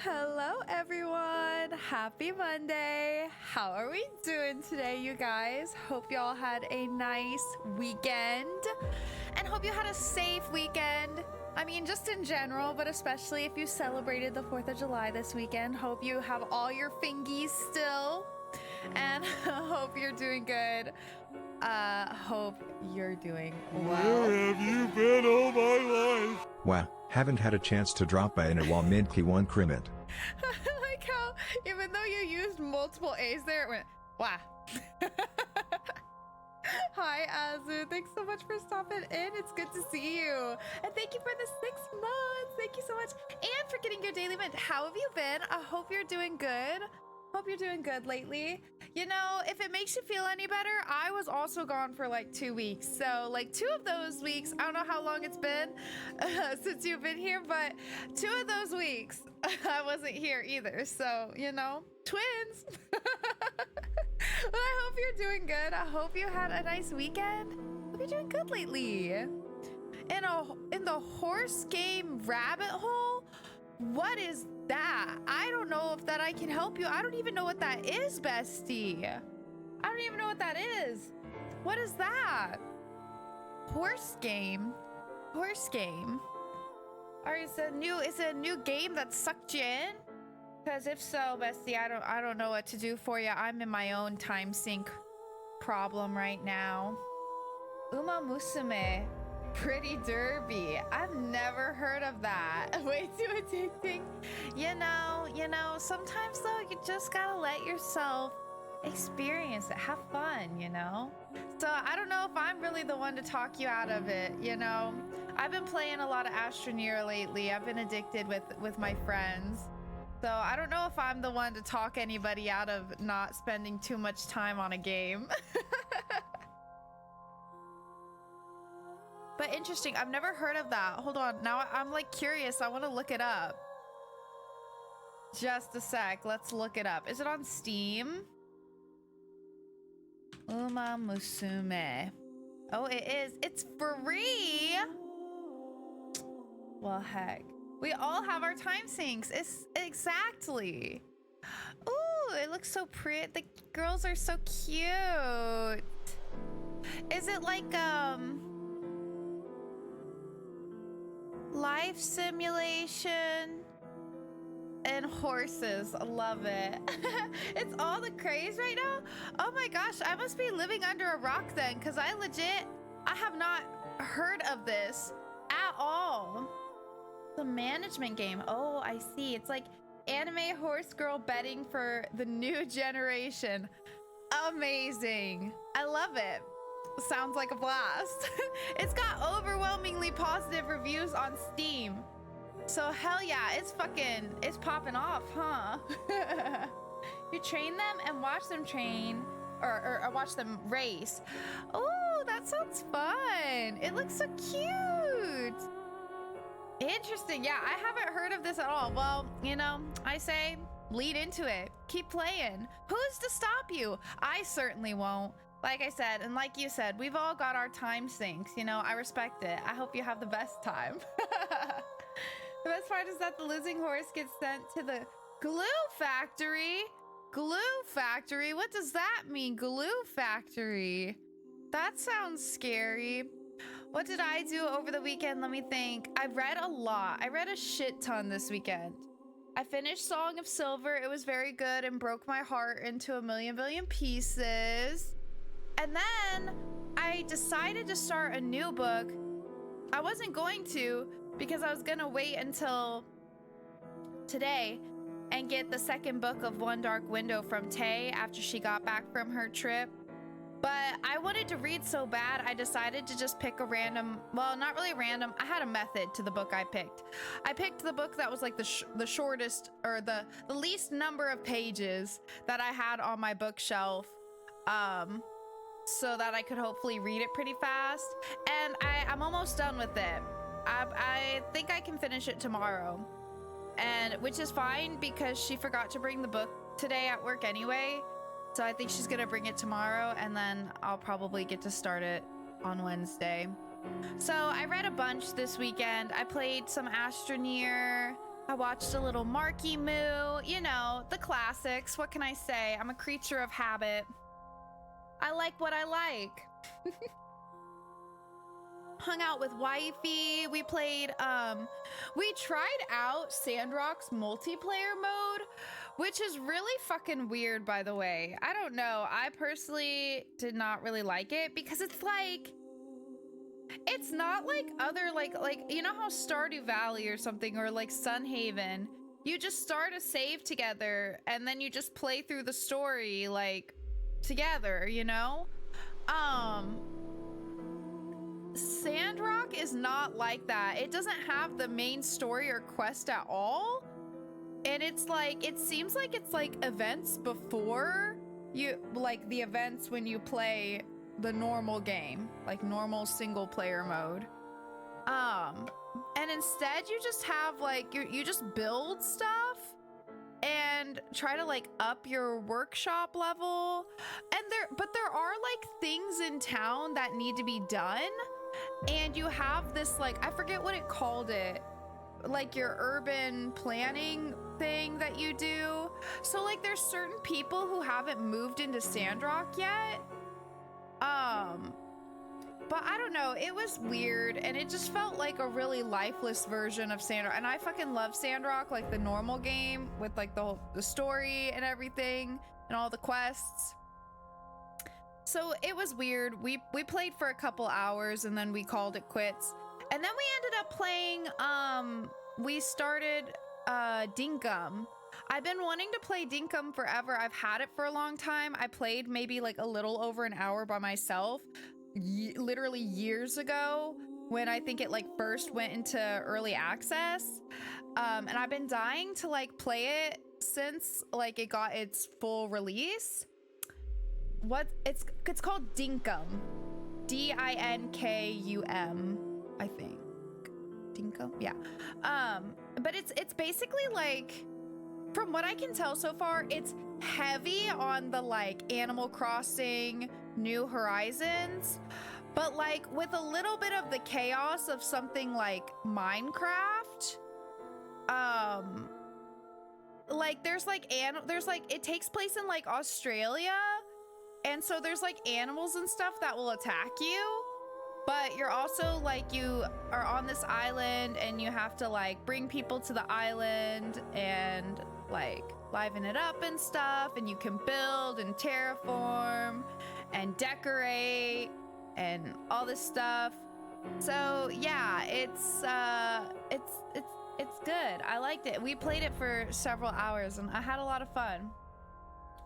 Hello everyone. Happy Monday. How are we doing today, you guys? Hope y'all had a nice weekend and hope you had a safe weekend. I mean, just in general, but especially if you celebrated the 4th of July this weekend. Hope you have all your fingies still and hope you're doing good. Hope you're doing well. Where have you been all my life? Wow, haven't had a chance to drop by in a while. Midkey one crimit. I like how even though you used multiple A's there, it went, wow. Hi, Azu. Thanks so much for stopping in. It's good to see you. And thank you for the 6 months. Thank you so much. And for getting your daily mint. How have you been? I hope you're doing good. Hope you're doing good lately. You know, if it makes you feel any better, I was also gone for like 2 weeks. So like 2 of those weeks, I don't know how long it's been since you've been here, but 2 of those weeks, I wasn't here either. So, you know, twins. But I hope you're doing good. I hope you had a nice weekend. Hope you're doing good lately. In the horse game rabbit hole? What is that? I don't know if that I can help you. I don't even know what that is, bestie. I don't even know what that is. What is that? Horse game? Horse game? Or is it a new game that sucked you in? Because if so, bestie, I don't know what to do for you. I'm in my own time sink problem right now. Uma Musume. Pretty Derby. I've never heard of that. Way too addicting. You know, sometimes though, you just gotta let yourself experience it. Have fun, you know? So I don't know if I'm really the one to talk you out of it, you know? I've been playing a lot of Astroneer lately. I've been addicted with my friends. So I don't know if I'm the one to talk anybody out of not spending too much time on a game. But interesting, I've never heard of that. Hold on, now I'm like curious. I want to look it up. Just a sec, let's look it up. Is it on Steam? Uma Musume. Oh, it is. It's free. Well, heck. We all have our time sinks. It's exactly. Ooh, it looks so pretty. The girls are so cute. Is it like, life simulation and horses? I love it. It's all the craze right now. Oh my gosh, I must be living under a rock then, because I have not heard of this at all. The management game. Oh, I see. It's like anime horse girl betting for the new generation. Amazing. I love it. Sounds like a blast. It's got overwhelmingly positive reviews on Steam. So hell yeah, it's popping off, huh? You train them and watch them train or watch them race. Oh, that sounds fun. It looks so cute. Interesting. Yeah, I haven't heard of this at all. Well, you know, I say lead into it. Keep playing. Who's to stop you? I certainly won't. Like I said, and like you said, we've all got our time sinks. You know, I respect it. I hope you have the best time. The best part is that the losing horse gets sent to the glue factory. Glue factory? What does that mean? Glue factory? That sounds scary. What did I do over the weekend? Let me think. I read a lot. I read a shit ton this weekend. I finished Song of Silver. It was very good and broke my heart into a billion pieces. And then I decided to start a new book. I wasn't going to because I was gonna wait until today and get the second book of One Dark Window from Tay after she got back from her trip. But I wanted to read so bad, I decided to just pick a random, well, not really random. I had a method to the book I picked. I picked the book that was like the shortest or the least number of pages that I had on my bookshelf. So that I could hopefully read it pretty fast. And I'm almost done with it. I think I can finish it tomorrow. And which is fine because she forgot to bring the book today at work anyway. So I think she's gonna bring it tomorrow and then I'll probably get to start it on Wednesday. So I read a bunch this weekend. I played some Astroneer. I watched a little Marky Moo, you know, the classics. What can I say? I'm a creature of habit. I like what I like. Hung out with wifey. We played, we tried out Sandrock's multiplayer mode, which is really fucking weird, by the way. I don't know. I personally did not really like it because it's like, it's not like other, like, you know how Stardew Valley or something, or like Sunhaven, you just start a save together and then you just play through the story, like, together, you know? Sandrock is not like that. It doesn't have the main story or quest at all. And it's like, it seems like it's like events before you, like the events when you play the normal game, like normal single player mode. And instead you just have like, you just build stuff and try to like up your workshop level. And but there are like things in town that need to be done. And you have this, like, I forget what it called it, like your urban planning thing that you do. So like there's certain people who haven't moved into Sandrock yet. But I don't know, it was weird and it just felt like a really lifeless version of Sandrock. And I fucking love Sandrock, like the normal game with like the story and everything and all the quests. So it was weird. We played for a couple hours and then we called it quits. And then we ended up playing, we started Dinkum. I've been wanting to play Dinkum forever. I've had it for a long time. I played maybe like a little over an hour by myself, literally years ago when I think it like first went into early access. And I've been dying to like play it since like it got its full release. It's called Dinkum. D-I-N-K-U-M, I think. Dinkum? Yeah. But it's basically like, from what I can tell so far, it's heavy on the like Animal Crossing, New Horizons, but like with a little bit of the chaos of something like Minecraft. Like there's like it takes place in like Australia. And so there's like animals and stuff that will attack you, but you're also like, you are on this island and you have to like bring people to the island and like liven it up and stuff. And you can build and terraform and decorate and all this stuff. So yeah, it's good. I liked it. We played it for several hours and I had a lot of fun.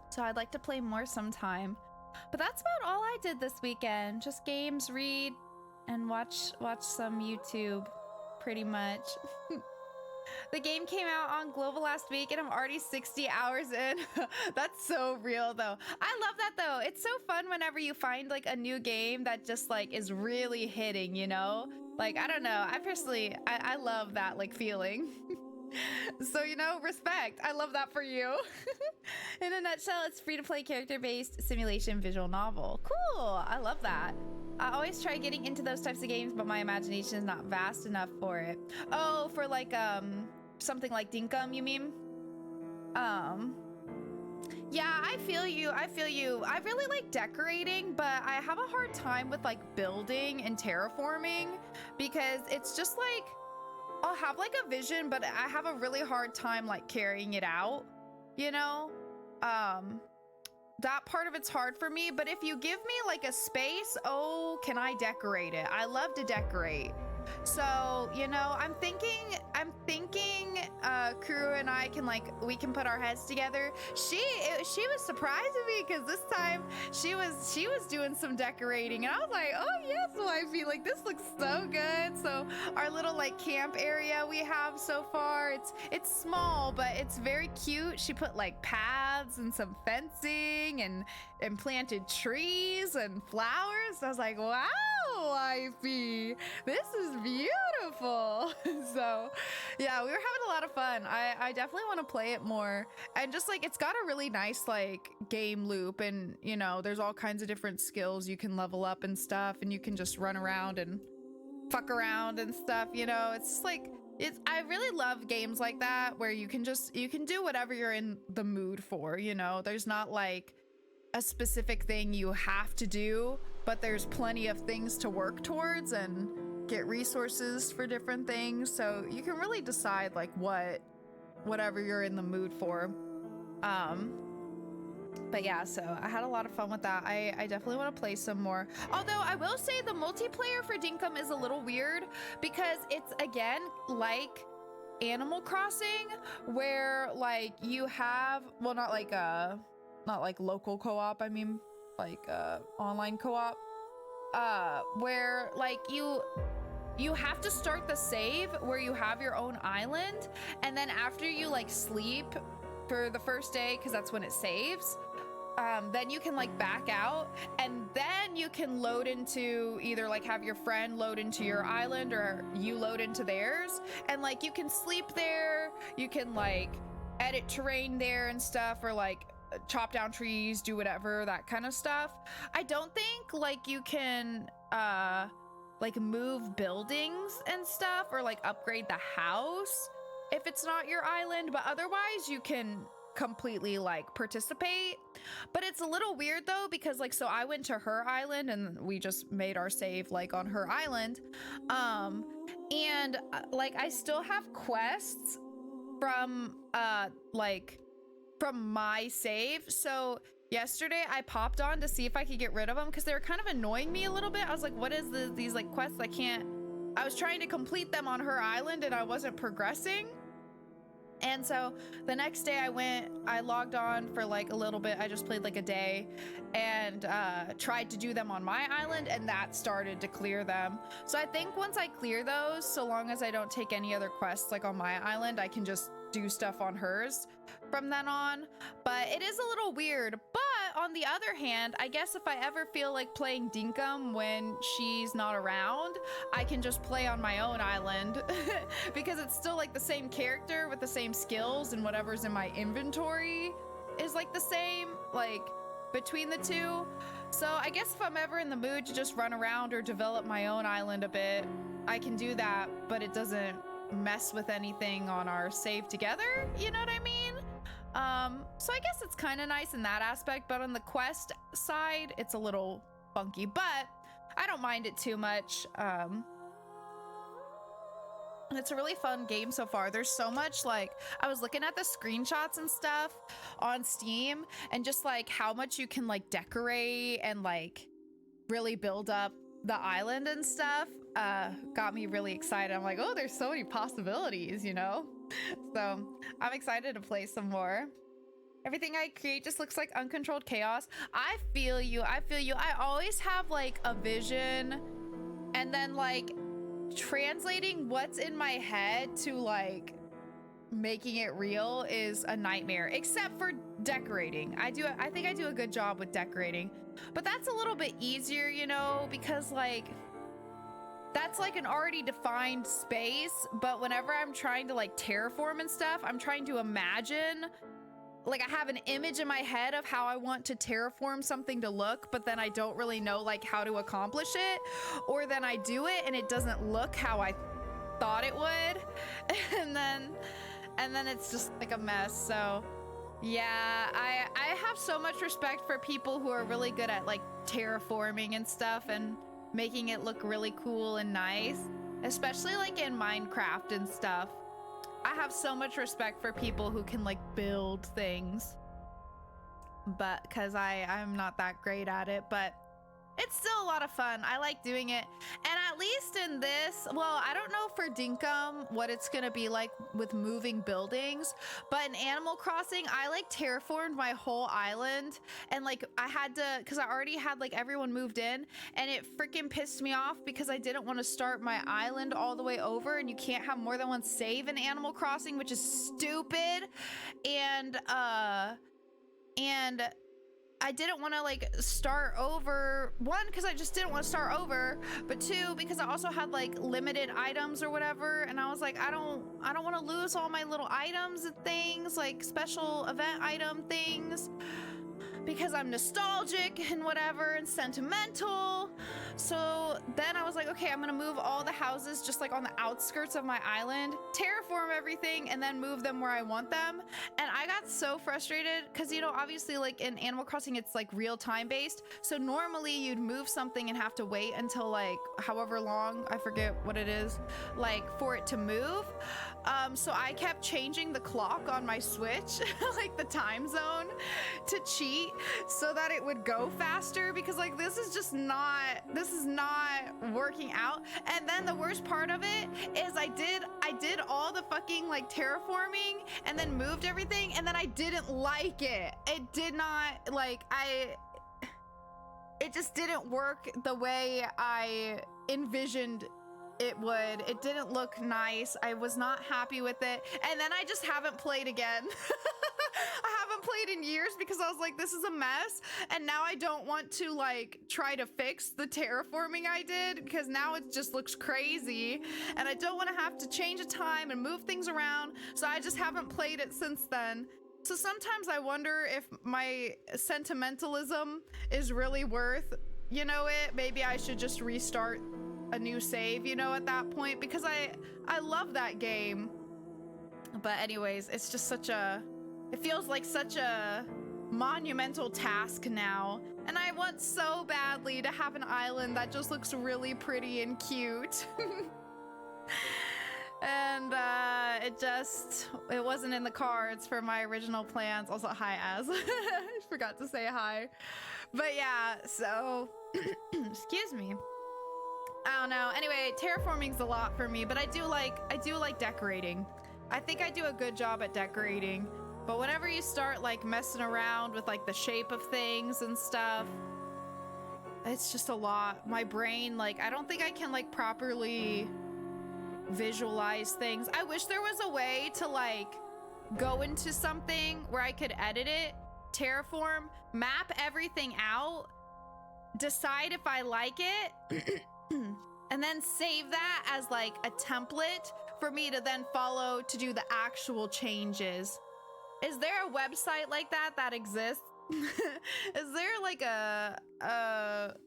So I'd like to play more sometime. But that's about all I did this weekend. Just games, read, and watch some YouTube, pretty much. The game came out on Global last week and I'm already 60 hours in. That's so real though. I love that though. It's so fun whenever you find like a new game that just like is really hitting, you know? Like, I don't know. I personally, I love that like feeling. So, you know, respect. I love that for you. In a nutshell, it's free-to-play character-based simulation visual novel. Cool. I love that. I always try getting into those types of games, but my imagination is not vast enough for it. Oh, for like something like Dinkum, you mean? Yeah, I feel you. I really like decorating, but I have a hard time with like building and terraforming because it's just like I'll have like a vision, but I have a really hard time like carrying it out, you know? That part of it's hard for me, but if you give me like a space, oh, can I decorate it? I love to decorate. So, you know, I'm thinking Crew and I can like, we can put our heads together. She was surprising me because this time she was doing some decorating and I was like, oh yes, wifey, like this looks so good. So our little like camp area we have so far, it's small, but it's very cute. She put like paths and some fencing and planted trees and flowers. I was like, wow, wifey, this is beautiful. So yeah, we were having a lot of fun. I definitely want to play it more, and just like it's got a really nice like game loop, and you know there's all kinds of different skills you can level up and stuff, and you can just run around and fuck around and stuff, you know. It's just like, I really love games like that where you can do whatever you're in the mood for, you know? There's not like a specific thing you have to do, but there's plenty of things to work towards and get resources for different things. So you can really decide like whatever you're in the mood for. But yeah, so I had a lot of fun with that. I definitely want to play some more. Although I will say the multiplayer for Dinkum is a little weird because it's again like Animal Crossing where like you have, well, not like local co-op, I mean like online co-op, where like you have to start the save where you have your own island, and then after you like sleep for the first day, because that's when it saves, then you can like back out, and then you can load into either like have your friend load into your island or you load into theirs, and like you can sleep there, you can like edit terrain there and stuff, or like chop down trees, do whatever, that kind of stuff. I don't think like you can like move buildings and stuff or like upgrade the house if it's not your island, but otherwise you can completely like participate. But it's a little weird though, because like, so I went to her island and we just made our save like on her island, and like I still have quests from like from my save. So yesterday I popped on to see if I could get rid of them because they were kind of annoying me a little bit. I was like, what is these like quests? I was trying to complete them on her island and I wasn't progressing. And so the next day I logged on for like a little bit. I just played like a day and tried to do them on my island, and that started to clear them. So I think once I clear those, so long as I don't take any other quests like on my island, I can just do stuff on hers from then on. But it is a little weird. But on the other hand, I guess if I ever feel like playing Dinkum when she's not around, I can just play on my own island because it's still like the same character with the same skills, and whatever's in my inventory is like the same, like between the two. So I guess if I'm ever in the mood to just run around or develop my own island a bit, I can do that, but it doesn't mess with anything on our save together, you know what I mean? So I guess it's kind of nice in that aspect, but on the quest side it's a little funky, but I don't mind it too much. It's a really fun game so far. There's so much, like, I was looking at the screenshots and stuff on Steam, and just like how much you can like decorate and like really build up the island and stuff got me really excited. I'm like, oh, there's so many possibilities, you know? So I'm excited to play some more. Everything I create just looks like uncontrolled chaos. I feel you. I always have like a vision, and then like translating what's in my head to like making it real is a nightmare, except for decorating. I think I do a good job with decorating, but that's a little bit easier, you know, because like that's like an already defined space. But whenever I'm trying to like terraform and stuff, I'm trying to imagine, like I have an image in my head of how I want to terraform something to look, but then I don't really know like how to accomplish it, or then I do it and it doesn't look how I thought it would, and then it's just like a mess. So yeah, I have so much respect for people who are really good at like terraforming and stuff and making it look really cool and nice, especially like in Minecraft and stuff. I have so much respect for people who can like build things, but because I'm not that great at it, but it's still a lot of fun. I like doing it. And at least in this, well, I don't know for Dinkum what it's gonna be like with moving buildings, but in Animal Crossing, I like terraformed my whole island, and like I had to, because I already had like everyone moved in, and it freaking pissed me off because I didn't want to start my island all the way over, and you can't have more than one save in Animal Crossing, which is stupid. And I didn't want to like start over, one, because I just didn't want to start over, but two, because I also had like limited items or whatever, and I was like, I don't want to lose all my little items and things, like special event item things, because I'm nostalgic and whatever and sentimental. So then I was like, okay, I'm gonna move all the houses just like on the outskirts of my island, terraform everything, and then move them where I want them. And I got so frustrated because, you know, obviously like in Animal Crossing, it's like real time based. So normally you'd move something and have to wait until like however long, I forget what it is, like for it to move. So I kept changing the clock on my Switch, like the time zone, to cheat so that it would go faster, because like this is not working out. And then the worst part of it is I did all the fucking like terraforming and then moved everything, and then I didn't like it. It did not, like, it just didn't work the way I envisioned it would. It didn't look nice. I was not happy with it. And then I just haven't played again. I haven't played in years because I was like, this is a mess. And now I don't want to like try to fix the terraforming I did, because now it just looks crazy. And I don't want to have to change a time and move things around. So I just haven't played it since then. So sometimes I wonder if my sentimentalism is really worth, you know, it. Maybe I should just restart a new save, you know, at that point, because I love that game. But anyways, it's just such a, it feels like such a monumental task now, and I want so badly to have an island that just looks really pretty and cute. And it wasn't in the cards for my original plans. Also, hi Az. I forgot to say hi. But yeah, so excuse me. I don't know. Anyway, terraforming's a lot for me, but I do like decorating. I think I do a good job at decorating. But whenever you start like messing around with like the shape of things and stuff, it's just a lot. My brain, like, I don't think I can like properly visualize things. I wish there was a way to like go into something where I could edit it, terraform, map everything out, decide if I like it, and then save that as like a template for me to then follow to do the actual changes. Is there a website like that exists? Is there like a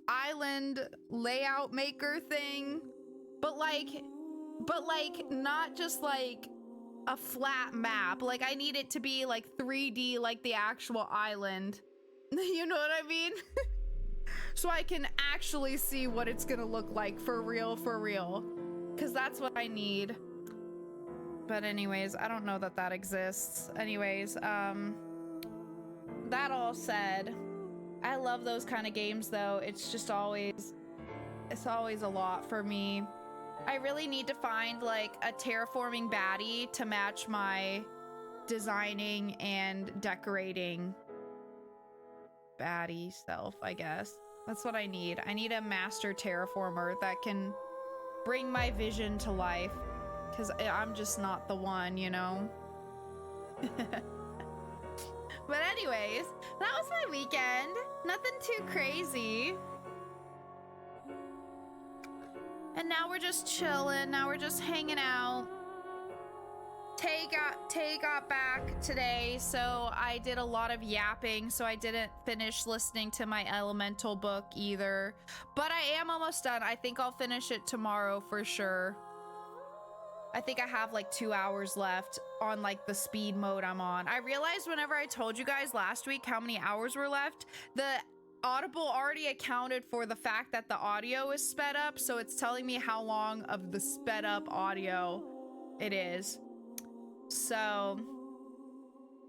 island layout maker thing? But like not just like a flat map. Like I need it to be like 3D, like the actual island. You know what I mean? So I can actually see what it's gonna look like for real, because that's what I need. But anyways, I don't know that exists. Anyways, that all said, I love those kind of games though. It's just always a lot for me. I really need to find like a terraforming baddie to match my designing and decorating baddie self, I guess. That's what I need. I need a master terraformer that can bring my vision to life, because I'm just not the one, you know? But anyways, that was my weekend. Nothing too crazy. And now we're just chilling. Now we're just hanging out. Tay got back today, so I did a lot of yapping, so I didn't finish listening to my elemental book either. But I am almost done. I think I'll finish it tomorrow for sure. I think I have like 2 hours left on like the speed mode I'm on. I realized whenever I told you guys last week how many hours were left, the Audible already accounted for the fact that the audio is sped up, so it's telling me how long of the sped up audio it is. So,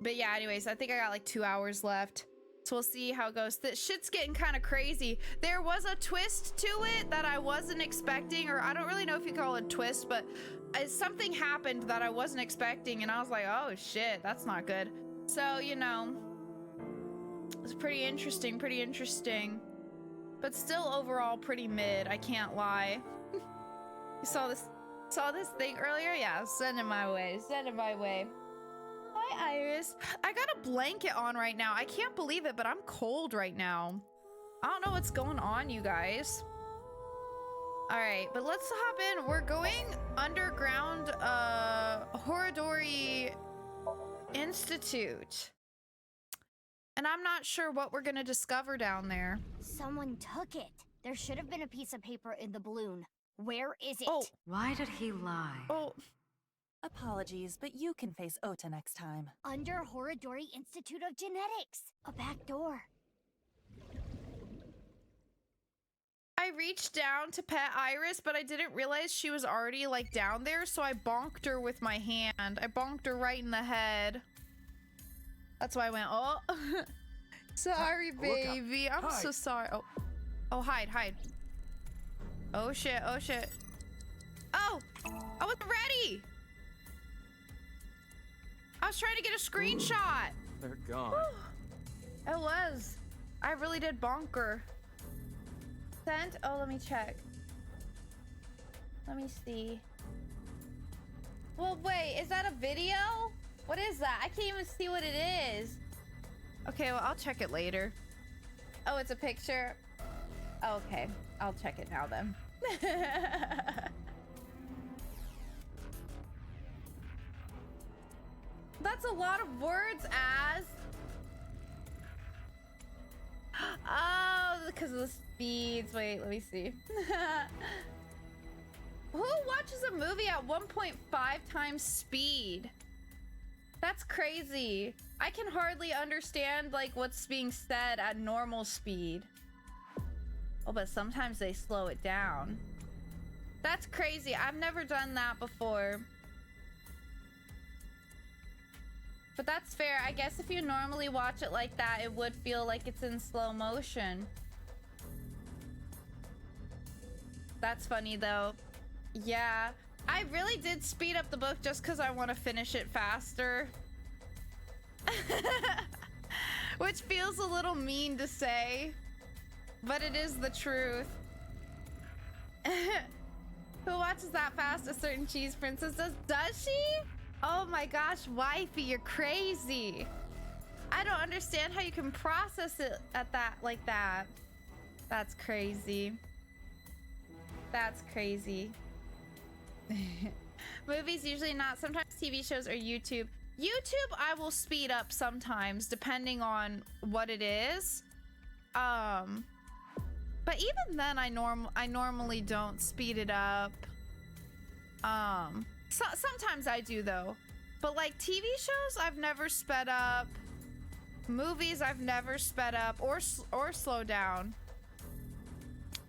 but yeah, anyways, I think I got like 2 hours left. So we'll see how it goes. This shit's getting kind of crazy. There was a twist to it that I wasn't expecting, or I don't really know if you call it a twist, but something happened that I wasn't expecting, and I was like, oh shit, that's not good. So, you know, it's pretty interesting, but still overall pretty mid, I can't lie. You saw this thing earlier? Yeah, send it my way. Hi, Iris. I got a blanket on right now. I can't believe it, but I'm cold right now. I don't know what's going on, you guys. All right, but let's hop in. We're going underground, Horadori Institute. And I'm not sure what we're gonna discover down there. Someone took it. There should have been a piece of paper in the balloon. Where is it? Oh. Why did he lie? Oh. Apologies, but you can face Ota next time. Under Horodori Institute of Genetics. A back door. I reached down to pet Iris, but I didn't realize she was already like down there, so I bonked her with my hand. I bonked her right in the head. That's why I went, oh. Sorry, baby. I'm so sorry. Oh. Oh, hide. Oh, shit. Oh, shit. Oh! I wasn't ready! I was trying to get a screenshot. They're gone. Whew. It was. I really did bonker. Sent? Oh, let me check. Let me see. Well, wait. Is that a video? What is that? I can't even see what it is. Okay, well, I'll check it later. Oh, it's a picture. Okay, I'll check it now then. That's a lot of words, Az. Oh, because of the speeds. Wait, let me see. Who watches a movie at 1.5 times speed? That's crazy. I can hardly understand like what's being said at normal speed. Oh, but sometimes they slow it down. That's crazy. I've never done that before. But that's fair. I guess if you normally watch it like that, it would feel like it's in slow motion. That's funny though. Yeah. I really did speed up the book just because I want to finish it faster. Which feels a little mean to say, but it is the truth. Who watches that fast? A certain cheese princess does she? Oh my gosh, wifey, you're crazy. I don't understand how you can process it at that like that. That's crazy. That's crazy. Movies usually not. Sometimes TV shows or YouTube. YouTube I will speed up sometimes depending on what it is. But even then I normally don't speed it up. Sometimes I do though. But like TV shows I've never sped up. Movies I've never sped up or slowed down.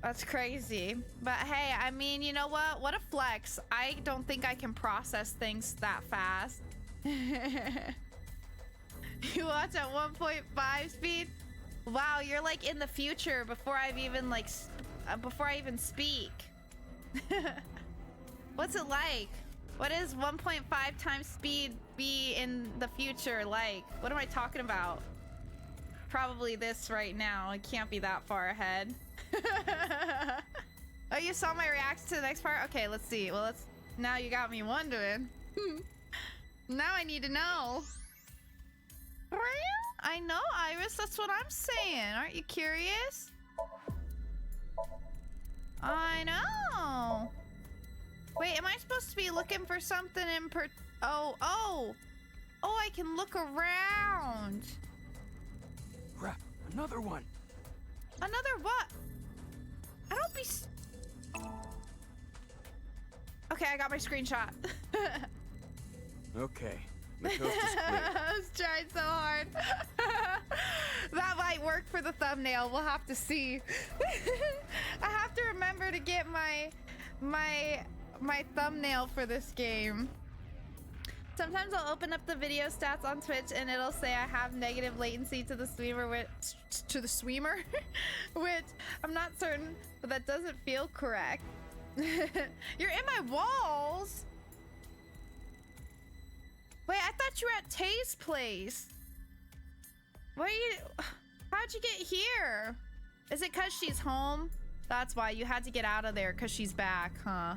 That's crazy. But hey, I mean, you know what? What a flex. I don't think I can process things that fast. You watch at 1.5 speed? Wow, you're like in the future before I've even like before I even speak. What's it like? What is 1.5 times speed be in the future like? What am I talking about? Probably this right now. It can't be that far ahead. Oh, you saw my reaction to the next part? Okay, let's see. Well, now you got me wondering. Now I need to know. I know, Iris. That's what I'm saying. Aren't you curious? I know. Wait, am I supposed to be looking for something in Oh, I can look around. Crap, another one. Another what? I don't be... Okay, I got my screenshot. Okay, the coast is clear. I was trying so hard. That might work for the thumbnail. We'll have to see. I have to remember to get my thumbnail for this game. Sometimes I'll open up the video stats on Twitch and it'll say I have negative latency to the streamer, which I'm not certain, but that doesn't feel correct. You're in my walls. Wait, I thought you were at Tay's place. How'd you get here? Is it because she's home? That's why you had to get out of there, because she's back, huh?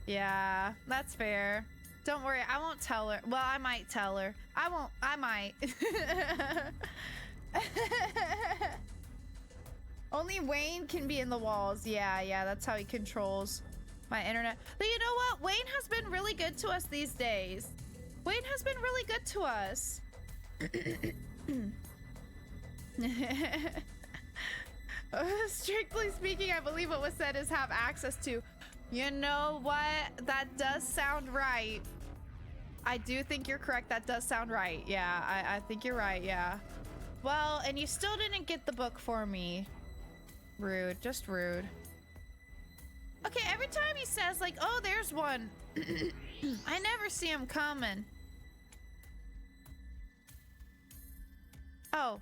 Yeah, that's fair. Don't worry, I won't tell her. Well, I might tell her. I might. Only Wayne can be in the walls. Yeah, that's how he controls my internet. But you know what? Wayne has been really good to us these days. Wayne has been really good to us. Strictly speaking, I believe what was said is have access to. You know what? That does sound right. I do think you're correct. That does sound right. Yeah, I think you're right. Yeah. Well, and you still didn't get the book for me. Rude. Just rude. Okay, every time he says, like, oh, there's one. I never see him coming. Oh.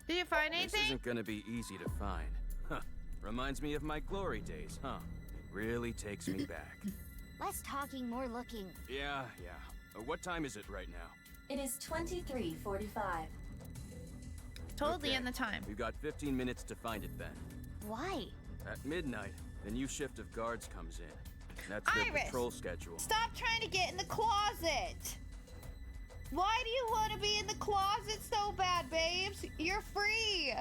Did you find anything? This isn't gonna be easy to find. Huh. Reminds me of my glory days, huh? It really takes me back. Less talking, more looking. Yeah. What time is it right now? It is 23:45. Totally Okay, in the time. We've got 15 minutes to find it then. Why? At midnight, the new shift of guards comes in. That's their Iris, patrol schedule. Stop trying to get in the closet. Why do you want to be in the closet so bad, babes? You're free.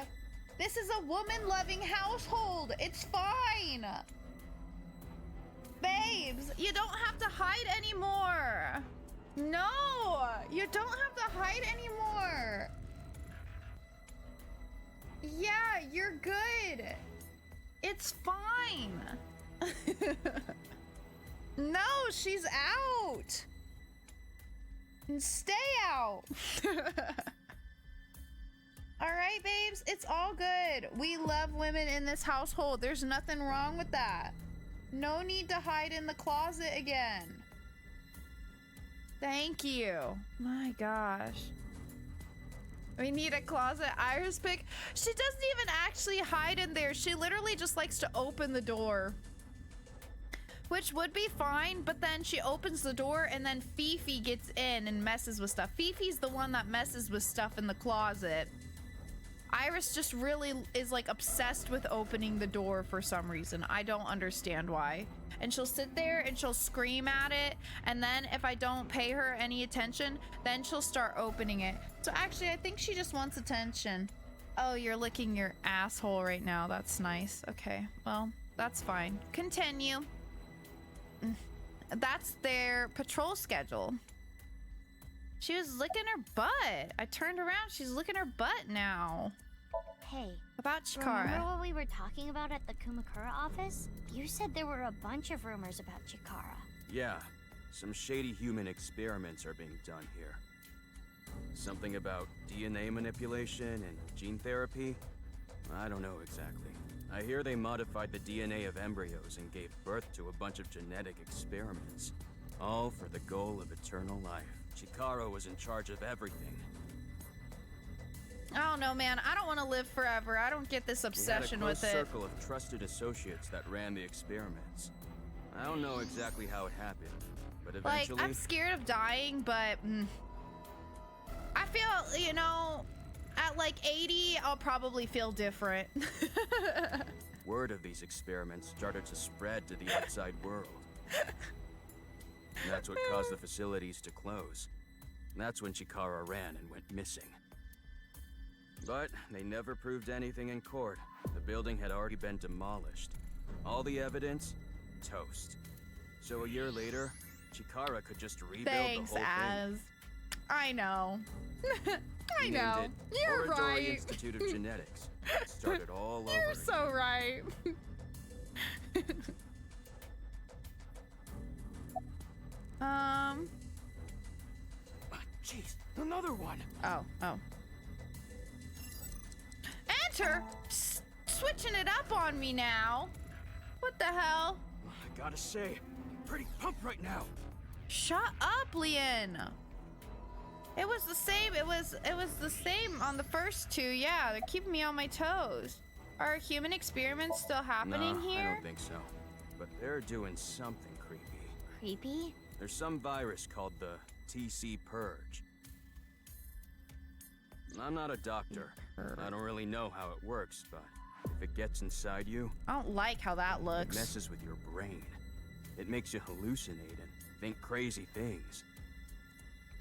This is a woman-loving household. It's fine. Babes, you don't have to hide anymore. No, you don't have to hide anymore. Yeah, you're good. It's fine. No, she's out. Stay out. All right, babes, it's all good. We love women in this household. There's nothing wrong with that. No need to hide in the closet again. Thank you. My gosh. We need a closet Iris pick. She doesn't even actually hide in there. She literally just likes to open the door. Which would be fine, but then she opens the door and then Fifi gets in and messes with stuff. Fifi's the one that messes with stuff in the closet. Iris just really is like obsessed with opening the door for some reason. I don't understand why. And she'll sit there and she'll scream at it. And then if I don't pay her any attention, then she'll start opening it. So actually, I think she just wants attention. Oh, you're licking your asshole right now. That's nice. Okay, well, that's fine. Continue. That's their patrol schedule. She was licking her butt. I turned around. She's licking her butt now. Hey, About remember Chikara. what we were talking about at the Kumakura office? You said there were a bunch of rumors about Chikara. Yeah, some shady human experiments are being done here. Something about DNA manipulation and gene therapy? I don't know exactly. I hear they modified the DNA of embryos and gave birth to a bunch of genetic experiments. All for the goal of eternal life. Chikara was in charge of everything. I don't know, man. I don't want to live forever. I don't get this obsession He had a with close it. circle of trusted associates that ran the experiments. I don't know exactly how it happened, but Like, eventually... I'm scared of dying, but I feel, you know, at like 80, I'll probably feel different. Word of these experiments started to spread to the outside world. And that's what caused the facilities to close. That's when Chikara ran and went missing. But they never proved anything in court. The building had already been demolished. All the evidence, toast. So a year later, Chikara could just rebuild Thanks, the whole Az. I know. I He know. named it You're Orodori right. Institute of Genetics. It started all over You're again. so right. Jeez, another one. Oh. Enter? Switching it up on me now. What the hell? I gotta say, I'm pretty pumped right now. Shut up, Leon. It was the same. It was the same on the first two. Yeah, they're keeping me on my toes. Are human experiments still happening no, here? I don't think so. But they're doing something creepy. Creepy? There's some virus called the TC Purge. I'm not a doctor. I don't really know how it works, but if it gets inside you, I don't like how that it looks. messes with your brain. It makes you hallucinate and think crazy things.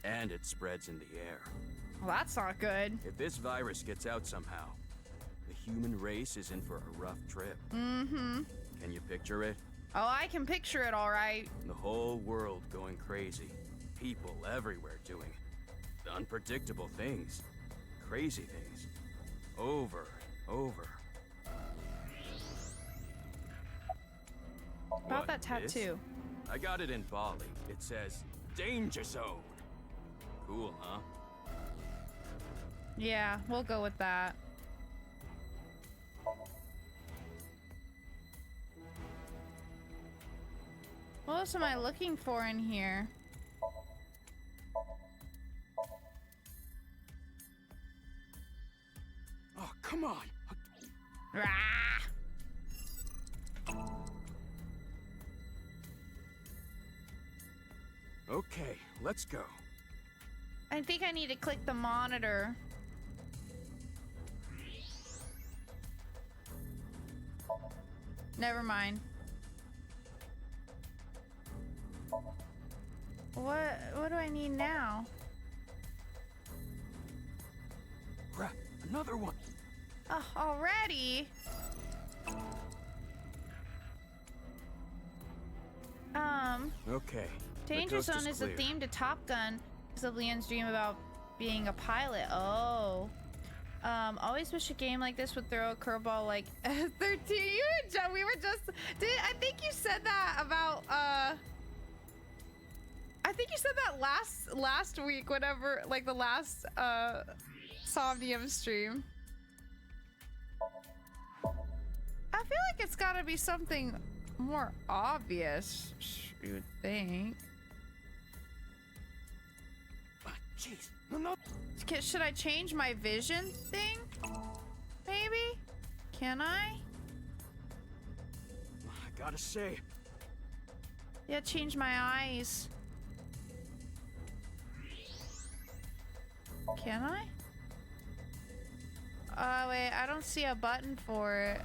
And it spreads in the air. Well, that's not good. If this virus gets out somehow, the human race is in for a rough trip. Mm-hmm. Can you picture it? Oh, I can picture it all right. The whole world going crazy. People everywhere doing unpredictable things. Crazy things. Over over. About What, that this? tattoo. I got it in Bali. It says, Danger Zone. Cool, huh? Yeah, we'll go with that. What else am I looking for in here? Oh, come on. Rah! Okay, let's go. I think I need to click the monitor. Never mind. What do I need now? Crap, another one. Oh, already? Okay. the Danger coast Zone is a clear. theme to Top Gun. Because of Leon's dream about being a pilot. Oh. Always wish a game like this would throw a curveball like 13. You and Joe, we were just... I think you said that about, I think you said that last week, whenever, like the last, SOMNIUM stream. I feel like it's gotta be something more obvious, you would think. Jeez, no. Should I change my vision thing? Maybe? Can I? I gotta say, Yeah, change my eyes. Can I? Wait, I don't see a button for it.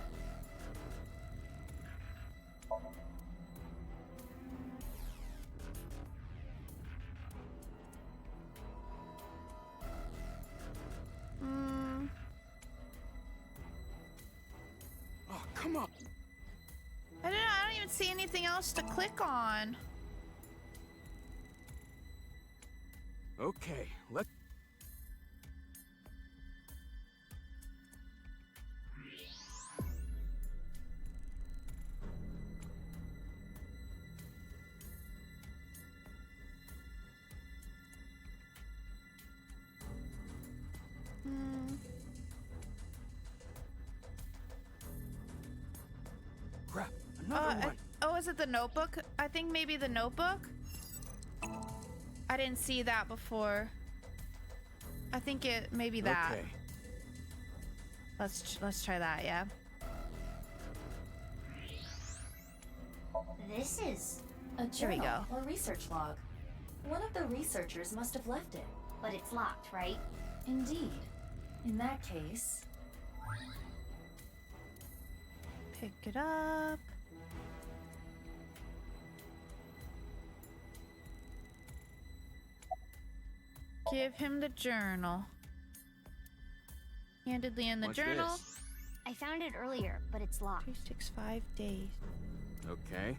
oh, come on. I don't even see anything else to click on. Okay, let's... Crap, another one. Oh, is it the notebook? I think maybe the notebook? I didn't see that before. I think it maybe that. Okay. Let's try that, yeah. This is A There we journal go. or research log. One of the researchers must have left it. but it's locked, right? Indeed. In that case, Pick it up. Give him the journal. Handed Leon the What's journal. this? I found it earlier, but it's locked. 365 days. Okay,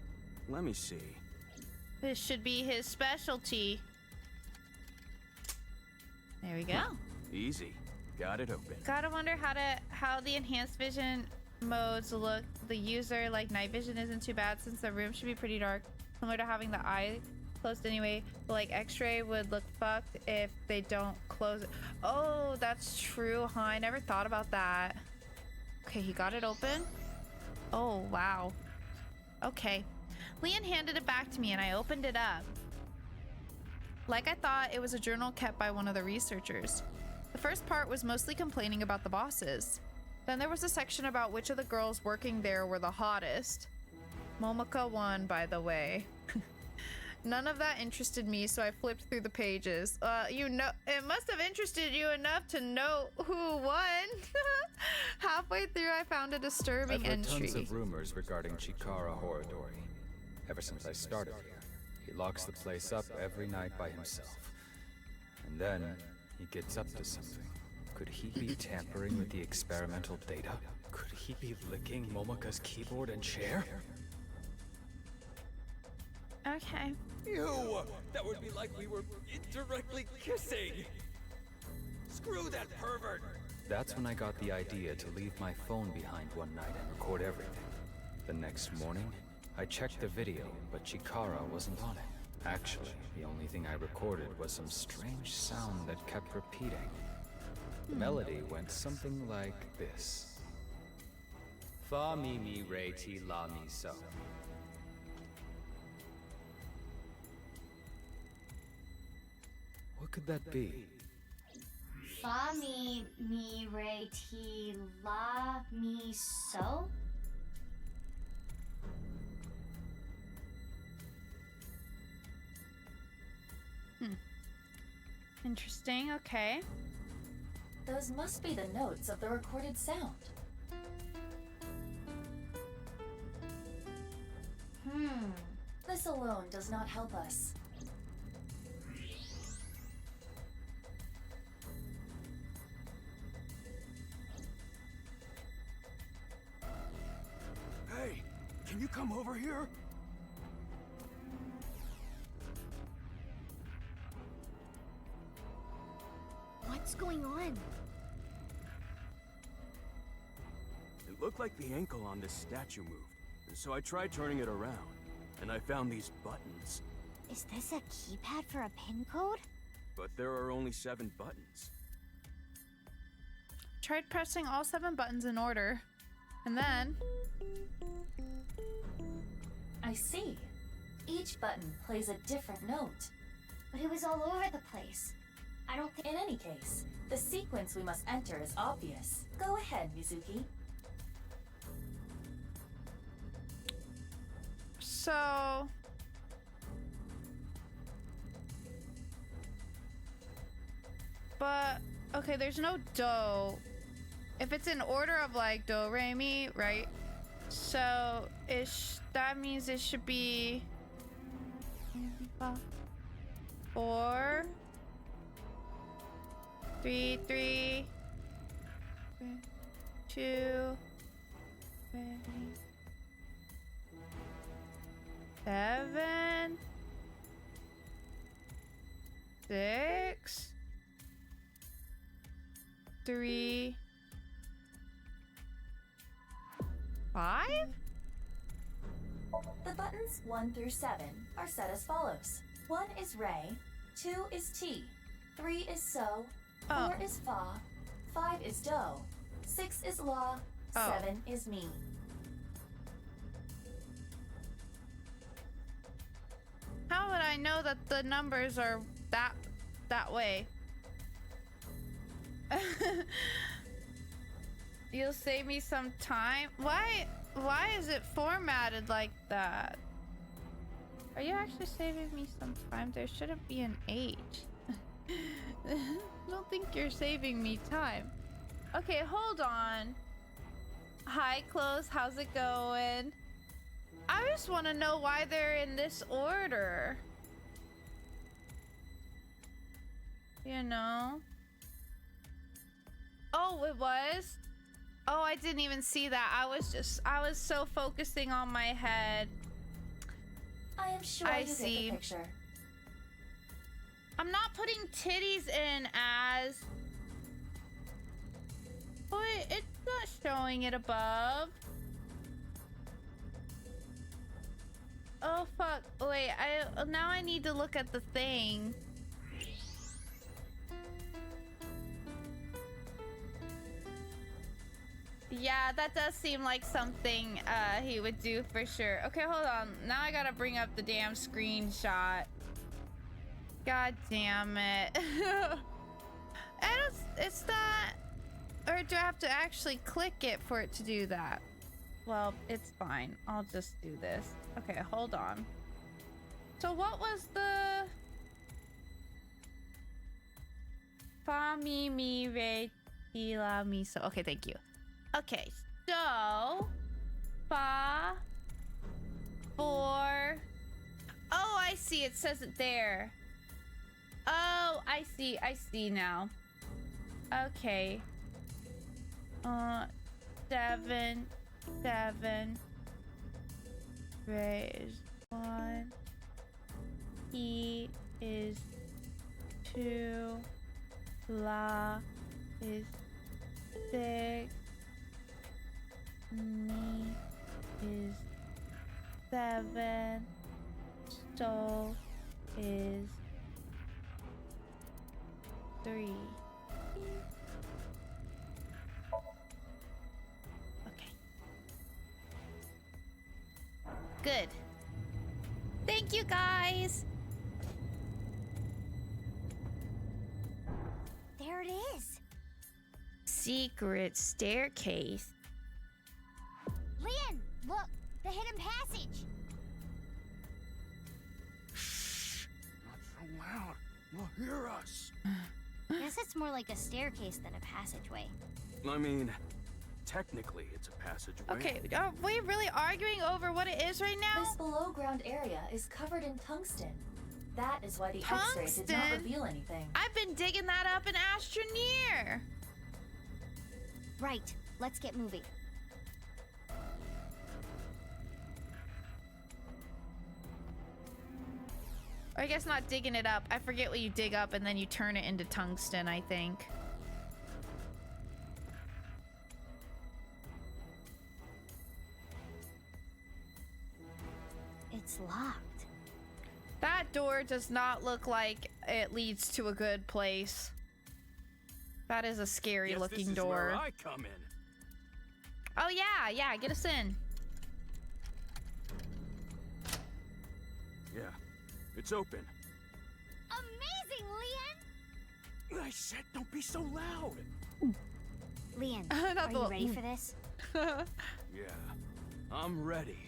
let me see. This should be his specialty. There we go. Easy. Got it open. Gotta wonder how the enhanced vision modes look. The user, like night vision, isn't too bad since the room should be pretty dark. Similar to having the eye closed anyway. But like X-ray would look fucked if they don't close it. Oh, that's true, huh? I never thought about that. Okay, he got it open. Oh, wow. Okay. Leon handed it back to me and I opened it up. Like I thought, it was a journal kept by one of the researchers. The first part was mostly complaining about the bosses. Then there was a section about which of the girls working there were the hottest. Momoko won, by the way. None of that interested me, so I flipped through the pages. You know, it must have interested you enough to know who won. Halfway through, I found a disturbing I've heard entry. tons of rumors regarding Chikara Horodori. Ever since I started here, he locks the place up every night by himself. And then, he gets up to something. Could he be tampering with the experimental data? Could he be licking Momoka's keyboard and chair? Okay. Ew! That would be like we were indirectly kissing! Screw that pervert! That's when I got the idea to leave my phone behind one night and record everything. The next morning, I checked the video, but Chikara wasn't on it. Actually, the only thing I recorded was some strange sound that kept repeating. The melody went something like this. Fa mi mi re ti la mi so. What could that be? Fa mi re ti la mi so? Interesting, okay. Those must be the notes of the recorded sound. This alone does not help us. Hey, can you come over here? What's going on? It looked like the ankle on this statue moved, so I tried turning it around, and I found these buttons. Is this a keypad for a pin code? But there are only 7 buttons. Tried pressing all 7 buttons in order. And then... I see. Each button plays a different note. But it was all over the place. I don't think... In any case, the sequence we must enter is obvious. Go ahead, Mizuki. So... But, okay, there's no do. If it's in order of like do, re, mi, right? So, that means it should be 4, 3, 3, 2, 7, 6, 3, 5? The buttons 1 through 7 are set as follows. 1 is re, 2 is ti, 3 is so, 4 is fa, 5 is do, 6 is la, 7 is mi. How would I know that the numbers are that way? You'll save me some time. Why is it formatted like that? Are you actually saving me some time? There shouldn't be an H. I don't think you're saving me time. Okay, hold on. Hi, Close. How's it going? I just want to know why they're in this order. You know? Oh, it was? Oh, I didn't even see that. I was so focusing on my head. I am sure I you see. get the picture. I'm not putting titties in as... But it's not showing it above. Oh, fuck. Wait, now I need to look at the thing. Yeah, that does seem like something he would do for sure. Okay, hold on. Now I gotta bring up the damn screenshot. God damn it. And it's not... Or do I have to actually click it for it to do that? Well, it's fine. I'll just do this. Okay, hold on. So what was the... Fa, mi, mi, re, ti, la, mi, so. Okay, thank you. Okay, so... Fa... 4... Oh, I see. It says it there. Oh, I see now. Okay. 7, 7. Re is 1. E is 2. La is 6. Me is 7. So is 3. Okay. Good. Thank you, guys. There it is. Secret staircase. Leon, look, the hidden passage. Not so loud. They'll hear us. Guess it's more like a staircase than a passageway. I mean, technically it's a passageway. Okay, are we really arguing over what it is right now? This below ground area is covered in tungsten. That is why the X-ray did not Tungsten? reveal anything. I've been digging that up in Astroneer. Right, let's get moving. Or I guess not digging it up. I forget what you dig up and then you turn it into tungsten, I think. It's locked. That door does not look like it leads to a good place. That is a scary Guess looking this is door. where I come in. Oh yeah, get us in. Yeah, it's open. Amazing, Leon! I said don't be so loud. Leon, Not are the- you ready for this? Yeah, I'm ready.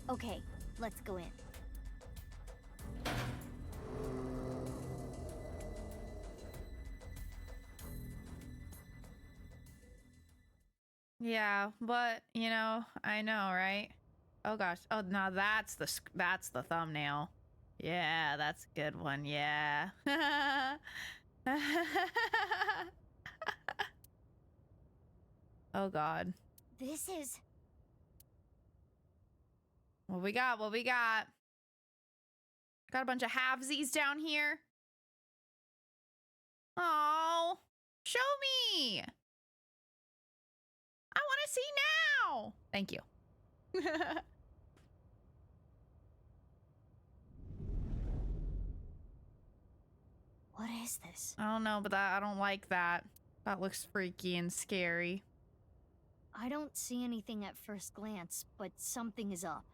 Okay, let's go in. Yeah, but you know, I know, right? Oh gosh. Oh, now that's the thumbnail. Yeah, that's a good one. Yeah. Oh god. This is... What we got? What we got? Got a bunch of halvesies down here. Oh, show me. I want to see now. Thank you. What is this? I don't know, but I don't like that. That looks freaky and scary. I don't see anything at first glance, but something is up.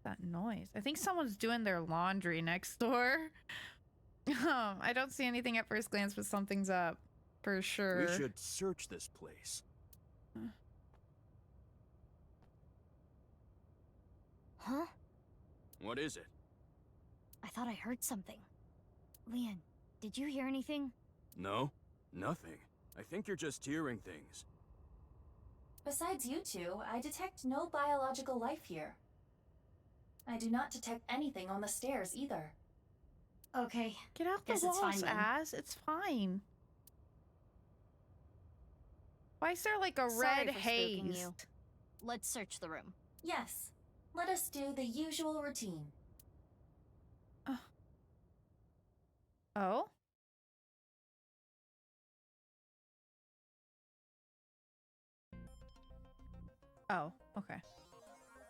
That noise. I think someone's doing their laundry next door. I don't see anything at first glance, but something's up. For sure. We should search this place. Huh? What is it? I thought I heard something. Leon, did you hear anything? No, nothing. I think you're just hearing things. Besides you two, I detect no biological life here. I do not detect anything on the stairs either. Okay. Get out Guess the it's walls, fine then. As. It's fine. Why is there like a Sorry red for spooking haze? you. Let's search the room. Yes, let us do the usual routine. Oh? Oh, okay.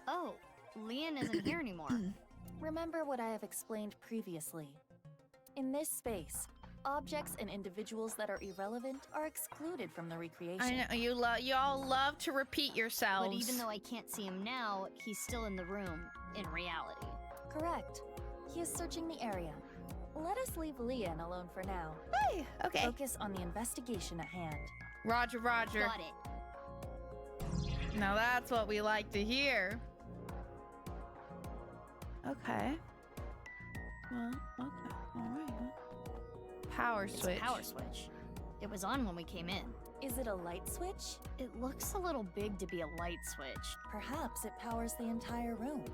Oh, Leon isn't here anymore. Remember what I have explained previously. In this space, objects and individuals that are irrelevant are excluded from the recreation. I know you all love to repeat yourselves. But even though I can't see him now, he's still in the room, in reality. Correct. He is searching the area. Let us leave Leon alone for now. Hey, okay. Focus on the investigation at hand. Roger, Roger. Got it. Now that's what we like to hear. Okay. Well, okay. Alright. Power It's switch. a power switch. It was on when we came in. Is it a light switch? It looks a little big to be a light switch. Perhaps it powers the entire room.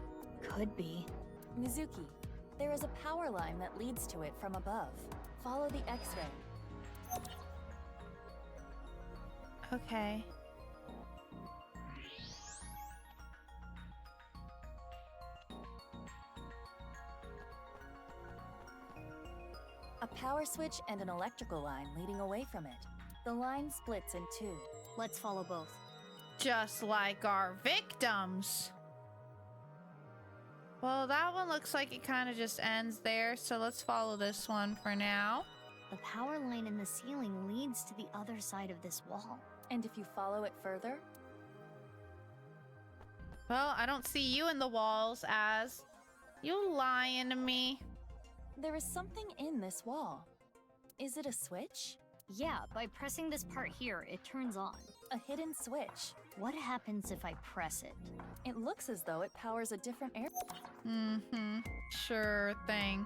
Could be. Mizuki, there is a power line that leads to it from above. Follow the X-ray. Okay. a power switch and an electrical line leading away from it. The line splits in two. Let's follow both. Just like our victims. Well, that one looks like it kind of just ends there, so let's follow this one for now. The power line in the ceiling leads to the other side of this wall. And if you follow it further, Well, I don't see you in the walls, as you lying to me. there is something in this wall. Is it a switch? Yeah, by pressing this part here, it turns on. A hidden switch. What happens if I press it? It looks as though it powers a different area. Mm-hmm. Sure thing.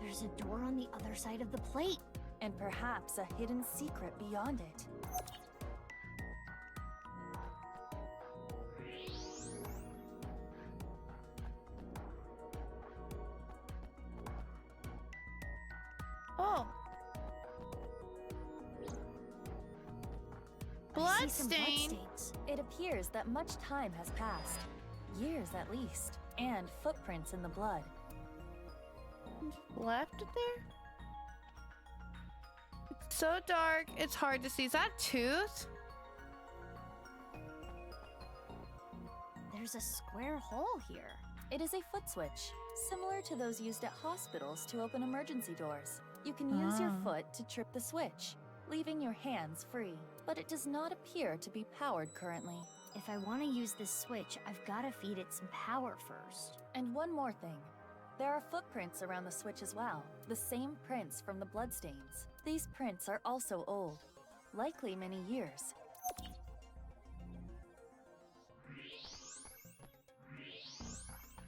There's a door on the other side of the plate. And perhaps a hidden secret beyond it. Oh. I see some Bloodstain. bloodstains. It appears that much time has passed. Years at least. And footprints in the blood. Left there? It's so dark, it's hard to see. Is that a tooth? There's a square hole here. It is a foot switch, similar to those used at hospitals to open emergency doors. You can use your Ah. foot to trip the switch, leaving your hands free. But it does not appear to be powered currently. If I want to use this switch, I've got to feed it some power first. And one more thing. There are footprints around the switch as well, the same prints from the bloodstains. These prints are also old, likely many years.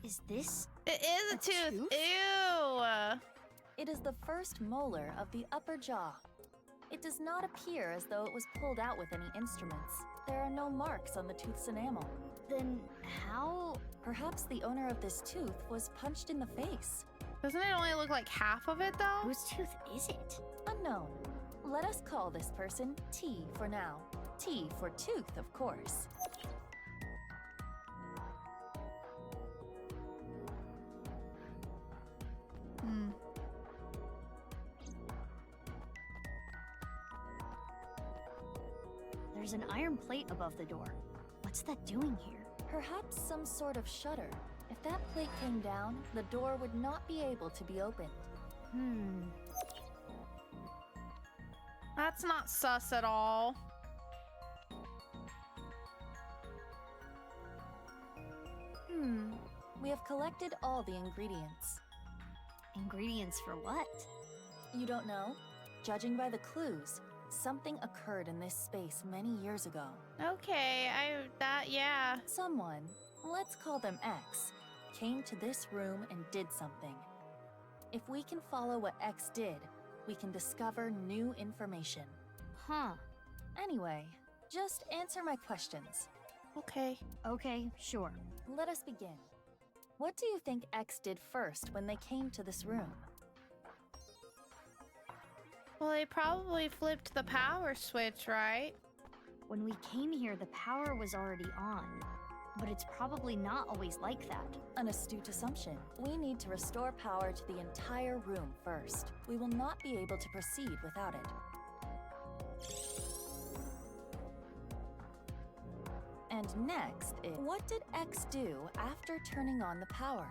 Is this? It is a A tooth. tooth? Ew. It is the first molar of the upper jaw. It does not appear as though it was pulled out with any instruments. There are no marks on the tooth's enamel. Then how? Perhaps the owner of this tooth was punched in the face. Doesn't it only look like half of it though? Whose tooth is it? Unknown. Let us call this person T for now. T for tooth, of course. Hmm. There's an iron plate above the door. What's that doing here? Perhaps some sort of shutter. If that plate came down, the door would not be able to be opened. That's not sus at all. We have collected all the ingredients. Ingredients for what? You don't know? Judging by the clues, something occurred in this space many years ago. Okay, yeah. Someone, let's call them X, came to this room and did something. If we can follow what X did, we can discover new information. Huh. Anyway, just answer my questions. Okay. Okay, sure. Let us begin. What do you think X did first when they came to this room? Well, they probably flipped the power switch, right? When we came here, the power was already on. But it's probably not always like that. An astute assumption. We need to restore power to the entire room first. We will not be able to proceed without it. And next is, what did X do after turning on the power?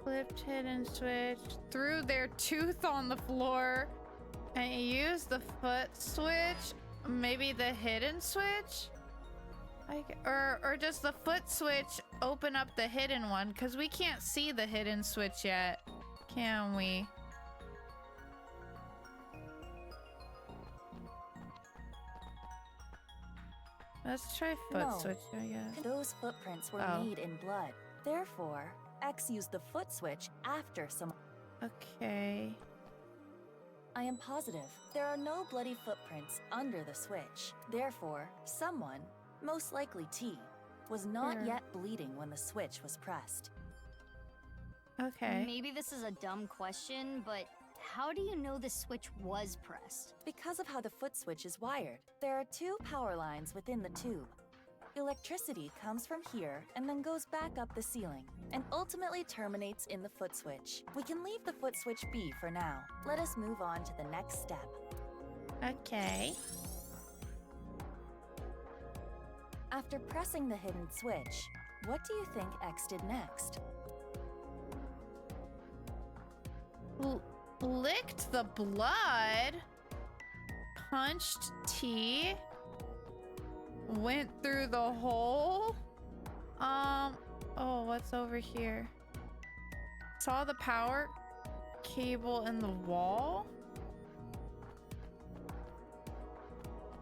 Flipped hidden switch, threw their tooth on the floor, and used the foot switch. Maybe the hidden switch? Or does the foot switch open up the hidden one? Because we can't see the hidden switch yet, can we? Let's try foot No. switch, I guess. Those footprints were Oh. made in blood. Therefore, X used the foot switch after some. Okay. I am positive there are no bloody footprints under the switch. Therefore, someone, most likely T, was not yet bleeding when the switch was pressed. Okay. Maybe this is a dumb question, but how do you know the switch was pressed? Because of how the foot switch is wired, there are 2 power lines within the tube. Electricity comes from here and then goes back up the ceiling, and ultimately terminates in the foot switch. We can leave the foot switch be for now. Let us move on to the next step. Okay. After pressing the hidden switch, what do you think X did next? Licked the blood. Punched T. Went through the hole. Oh, what's over here? Saw the power cable in the wall.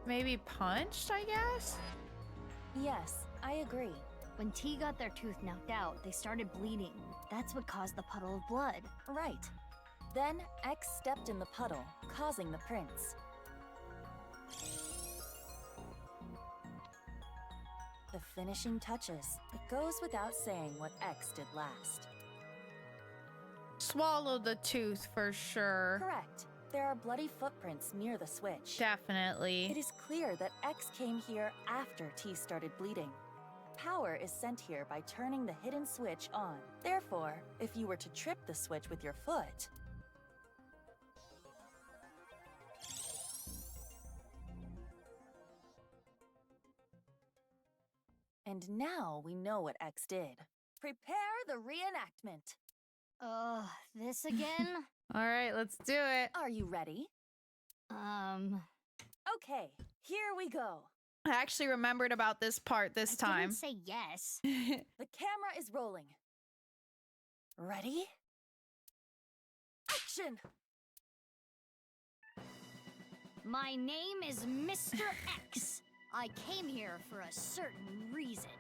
Maybe punched, I guess? Yes, I agree. When T got their tooth knocked out, they started bleeding. That's what caused the puddle of blood. Right. Then X stepped in the puddle, causing the prints. The finishing touches. It goes without saying what X did last. Swallowed the tooth for sure. Correct. There are bloody footprints near the switch. Definitely. It is clear that X came here after T started bleeding. Power is sent here by turning the hidden switch on. Therefore, if you were to trip the switch with your foot, and now we know what X did. Prepare the reenactment. This again? All right, let's do it. Are you ready? Okay, here we go. I actually remembered about this part this I time. didn't say yes. The camera is rolling. Ready? Action! My name is Mr. X. I came here for a certain reason.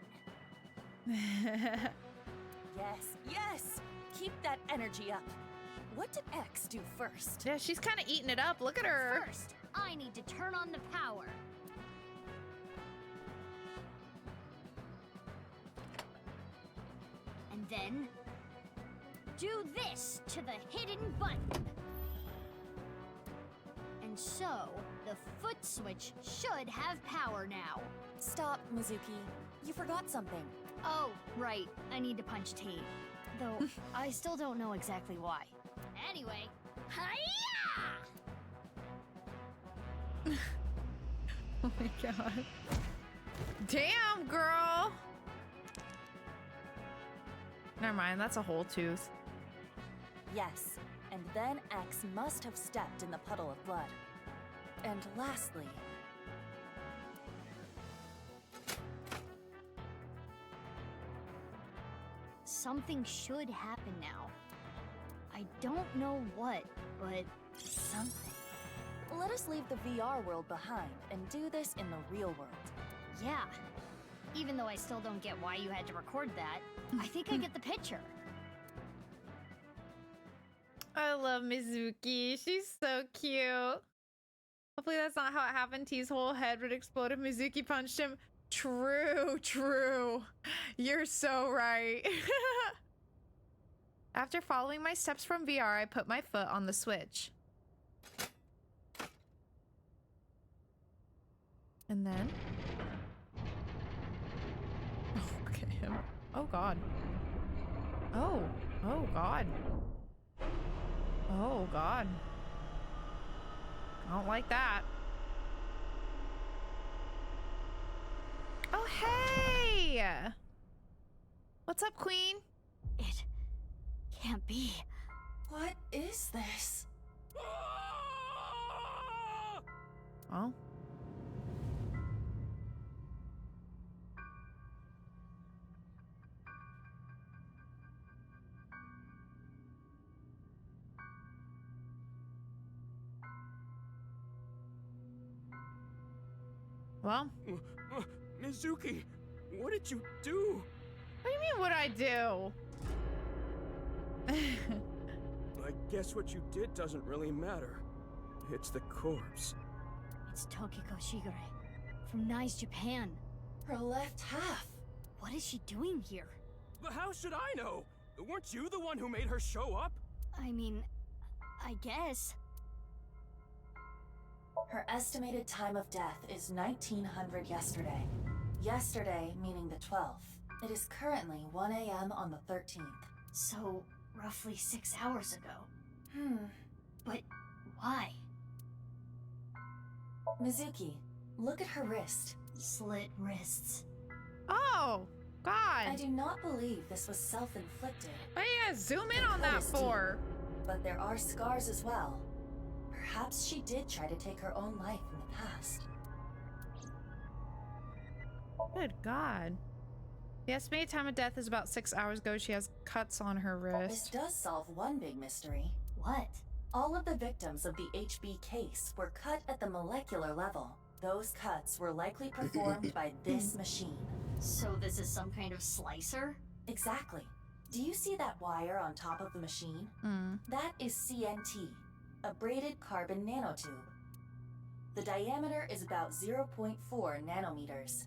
Yes, yes! Keep that energy up. What did X do first? Yeah, she's kind of eating it up. Look at her. First, I need to turn on the power. And then, do this to the hidden button. And so, the foot switch should have power now. Stop, Mizuki. You forgot something. Oh, right. I need to punch T. Though, I still don't know exactly why. Anyway, hiya! Oh my god. Damn, girl. Never mind, that's a whole tooth. Yes, and then X must have stepped in the puddle of blood. And lastly, Something should happen now. I don't know what, but something. Let us leave the VR world behind and do this in the real world. yeah. Even though I still don't get why you had to record that, I think I get the picture. I love Mizuki. She's so cute. Hopefully that's not how it happened. T's whole head would explode if Mizuki punched him. True, true. You're so right. After following my steps from VR, I put my foot on the switch. And then... Oh, look at him. Oh, God. Oh. Oh, God. Oh, God. I don't like that. Oh, hey! What's up, Queen? It can't be. What is this? Oh. Well, Mizuki, what did you do? what do you mean, what'd I do? I guess what you did doesn't really matter. It's the corpse. It's Tokiko Shigure from Nice, Japan. Her left half. What is she doing here? But how should I know? Weren't you the one who made her show up? I mean, I guess. Her estimated time of death is 1900 yesterday. Yesterday meaning the 12th. It is currently 1 a.m. on the 13th. So, roughly 6 hours ago. But why? Mizuki, look at her wrist. Slit wrists. Oh, I God. do not believe this was self-inflicted, Why you gotta zoom in on that for? but there are scars as well. Perhaps she did try to take her own life in the past. Good God. The estimated time of death is about 6 hours ago. She has cuts on her This wrist. does solve one big mystery. What? All of the victims of the HB case were cut at the molecular level. Those cuts were likely performed by this machine. So this is some kind of slicer? Exactly. Do you see that wire on top of the machine? That is CNT, a braided carbon nanotube. The diameter is about 0.4 nanometers.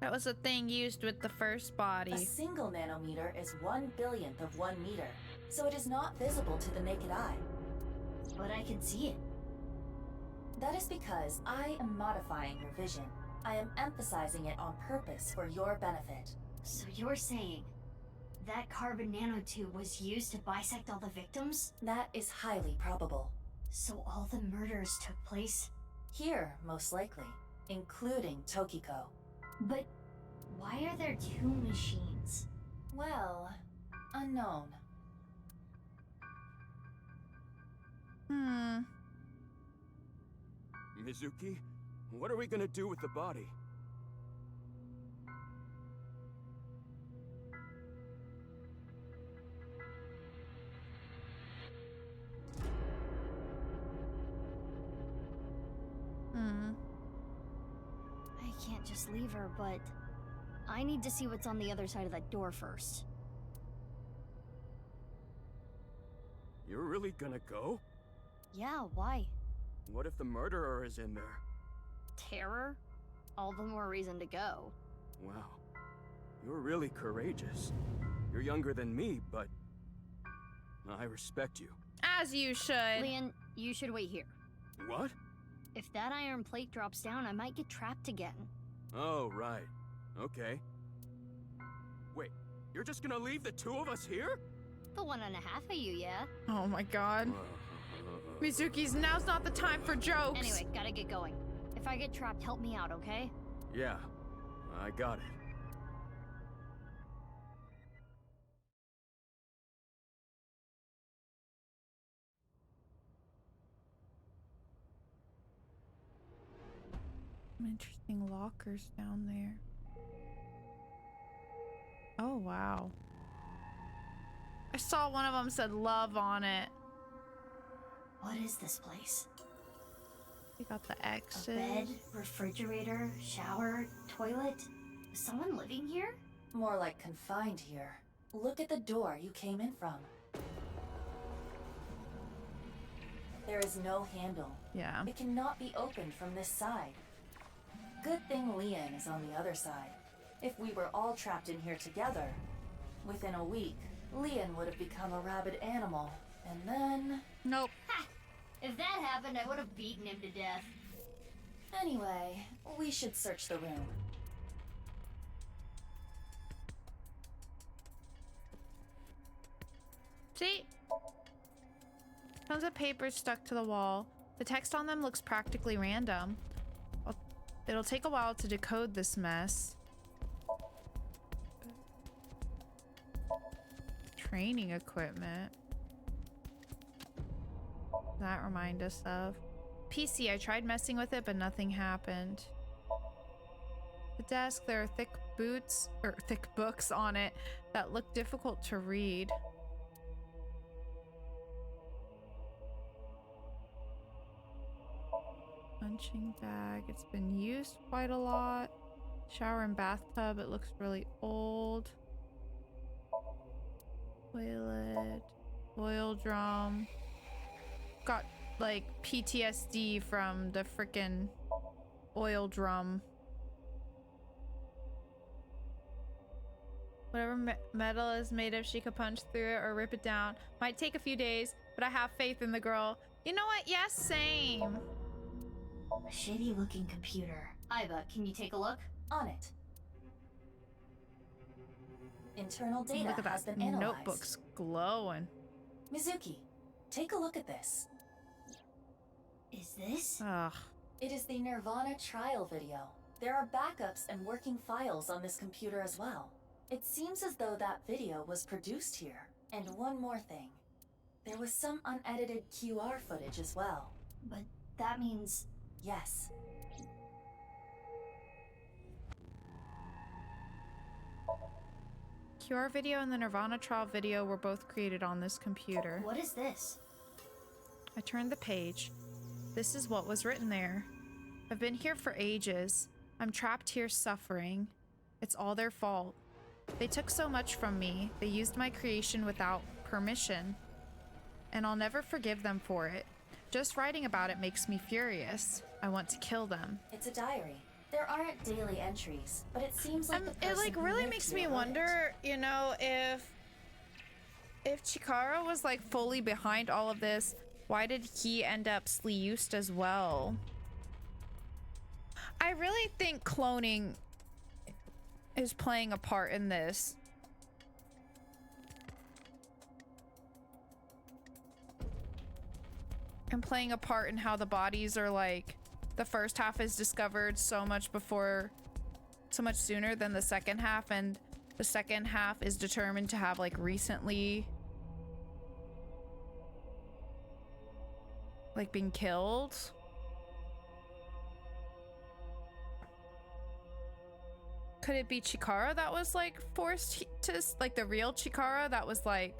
That was the thing used with the first A body. single nanometer is 1/1000th of 1 meter, so it is not visible to the naked eye. But I can see it. That is because I am modifying your vision. I am emphasizing it on purpose for your benefit. So you're saying that carbon nanotube was used to bisect all the victims? That is highly probable. So all the murders took place? Here, most likely, including Tokiko. But why are there two machines? Well, unknown. Mizuki, what are we gonna do with the body? I can't just leave her, but I need to see what's on the other side of that door first. You're really gonna go? Yeah, why? What if the murderer is in there? Terror? All the more reason to go. Wow. You're really courageous. You're younger than me, but I respect you. As you should. Leon, you should wait here. What? If that iron plate drops down, I might get trapped again. Oh, right. Okay. Wait, you're just gonna leave the two of us here? The 1.5 of you, yeah? Oh my God. Mizuki's now's not the time for jokes. Anyway, gotta get going. If I get trapped, help me out, okay? Yeah, I got it. Some interesting lockers down there. Oh, wow. I saw one of them said love on it. What is this place? We got the A X's. bed, refrigerator, shower, toilet? Is someone living here? More like confined here. Look at the door you came in from. There is no handle. Yeah. It cannot be opened from this side. Good thing Leon is on the other side. If we were all trapped in here together, within a week, Leon would have become a rabid animal, and then... Nope. Ha! If that happened, I would have beaten him to death. Anyway, we should search the room. See? Tons of papers stuck to the wall. The text on them looks practically random. It'll take a while to decode this mess. Training equipment. That remind us of. PC, I tried messing with it, but nothing happened. The desk, there are thick books on it that look difficult to read. Punching bag, it's been used quite a lot. Shower and bathtub, it looks really old. Toilet, oil drum. Got like PTSD from the frickin' oil drum. Whatever metal is made of, she could punch through it or rip it down. Might take a few days, but I have faith in the girl. You know what? Yes, same. A shitty looking computer. Iva, can you take a look? On it. Internal data Look at has that. been analyzed. Notebook's glowing. Mizuki, take a look at this. Is this? Ugh. It is the nirvanA trial video. There are backups and working files on this computer as well. It seems as though that video was produced here. And one more thing. There was some unedited QR footage as well. But that means... Yes. QR video and the nirvanA trial video were both created on this computer. What is this? I turned the page. This is what was written there. I've been here for ages. I'm trapped here suffering. It's all their fault. They took so much from me. They used my creation without permission. And I'll never forgive them for it. Just writing about it makes me furious. I want to kill them. It's a diary. There aren't daily entries, but it seems like the It person like who really lived makes here me wrote wonder, you know, if Chikara was like fully behind all of this, why did he end up sleused as well? I really think cloning is playing a part in this. And playing a part in how the bodies are like, the first half is discovered so much sooner than the second half, and the second half is determined to have like recently like been killed. Could it be Chikara that was like forced to, like the real Chikara that was like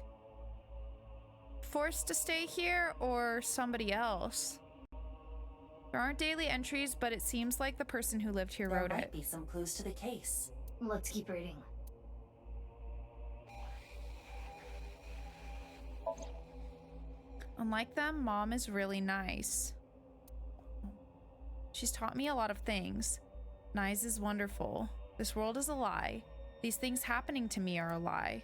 forced to stay here, or somebody else? There aren't daily entries, but it seems like the person who lived here wrote There it. might be some clues to the case. Let's keep reading. Unlike them, Mom is really nice. She's taught me a lot of things. Nice is wonderful. This world is a lie. These things happening to me are a lie.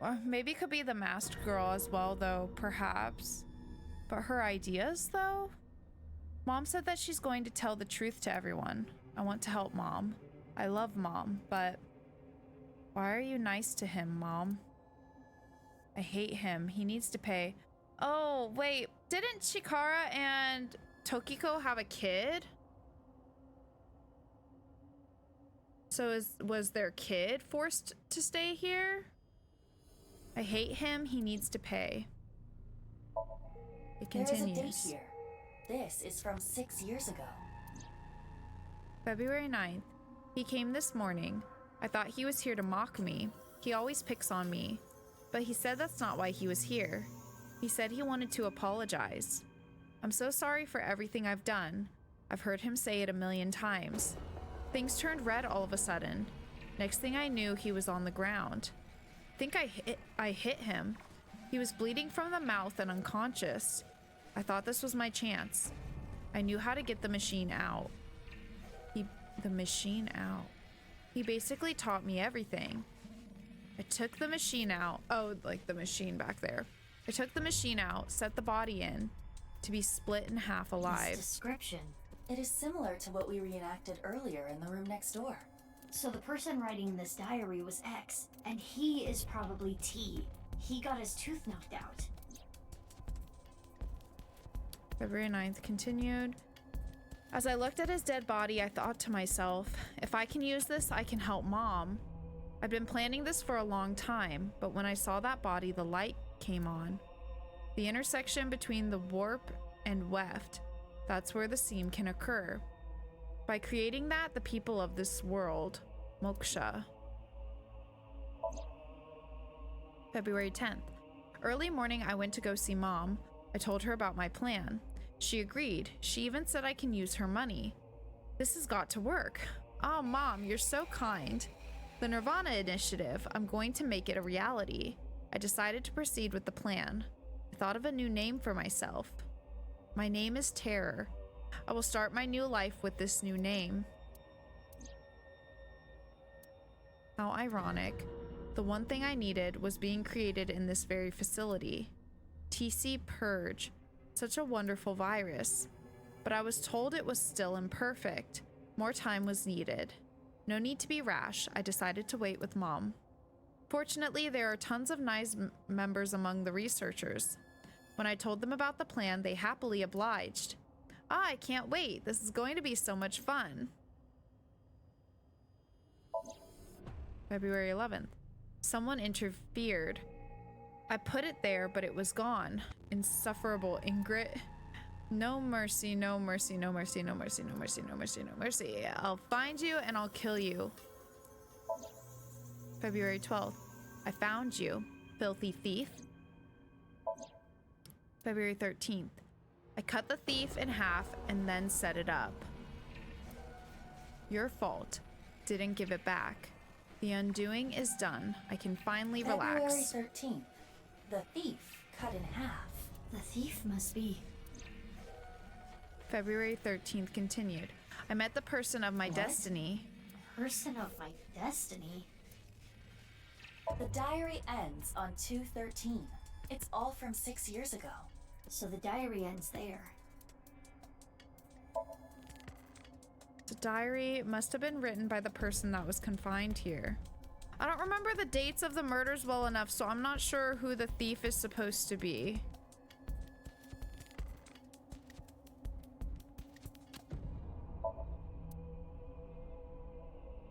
Or maybe it could be the masked girl as well, though, perhaps. But her ideas, though? Mom said that she's going to tell the truth to everyone. I want to help Mom. I love Mom, but why are you nice to him, Mom? I hate him. He needs to pay. Oh, wait. Didn't Chikara and Tokiko have a kid? So was their kid forced to stay here? I hate him. He needs to pay. It continues. There is a date here. This is from 6 years ago. February 9th. He came this morning. I thought he was here to mock me. He always picks on me. But he said that's not why he was here. He said he wanted to apologize. I'm so sorry for everything I've done. I've heard him say it a million times. Things turned red all of a sudden. Next thing I knew, he was on the ground. I think I hit him. He was bleeding from the mouth and unconscious. I thought this was my chance. I knew how to get the machine out. The machine out. He basically taught me everything. I took the machine out. Oh, like the machine back there. I took the machine out, set the body in, to be split in half alive. This description. It is similar to what we reenacted earlier in the room next door. So the person writing this diary was X, and he is probably T. He got his tooth knocked out. February 9th continued. As I looked at his dead body, I thought to myself, if I can use this, I can help Mom. I've been planning this for a long time, but when I saw that body, the light came on. The intersection between the warp and weft, that's where the seam can occur. By creating that, the people of this world, Moksha. February 10th. Early morning, I went to go see Mom. I told her about my plan. She agreed. She even said I can use her money. This has got to work. Oh, Mom, you're so kind. The nirvanA initiative, I'm going to make it a reality. I decided to proceed with the plan. I thought of a new name for myself. My name is Terror. I will start my new life with this new name. How ironic. The one thing I needed was being created in this very facility. TC Purge. Such a wonderful virus. But I was told it was still imperfect. More time was needed. No need to be rash. I decided to wait with Mom. Fortunately, there are tons of nice members among the researchers. When I told them about the plan, they happily obliged. Ah, I can't wait. This is going to be so much fun. February 11th. Someone interfered. I put it there, but it was gone. Insufferable Ingrid. No mercy, no mercy, no mercy, no mercy, no mercy, no mercy, no mercy. I'll find you and I'll kill you. February 12th. I found you, filthy thief. February 13th. I cut the thief in half and then set it up. Your fault. Didn't give it back. The undoing is done. I can finally relax. February 13th. The thief cut in half. The thief must be... February 13th continued. I met the person of my What? destiny. Person of my destiny? The diary ends on 2/13. It's all from 6 years ago. So the diary ends there. The diary must have been written by the person that was confined here. I don't remember the dates of the murders well enough, so I'm not sure who the thief is supposed to be.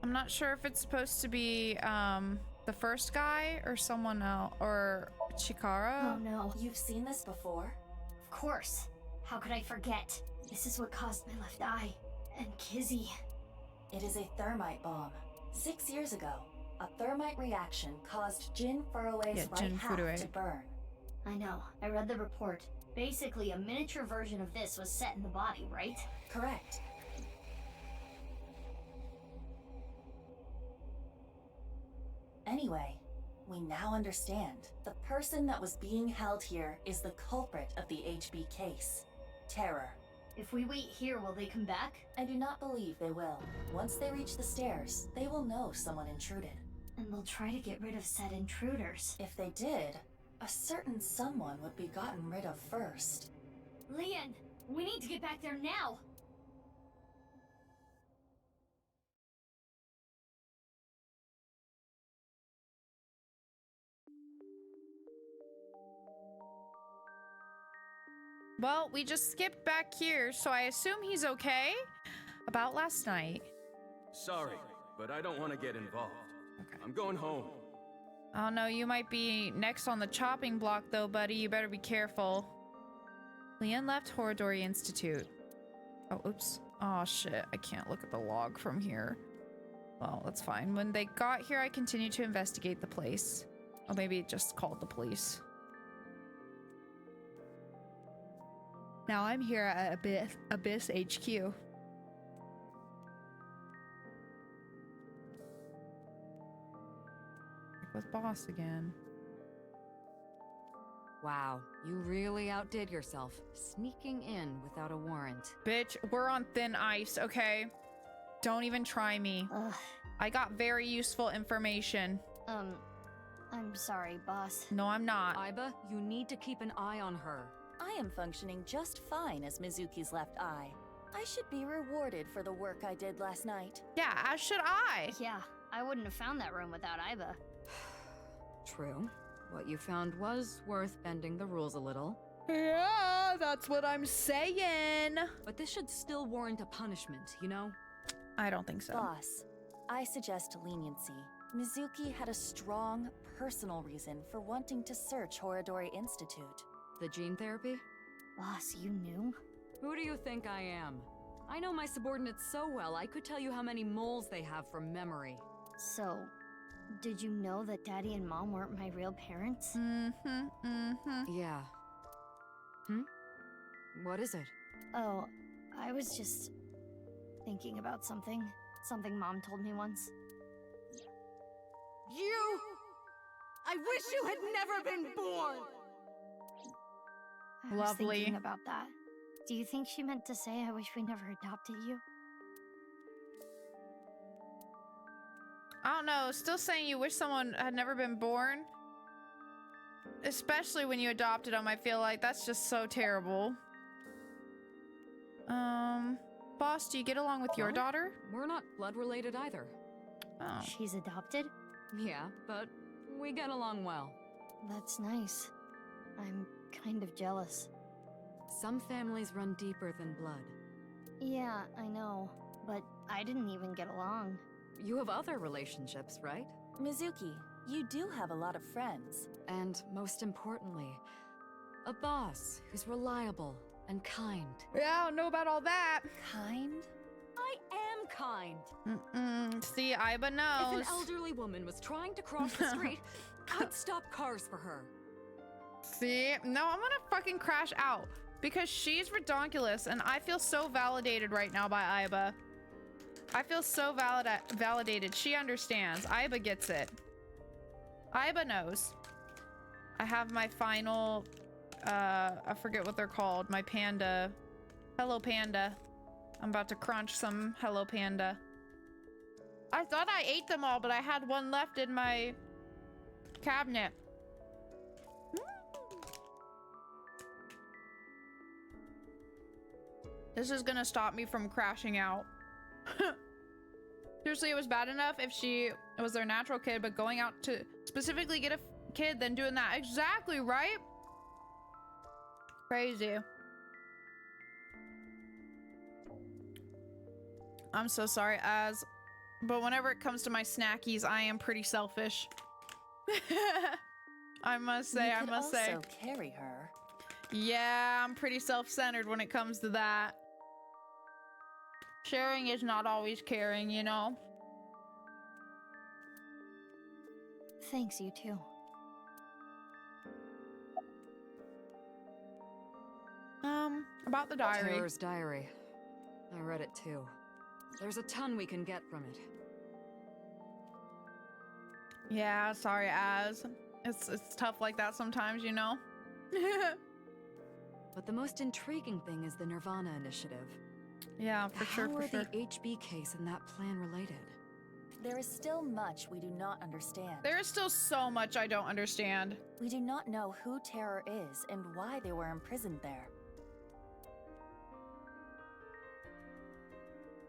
I'm not sure if it's supposed to be the first guy or someone else, or Chikara. Oh no. You've seen this before? Of course. How could I forget? This is what caused my left eye. And Kizzy. It is a thermite bomb. 6 years ago, a thermite reaction caused Jin Furue's right Jin half Furue. to burn. I know. I read the report. Basically, a miniature version of this was set in the body, right? Correct. Anyway, we now understand. The person that was being held here is the culprit of the HB case. Terror. If we wait here, will they come back? I do not believe they will. Once they reach the stairs, they will know someone intruded. And they'll try to get rid of said intruders. If they did, a certain someone would be gotten rid of first. Leon, we need to get back there now! Well, we just skipped back here, so I assume he's okay. About last night. Sorry, but I don't want to get involved. Okay. I'm going home. Oh no, you might be next on the chopping block though, buddy. You better be careful. Leon left Horadori Institute. Oh, oops. Oh shit, I can't look at the log from here. Well, that's fine. When they got here, I continued to investigate the place. Or maybe it just called the police. Now I'm here at Abyss HQ. With boss again. Wow, you really outdid yourself, sneaking in without a warrant. Bitch, we're on thin ice, okay? Don't even try me. Ugh. I got very useful information. I'm sorry, boss. No, I'm not. Aiba, you need to keep an eye on her. I am functioning just fine as Mizuki's left eye. I should be rewarded for the work I did last night. Yeah, as should I. Yeah, I wouldn't have found that room without Aiba. True. What you found was worth bending the rules a little. Yeah, that's what I'm saying. But this should still warrant a punishment, you know? I don't think so. Boss, I suggest leniency. Mizuki had a strong, personal reason for wanting to search Horadori Institute. The gene therapy? Boss, you knew? Who do you think I am? I know my subordinates so well, I could tell you how many moles they have from memory. So, did you know that Daddy and Mom weren't my real parents? Yeah. What is it? Oh, I was just thinking about something. Something Mom told me once. You! I wish you had never been born! I was Lovely. thinking about that. Do you think she meant to say I wish we never adopted you? I don't know, still saying you wish someone had never been born. Especially when you adopted them, I feel like that's just so terrible. Boss, do you get along with your daughter? We're not blood related either. Oh. She's adopted? Yeah, but we get along well. That's nice. I'm kind of jealous. Some families run deeper than blood. Yeah, I know. But I didn't even get along. You have other relationships, right? Mizuki, you do have a lot of friends. And most importantly, a boss who's reliable and kind. Yeah, I don't know about all that. Kind? I am kind. See, Aiba knows. If an elderly woman was trying to cross the street, I'd stop cars for her. See? No, I'm gonna fucking crash out. Because she's redonkulous, and I feel so validated right now by Aiba. I feel so validated. She understands. Aiba gets it. Aiba knows. I have my final, I forget what they're called. My panda. Hello Panda. I'm about to crunch some Hello Panda. I thought I ate them all, but I had one left in my cabinet. This is gonna stop me from crashing out. Seriously, it was bad enough if it was their natural kid, but going out to specifically get a kid, then doing that. Exactly, right? Crazy. I'm so sorry, but whenever it comes to my snackies, I am pretty selfish. I must say, You could also carry her. Yeah, I'm pretty self-centered when it comes to that. Sharing is not always caring, you know? Thanks, you too. About the diary. Terror's diary. I read it too. There's a ton we can get from it. Yeah, sorry, It's tough like that sometimes, you know? But the most intriguing thing is the nirvanA initiative. Yeah, for sure. How are the HB case and that plan related? There is still much we do not understand. There is still so much I don't understand. We do not know who Terror is and why they were imprisoned there.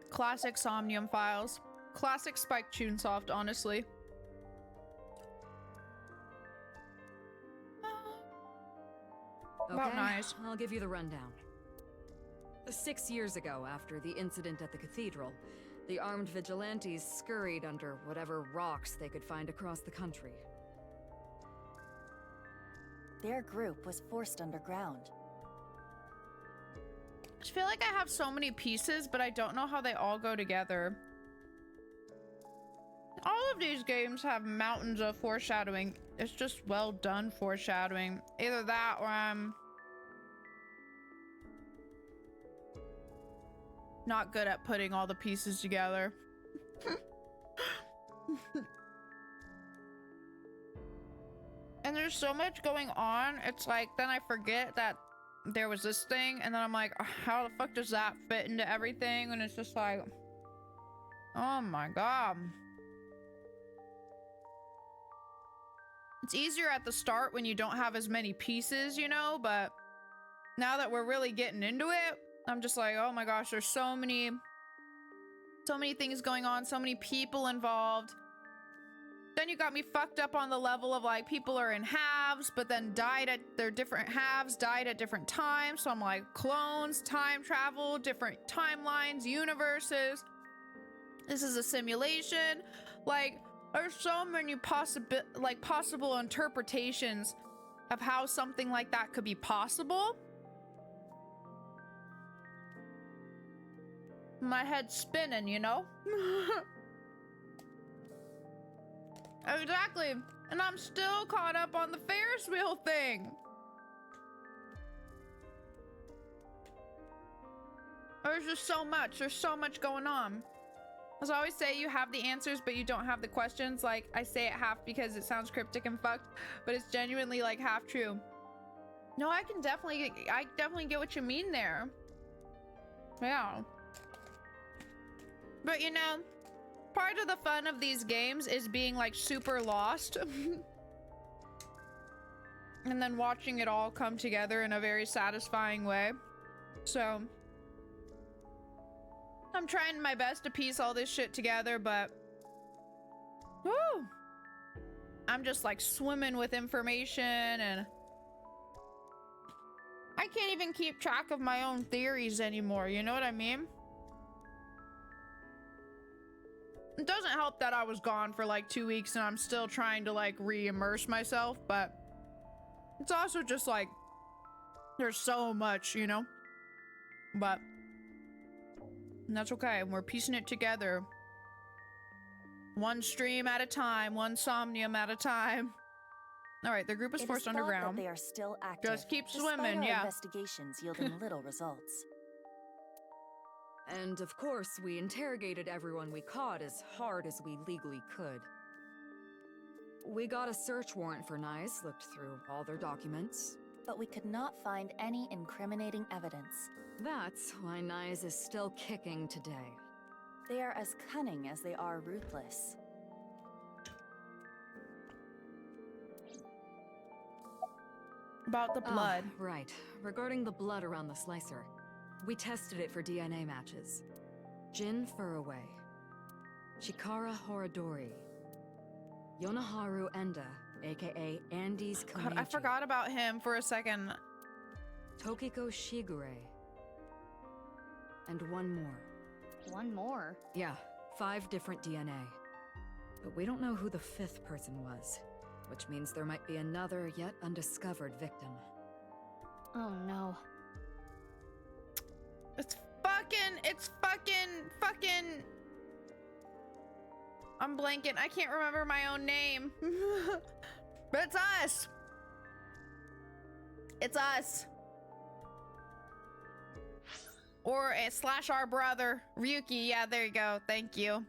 Classic Somnium files. Classic Spike Chunsoft, honestly. About Okay, nice. I'll give you the rundown. 6 years ago, after the incident at the cathedral, the armed vigilantes scurried under whatever rocks they could find across the country. Their group was forced underground. I feel like I have so many pieces, but I don't know how they all go together. All of these games have mountains of foreshadowing. It's just well done foreshadowing. Either that or I'm not good at putting all the pieces together. And there's so much going on. It's like, then I forget that there was this thing, and then I'm like, how the fuck does that fit into everything? And it's just like, oh my god. It's easier at the start when you don't have as many pieces, you know, but now that we're really getting into it, I'm just like, oh my gosh, there's so many things going on, so many people involved. Then you got me fucked up on the level of like people are in halves, but then died at their different halves, died at different times. So I'm like clones, time travel, different timelines, universes. This is a simulation. Like there's so many possible interpretations of how something like that could be possible. My head's spinning, you know? Exactly. And I'm still caught up on the Ferris wheel thing. There's just so much. There's so much going on. As I always say, you have the answers, but you don't have the questions. Like, I say it half because it sounds cryptic and fucked, but it's genuinely like half true. No, I definitely get what you mean there. Yeah. But you know, part of the fun of these games is being like super lost. And then watching it all come together in a very satisfying way. So I'm trying my best to piece all this shit together, but woo, I'm just like swimming with information, and I can't even keep track of my own theories anymore, you know what I mean? It doesn't help that I was gone for like 2 weeks and I'm still trying to like re-immerse myself, but it's also just like there's so much, you know? But that's okay. We're piecing it together. One stream at a time, one Somnium at a time. All right, the group is forced underground. They are still active. Just keep despite swimming, our yeah. Investigations yielding little results. And of course, we interrogated everyone we caught as hard as we legally could. We got a search warrant for Nyes, looked through all their documents. But we could not find any incriminating evidence. That's why Nyes is still kicking today. They are as cunning as they are ruthless. About the blood. Right. Regarding the blood around the slicer. We tested it for DNA matches. Jin Furraway. Chikara Horadori. Yonaharu Enda, aka Andy's Komeiji. God, I forgot about him for a second. Tokiko Shigure. And one more. One more? Yeah, 5 different DNA. But we don't know who the 5th person was, which means there might be another yet undiscovered victim. Oh no. It's fucking... I'm blanking. I can't remember my own name. But it's us. It's us. Or slash our brother, Ryuki. Yeah, there you go. Thank you.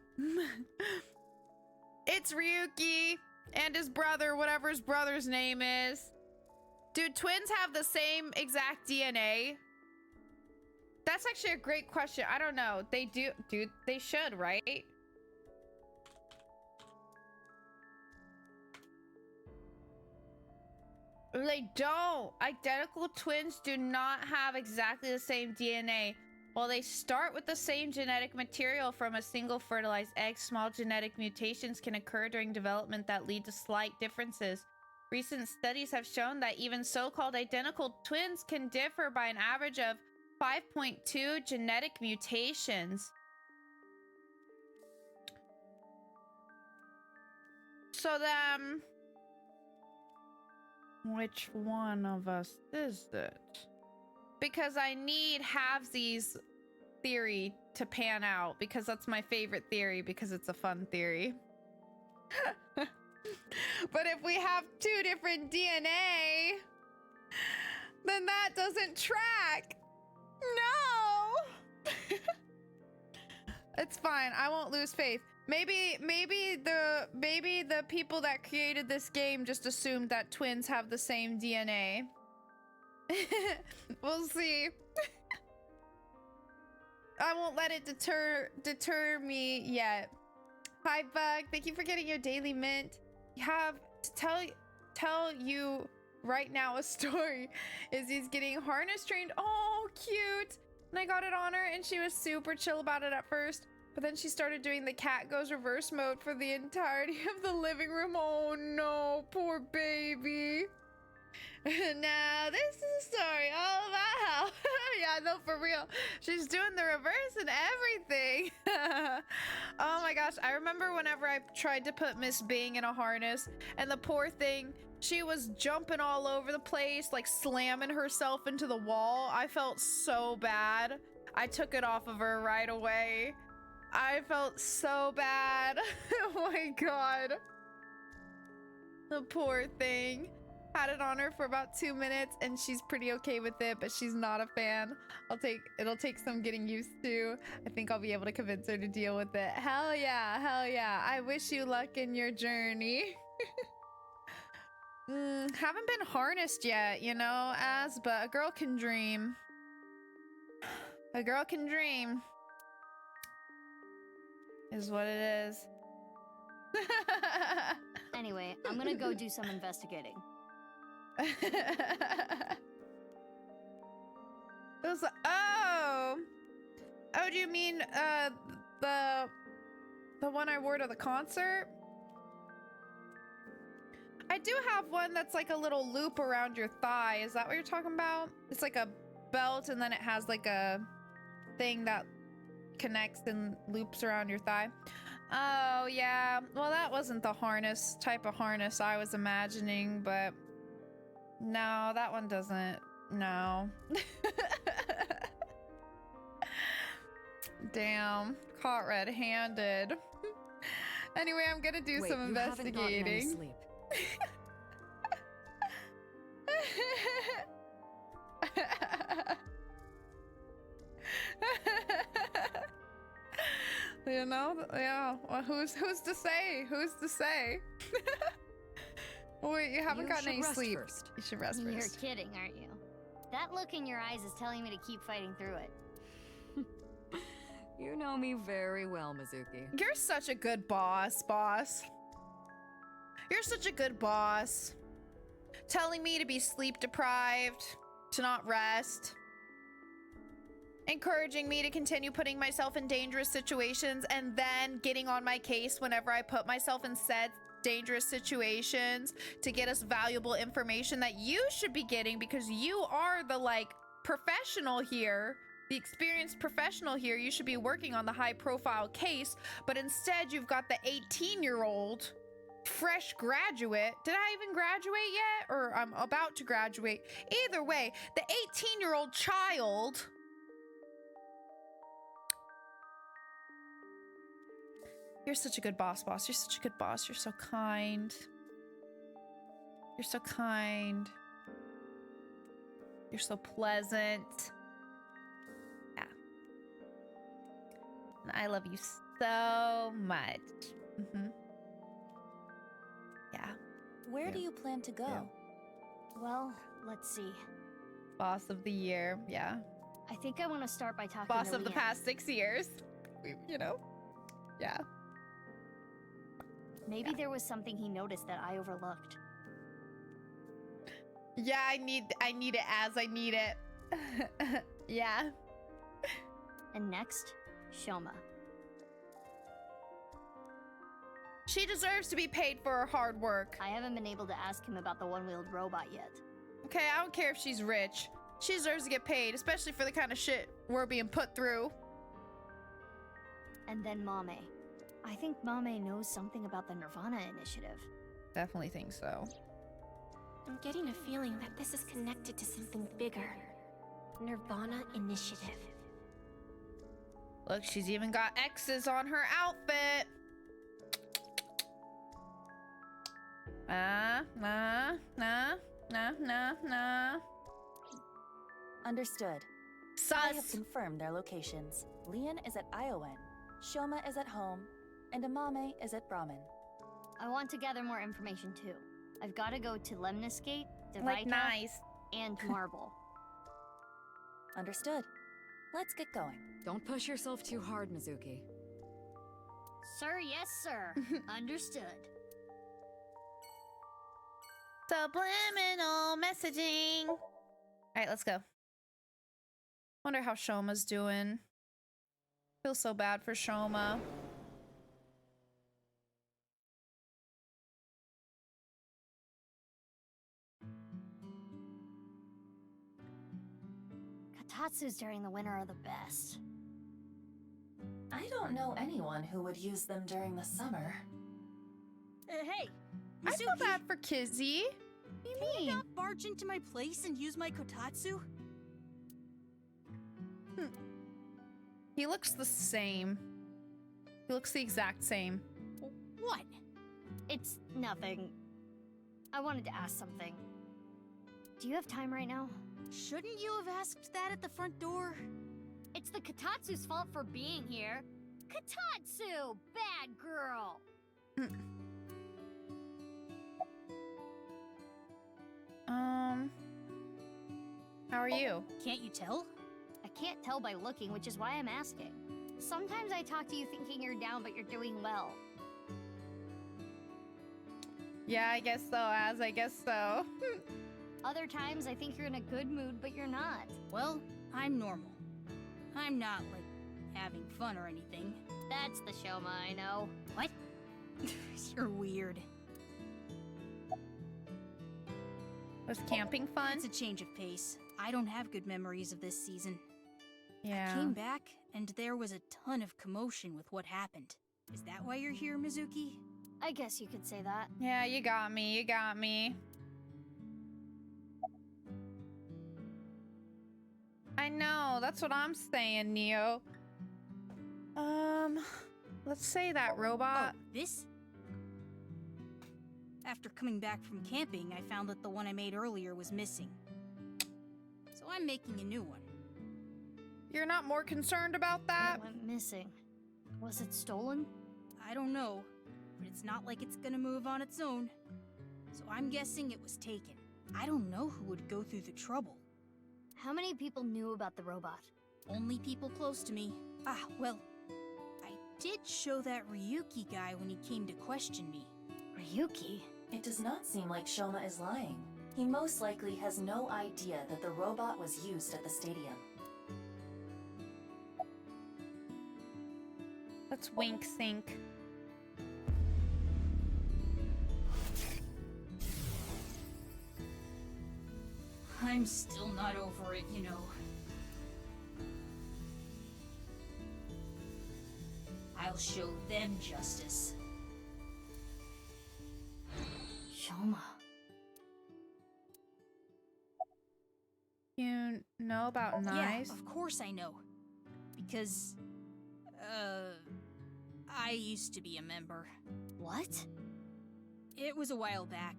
It's Ryuki and his brother, whatever his brother's name is. Dude, twins have the same exact DNA? That's actually a great question. I don't know. They do. Dude, they should, right? They don't. Identical twins do not have exactly the same DNA. While they start with the same genetic material from a single fertilized egg, small genetic mutations can occur during development that lead to slight differences. Recent studies have shown that even so-called identical twins can differ by an average of 5.2 genetic mutations. So then, which one of us is it? Because I need halvesies theory to pan out, because that's my favorite theory, because it's a fun theory. But if we have 2 different DNA, then that doesn't track. No. It's fine. I won't lose faith. Maybe the people that created this game just assumed that twins have the same DNA. We'll see. I won't let it deter me yet. Hi Bug, thank you for getting your daily mint. You have to tell you right now a story. Izzy's getting harness trained. Oh, cute. And I got it on her and she was super chill about it at first. But then she started doing the cat goes reverse mode for the entirety of the living room. Oh no, poor baby. Now this is a story all about how yeah, no, for real, she's doing the reverse and everything. Oh my gosh, I remember whenever I tried to put Miss Bing in a harness and the poor thing, she was jumping all over the place, like slamming herself into the wall. I felt so bad. I took it off of her right away. I felt so bad. Oh my god, the poor thing. Had it on her for about 2 minutes and she's pretty okay with it, but she's not a fan. It'll take some getting used to. I think I'll be able to convince her to deal with it. Hell yeah, hell yeah. I wish you luck in your journey. Haven't been harnessed yet, you know, but a girl can dream. A girl can dream. Is what it is. Anyway, I'm gonna go do some investigating. It was oh. Oh, do you mean the one I wore to the concert? I do have one that's like a little loop around your thigh. Is that what you're talking about? It's like a belt and then it has like a thing that connects and loops around your thigh. Oh, yeah. Well, that wasn't the harness type of harness I was imagining, but no, that one doesn't. No. Damn. Caught red-handed. Anyway, I'm gonna do some investigating. You haven't gotten any sleep. You know, yeah. Well, who's to say? Who's to say? Wait, you haven't gotten any sleep. First. You should rest You're first. kidding, aren't you? That look in your eyes is telling me to keep fighting through it. You know me very well, Mizuki. You're such a good boss. You're such a good boss. Telling me to be sleep deprived, to not rest. Encouraging me to continue putting myself in dangerous situations and then getting on my case whenever I put myself in said dangerous situations to get us valuable information that you should be getting because you are the professional here. The experienced professional here. You should be working on the high profile case, but instead you've got the 18-year-old fresh graduate. Did I even graduate yet? Or I'm about to graduate. Either way, the 18-year-old child. You're such a good boss. You're such a good boss. You're so kind. You're so kind. You're so pleasant. Yeah. And I love you so much. Mm-hmm. Yeah. Where do you plan to go? Yeah. Well, let's see. Boss of the year. Yeah. I think I want to start by talking Boss to of the Leanne. past 6 years. You know? Yeah. Maybe there was something he noticed that I overlooked. Yeah, I need it as I need it. Yeah. And next, Shoma. She deserves to be paid for her hard work. I haven't been able to ask him about the one-wheeled robot yet. Okay, I don't care if she's rich. She deserves to get paid, especially for the kind of shit we're being put through. And then Mame. I think Mame knows something about the nirvanA initiative. Definitely think so. I'm getting a feeling that this is connected to something bigger. nirvanA initiative. Look, she's even got X's on her outfit. Nah. Understood. Sus. I have confirmed their locations. Leon is at Iowan, Shoma is at home, and Amame is at Brahmin. I want to gather more information too. I've got to go to Lemnis Gate, Like Devaita, nice. and Marble. Understood. Let's get going. Don't push yourself too hard, Mizuki. Sir, yes, sir. Understood. Subliminal messaging. All right, let's go. Wonder how Shoma's doing. Feel so bad for Shoma. Katatsus during the winter are the best. I don't know anyone who would use them during the summer. Hey, I feel bad for Kizzy. What do you can mean? you not barge into my place and use my kotatsu? He looks the same. He looks the exact same. What? It's nothing. I wanted to ask something. Do you have time right now? Shouldn't you have asked that at the front door? It's the Katatsu's fault for being here. Katatsu! Bad girl! How are you? Can't you tell? I can't tell by looking, which is why I'm asking. Sometimes I talk to you thinking you're down, but you're doing well. Yeah, I guess so, Az. I guess so. Other times I think you're in a good mood, but you're not. Well, I'm normal. I'm not, like, having fun or anything. That's the Shoma I know. What? You're weird. Was camping fun? It's a change of pace. I don't have good memories of this season. Yeah. I came back, and there was a ton of commotion with what happened. Is that why you're here, Mizuki? I guess you could say that. Yeah, you got me. You got me. I know. That's what I'm saying, Neo. Let's say that robot. Oh, this? After coming back from camping, I found that the one I made earlier was missing. So I'm making a new one. You're not more concerned about that? It went missing. Was it stolen? I don't know, but it's not like it's gonna move on its own. So I'm guessing it was taken. I don't know who would go through the trouble. How many people knew about the robot? Only people close to me. Ah, well, I did show that Ryuki guy when he came to question me. Ryuki? It does not seem like Shoma is lying. He most likely has no idea that the robot was used at the stadium. Let's wink sync. I'm still not over it, you know. I'll show them justice. Shoma. You know about Nice? Yeah, of course I know. Because, I used to be a member. What? It was a while back.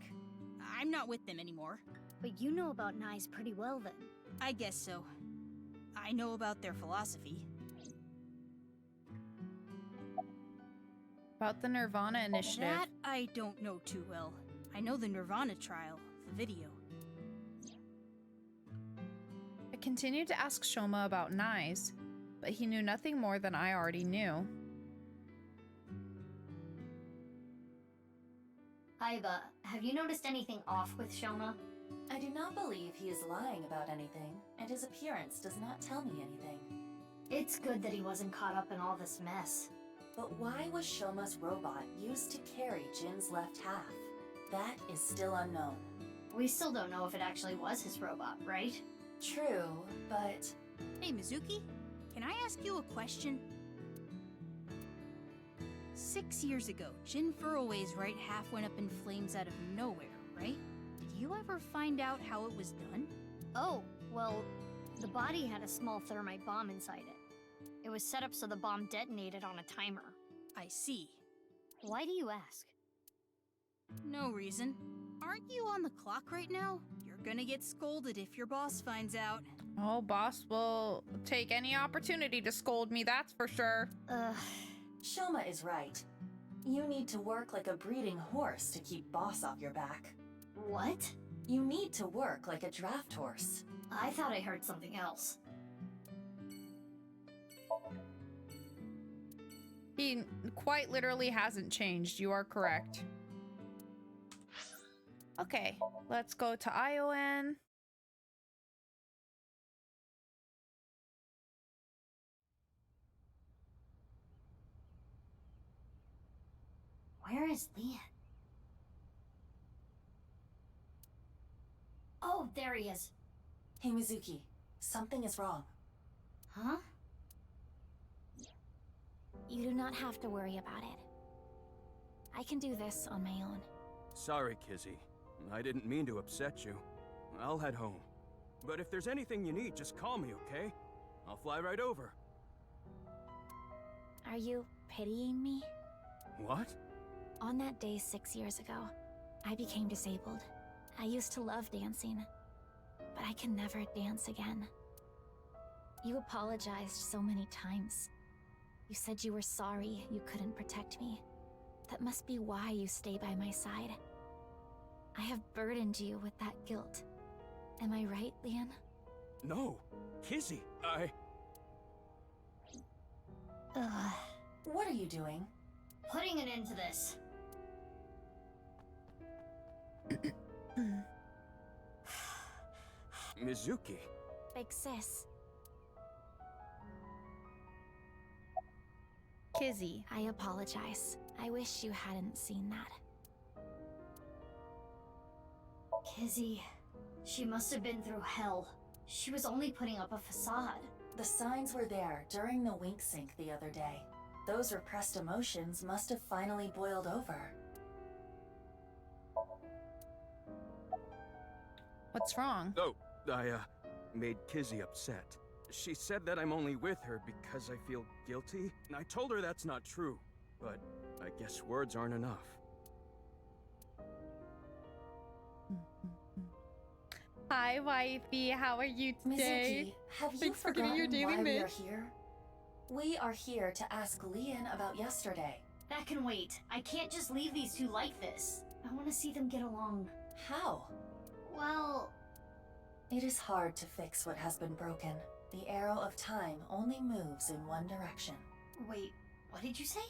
I'm not with them anymore. But you know about Nice pretty well then. I guess so. I know about their philosophy. About the nirvanA initiative. That I don't know too well. I know the nirvanA trial, the video. I continued to ask Shoma about Nice, but he knew nothing more than I already knew. Aiba, have you noticed anything off with Shoma? I do not believe he is lying about anything, and his appearance does not tell me anything. It's good that he wasn't caught up in all this mess. But why was Shoma's robot used to carry Jin's left half? That is still unknown. We still don't know if it actually was his robot, right? True, but... Hey, Mizuki, can I ask you a question? 6 years ago, Jin Furroway's right half went up in flames out of nowhere, right? Did you ever find out how it was done? Oh, well, the body had a small thermite bomb inside it. It was set up so the bomb detonated on a timer. I see. Why do you ask? No reason. Aren't you on the clock right now? You're gonna get scolded if your boss finds out. Oh, boss will take any opportunity to scold me, that's for sure. Shoma is right. You need to work like a breeding horse to keep boss off your back. What? You need to work like a draft horse. I thought I heard something else. He quite literally hasn't changed, you are correct. Okay, let's go to ION. Where is Leon? Oh, there he is. Hey, Mizuki. Something is wrong. Huh? You do not have to worry about it. I can do this on my own. Sorry, Kizzy. I didn't mean to upset you. I'll head home. But if there's anything you need, just call me, okay? I'll fly right over. Are you pitying me? What? On that day 6 years ago, I became disabled. I used to love dancing, but I can never dance again. You apologized so many times. You said you were sorry you couldn't protect me. That must be why you stay by my side. I have burdened you with that guilt. Am I right, Leon? No, Kizzy, Ugh. What are you doing? Putting an end to this. Mizuki. Big sis. Kizzy. I apologize. I wish you hadn't seen that. Kizzy, she must have been through hell. She was only putting up a facade. The signs were there during the wink sync the other day. Those repressed emotions must have finally boiled over. What's wrong? Oh, I made Kizzy upset. She said that I'm only with her because I feel guilty, and I told her that's not true. But I guess words aren't enough. Hi, wifey. How are you today? Mizuki, have you Thanks for getting forgotten your daily why we are mix. here? We are here to ask Lian about yesterday. That can wait. I can't just leave these two like this. I want to see them get along. How? Well, It is hard to fix what has been broken. The arrow of time only moves in one direction. wait, what did you say?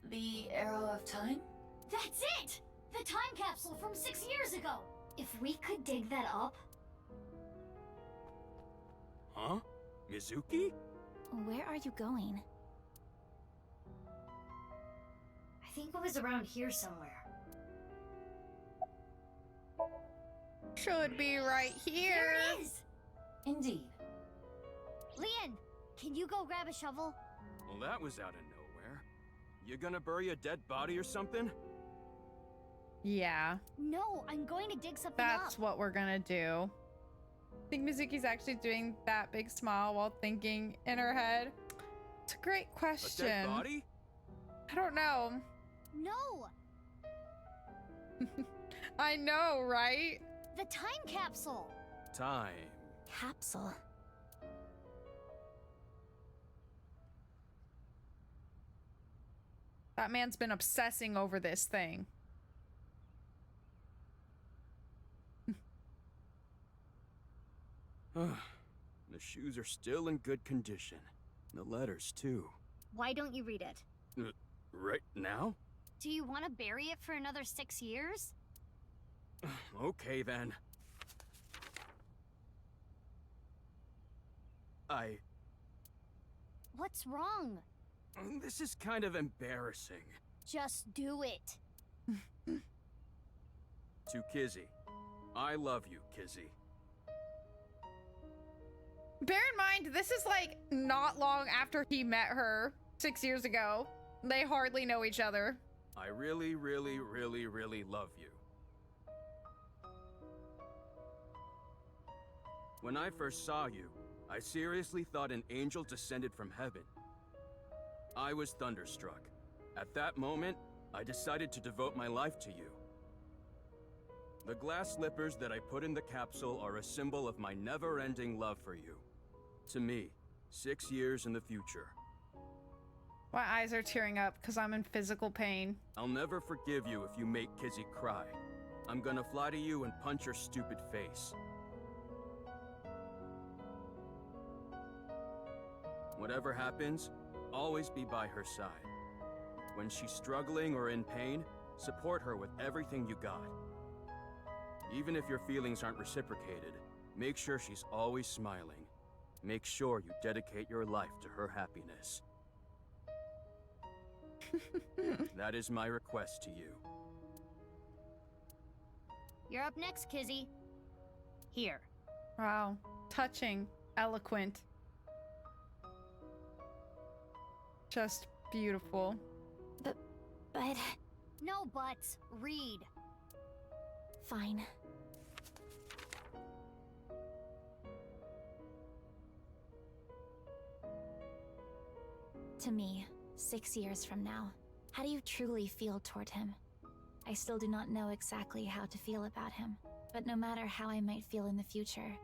The arrow of time? That's it! The time capsule from 6 years ago! If we could dig that up... Huh? Mizuki? Where are you going? I think it was around here somewhere. Should be right here. There it is! Indeed. Lian, can you go grab a shovel? Well, that was out of nowhere. You gonna bury a dead body or something? Yeah, No, I'm going to dig something that's up. what we're gonna do. I think Mizuki's actually doing that big smile while thinking in her head. It's a great A question. dead body? I don't know. No, I know, right? the time capsule. Time. Capsule. That man's been obsessing over this thing. The shoes are still in good condition. The letters, too. Why don't you read it? Right now? Do you want to bury it for another 6 years? Okay, then. What's wrong? This is kind of embarrassing. Just do it. To Kizzy. I love you, Kizzy. Bear in mind, this is like not long after he met her 6 years ago. They hardly know each other. I really, really, really, really love you. When I first saw you, I seriously thought an angel descended from heaven. I was thunderstruck. At that moment, I decided to devote my life to you. The glass slippers that I put in the capsule are a symbol of my never-ending love for you. To me, 6 years in the future. My eyes are tearing up because I'm in physical pain. I'll never forgive you if you make Kizzy cry. I'm gonna fly to you and punch your stupid face. Whatever happens, always be by her side. When she's struggling or in pain, support her with everything you got. Even if your feelings aren't reciprocated, make sure she's always smiling. Make sure you dedicate your life to her happiness. That is my request to you. You're up next, Kizzy. Here. Wow. Touching. Eloquent. Just beautiful. But... No buts. Read. Fine. To me, 6 years from now, how do you truly feel toward him? I still do not know exactly how to feel about him, but no matter how I might feel in the future,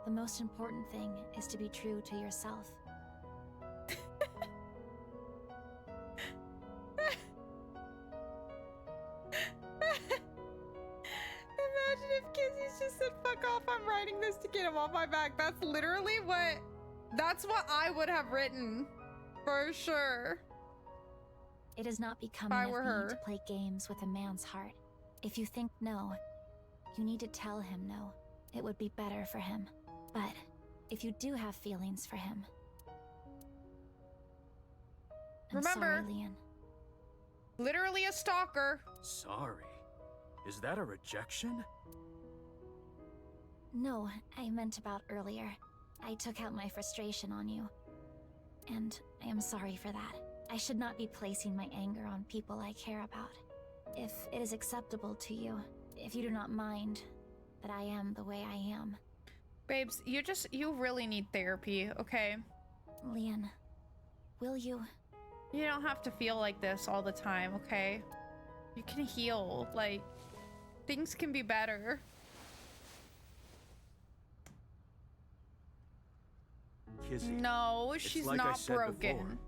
the most important thing is to be true to yourself. Imagine if Kizzy's just said, fuck off, I'm writing this to get him off my back. That's literally what... That's what I would have written. For sure. It is not If becoming I of were me her. to play games with a man's heart. If you think no, you need to tell him no. It would be better for him. But if you do have feelings for him, I'm Remember, sorry, Leon. literally a stalker. Sorry. Is that a rejection? No, I meant about earlier. I took out my frustration on you. And I am sorry for that. I should not be placing my anger on people I care about. If it is acceptable to you, if you do not mind that I am the way I am. Babes, you really need therapy, okay? Leon, will you? You don't have to feel like this all the time, okay? You can heal. Like, things can be better. Kizzy. No, it's she's like I not said broken. before.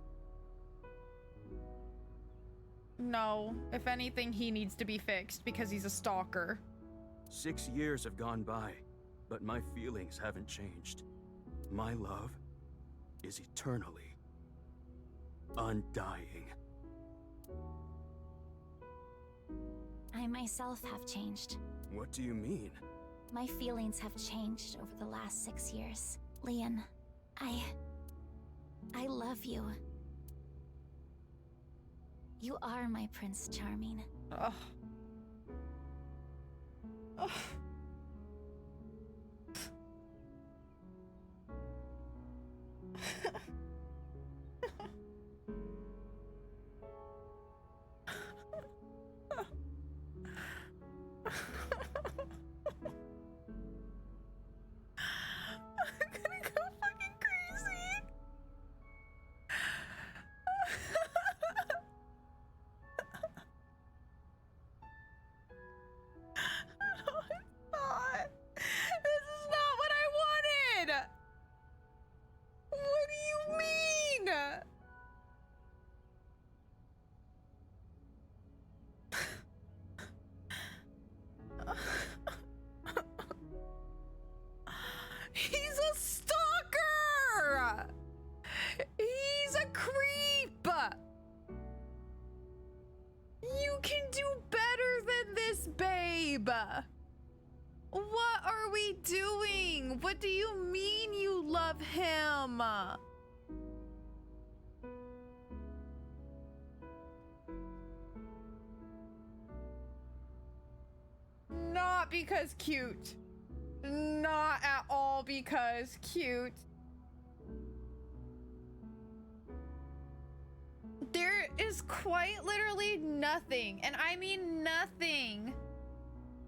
No, if anything, he needs to be fixed because he's a stalker. 6 years have gone by, but my feelings haven't changed. My love is eternally undying. I myself have changed. What do you mean? My feelings have changed over the last 6 years. Leon, I love you. You are my Prince Charming. Ugh. Ugh. I'm gonna go fucking crazy. No, it's not. This is not what I wanted. What do you mean? He's a stalker! He's a creep! You can do better than this, babe! What are we doing? What do you mean you love him? Not because cute. Not at all because cute. There is quite literally nothing, and I mean nothing,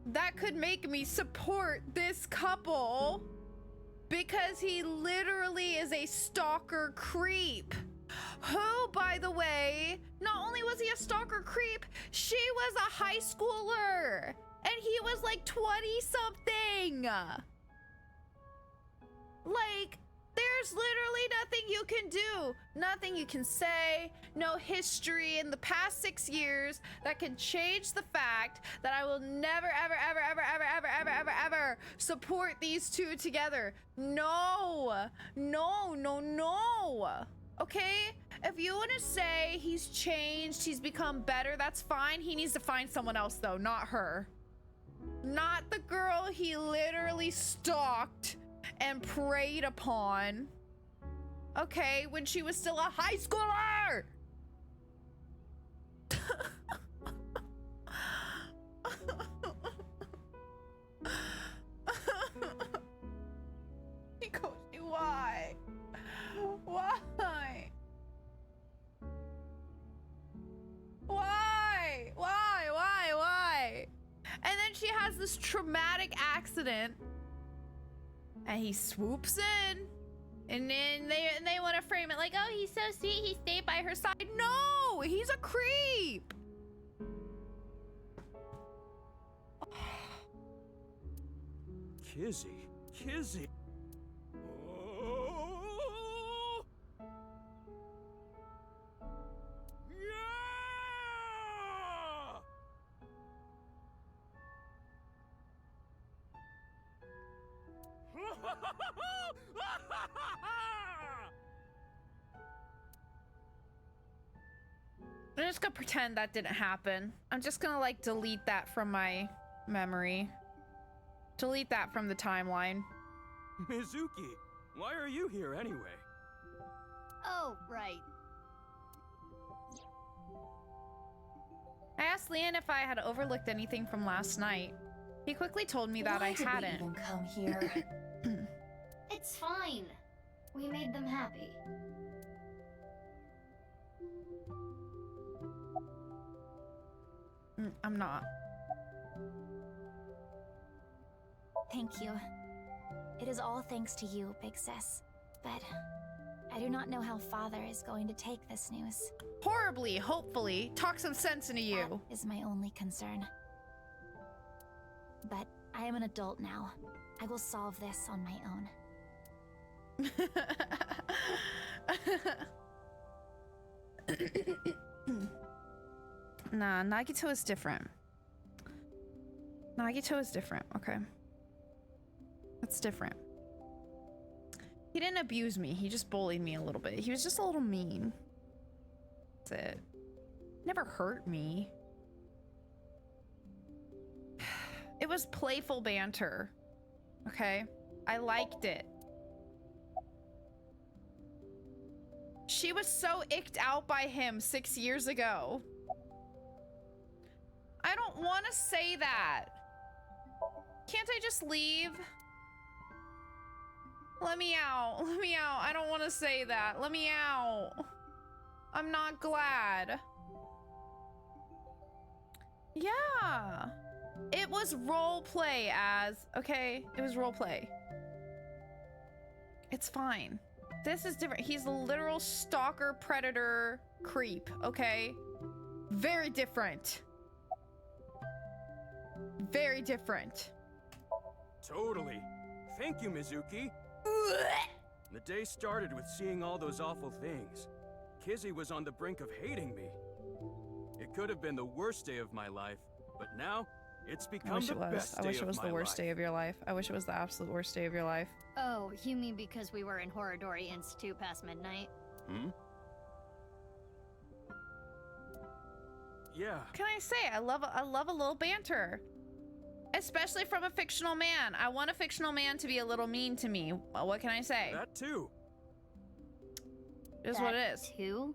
that could make me support this couple because he literally is a stalker creep. Who, by the way, not only was he a stalker creep, she was a high schooler. And he was like 20-something. Like, there's literally nothing you can do. Nothing you can say. No history in the past 6 years that can change the fact that I will never, ever, ever, ever, ever, ever, ever, ever, ever support these two together. No. No, no, no. Okay? If you want to say he's changed, he's become better, that's fine. He needs to find someone else, though, not her. Not the girl he literally stalked and preyed upon. Okay, when she was still a high schooler! Hikoshi, why? Why? Why? Why? And then she has this traumatic accident, and he swoops in, and then they want to frame it like, oh, he's so sweet, he stayed by her side. No, he's a creep. Kizzy. Oh! Yeah! I'm just gonna pretend that didn't happen. I'm just gonna like delete that from my memory. Delete that from the timeline. Mizuki, why are you here anyway? Oh, right. I asked Leon if I had overlooked anything from last night. He quickly told me that Why I did hadn't. we even come here? It's fine. We made them happy. I'm not. Thank you. It is all thanks to you, Big Sis. But I do not know how Father is going to take this news. Horribly, hopefully. Talk some sense into you. That is my only concern. But I am an adult now. I will solve this on my own. Nah, Nagito is different. Nagito is different, okay? That's different. He didn't abuse me, he just bullied me a little bit. He was just a little mean. That's it. Never hurt me. It was playful banter, okay? I liked it. She was so icked out by him 6 years ago. I don't want to say that. Can't I just leave? Let me out. Let me out. I don't want to say that. Let me out. I'm not glad. Yeah. It was role play, okay? It was role play. It's fine. This is different. He's a literal stalker, predator, creep, okay? Very different. Very different. Totally. Thank you, Mizuki. The day started with seeing all those awful things. Kizzy was on the brink of hating me. It could have been the worst day of my life, but now it's become the best day of my life. I wish it was the worst day of your life. I wish it was the absolute worst day of your life. Oh, you mean because we were in Horodori Institute past midnight? Hmm? Yeah. Can I say I love a little banter. Especially from a fictional man. I want a fictional man to be a little mean to me. Well, what can I say? That too. It is what it is. Too?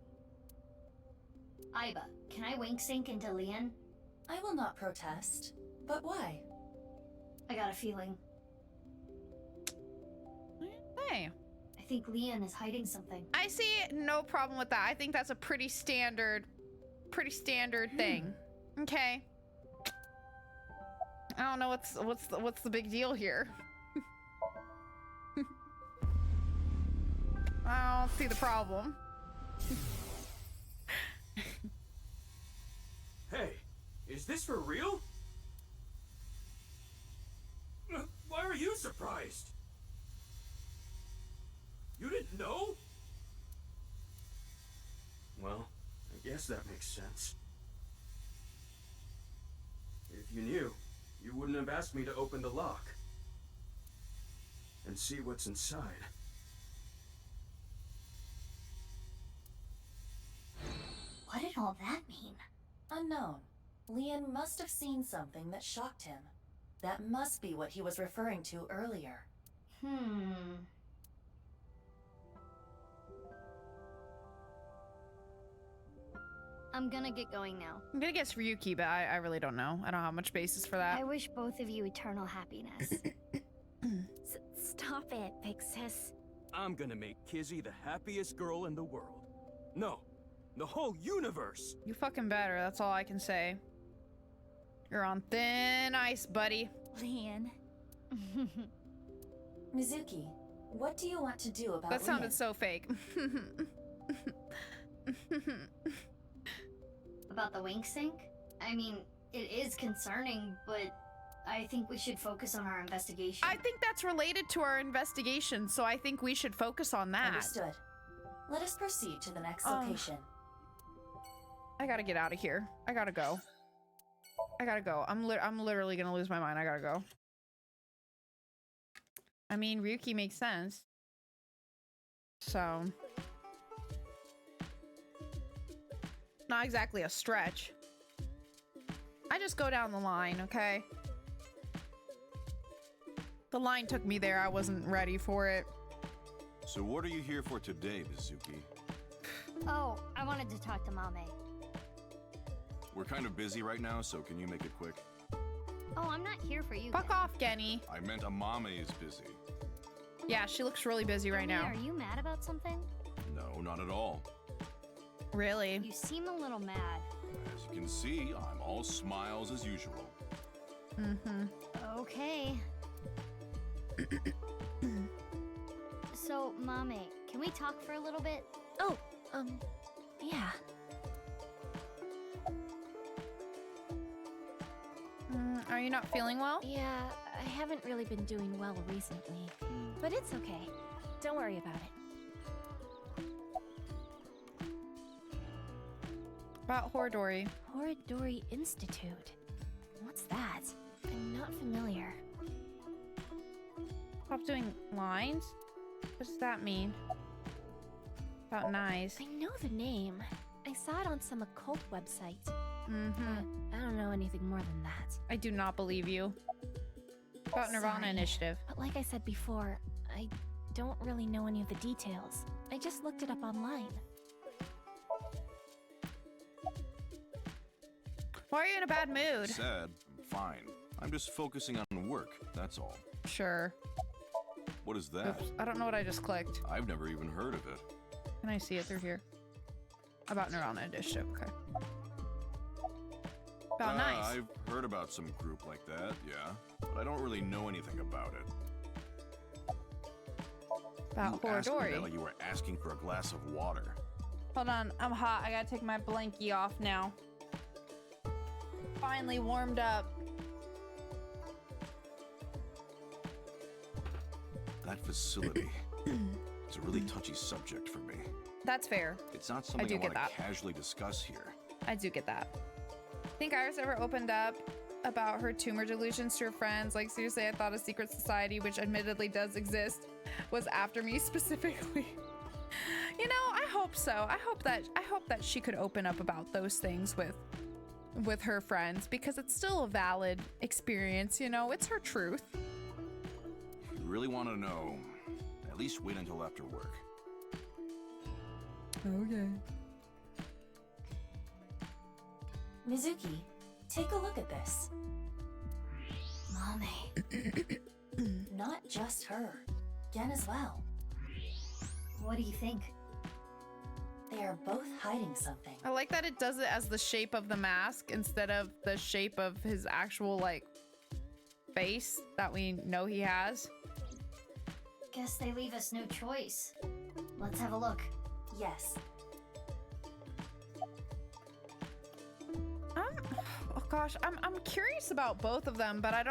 Aiba, can I wink sync into Leon? I will not protest. But why? I got a feeling. Hey. I think Leon is hiding something. I see no problem with that. I think that's a pretty standard thing. Okay. I don't know what's the big deal here. I don't see the problem. Hey, is this for real? Why are you surprised? You didn't know? Well, I guess that makes sense. If you knew, you wouldn't have asked me to open the lock and see what's inside. What did all that mean? Unknown. Leon must have seen something that shocked him. That must be what he was referring to earlier. I'm gonna get going now. I'm gonna guess Ryuki, but I really don't know. I don't have much basis for that. I wish both of you eternal happiness. Stop it, Big Sis. I'm gonna make Kizzy the happiest girl in the world. No, the whole universe. You fucking better, that's all I can say. You're on thin ice, buddy. Leon. Mizuki, what do you want to do about That sounded Leon? so fake. About the wink sync? I mean, it is concerning, but I think we should focus on our investigation. I think that's related to our investigation, so I think we should focus on that. Understood. Let us proceed to the next Oh. location. I gotta get out of here. I gotta go. I'm literally gonna lose my mind. I gotta go. I mean, Ryuki makes sense. So. Not exactly a stretch. I just go down the line, okay? The line took me there. I wasn't ready for it. So what are you here for today, Mizuki? Oh, I wanted to talk to Mame. We're kind of busy right now, so can you make it quick? Oh, I'm not here for you. Fuck off, Genny. I meant Amame is busy. Yeah, she looks really busy right now. Are you mad about something? No, not at all. Really? You seem a little mad. As you can see, I'm all smiles as usual. Mm-hmm. Okay. So, Mame, can we talk for a little bit? Oh, yeah. Are you not feeling well? Yeah, I haven't really been doing well recently. But it's okay. Don't worry about it. About Horodori. Horodori Institute. What's that? I'm not familiar. Stop doing lines? What does that mean? About knives. I know the name. I saw it on some occult website. Mm-hmm. But I don't know anything more than that. I do not believe you. About nirvanA Sorry, Initiative. But like I said before, I don't really know any of the details. I just looked it up online. Why are you in a bad mood? Sad. I'm fine. I'm just focusing on work, that's all. Sure. What is that? Oops, I don't know what I just clicked. I've never even heard of it. Can I see it through here? About nirvanA Initiative, okay. About nice. I've heard about some group like that, yeah. But I don't really know anything about it. About You asked me Horodori. that like you were asking for a glass of water. Hold on, I'm hot. I gotta take my blankie off now. Finally warmed up. That facility. It's a really touchy subject for me. That's fair. It's not something do I get want to that. casually discuss here. I do get that. Think Iris ever opened up about her tumor delusions to her friends? Like, seriously, I thought a secret society, which admittedly does exist, was after me specifically. You know, I hope so. I hope that she could open up about those things with her friends, because it's still a valid experience, you know? It's her truth. If you really want to know, at least wait until after work. Okay. Mizuki, take a look at this. Mame. Not just her. Gen as well. What do you think? They are both hiding something. I like that it does it as the shape of the mask instead of the shape of his actual, like, face that we know he has. Guess they leave us no choice. Let's have a look. Yes. Oh gosh, I'm curious about both of them, but I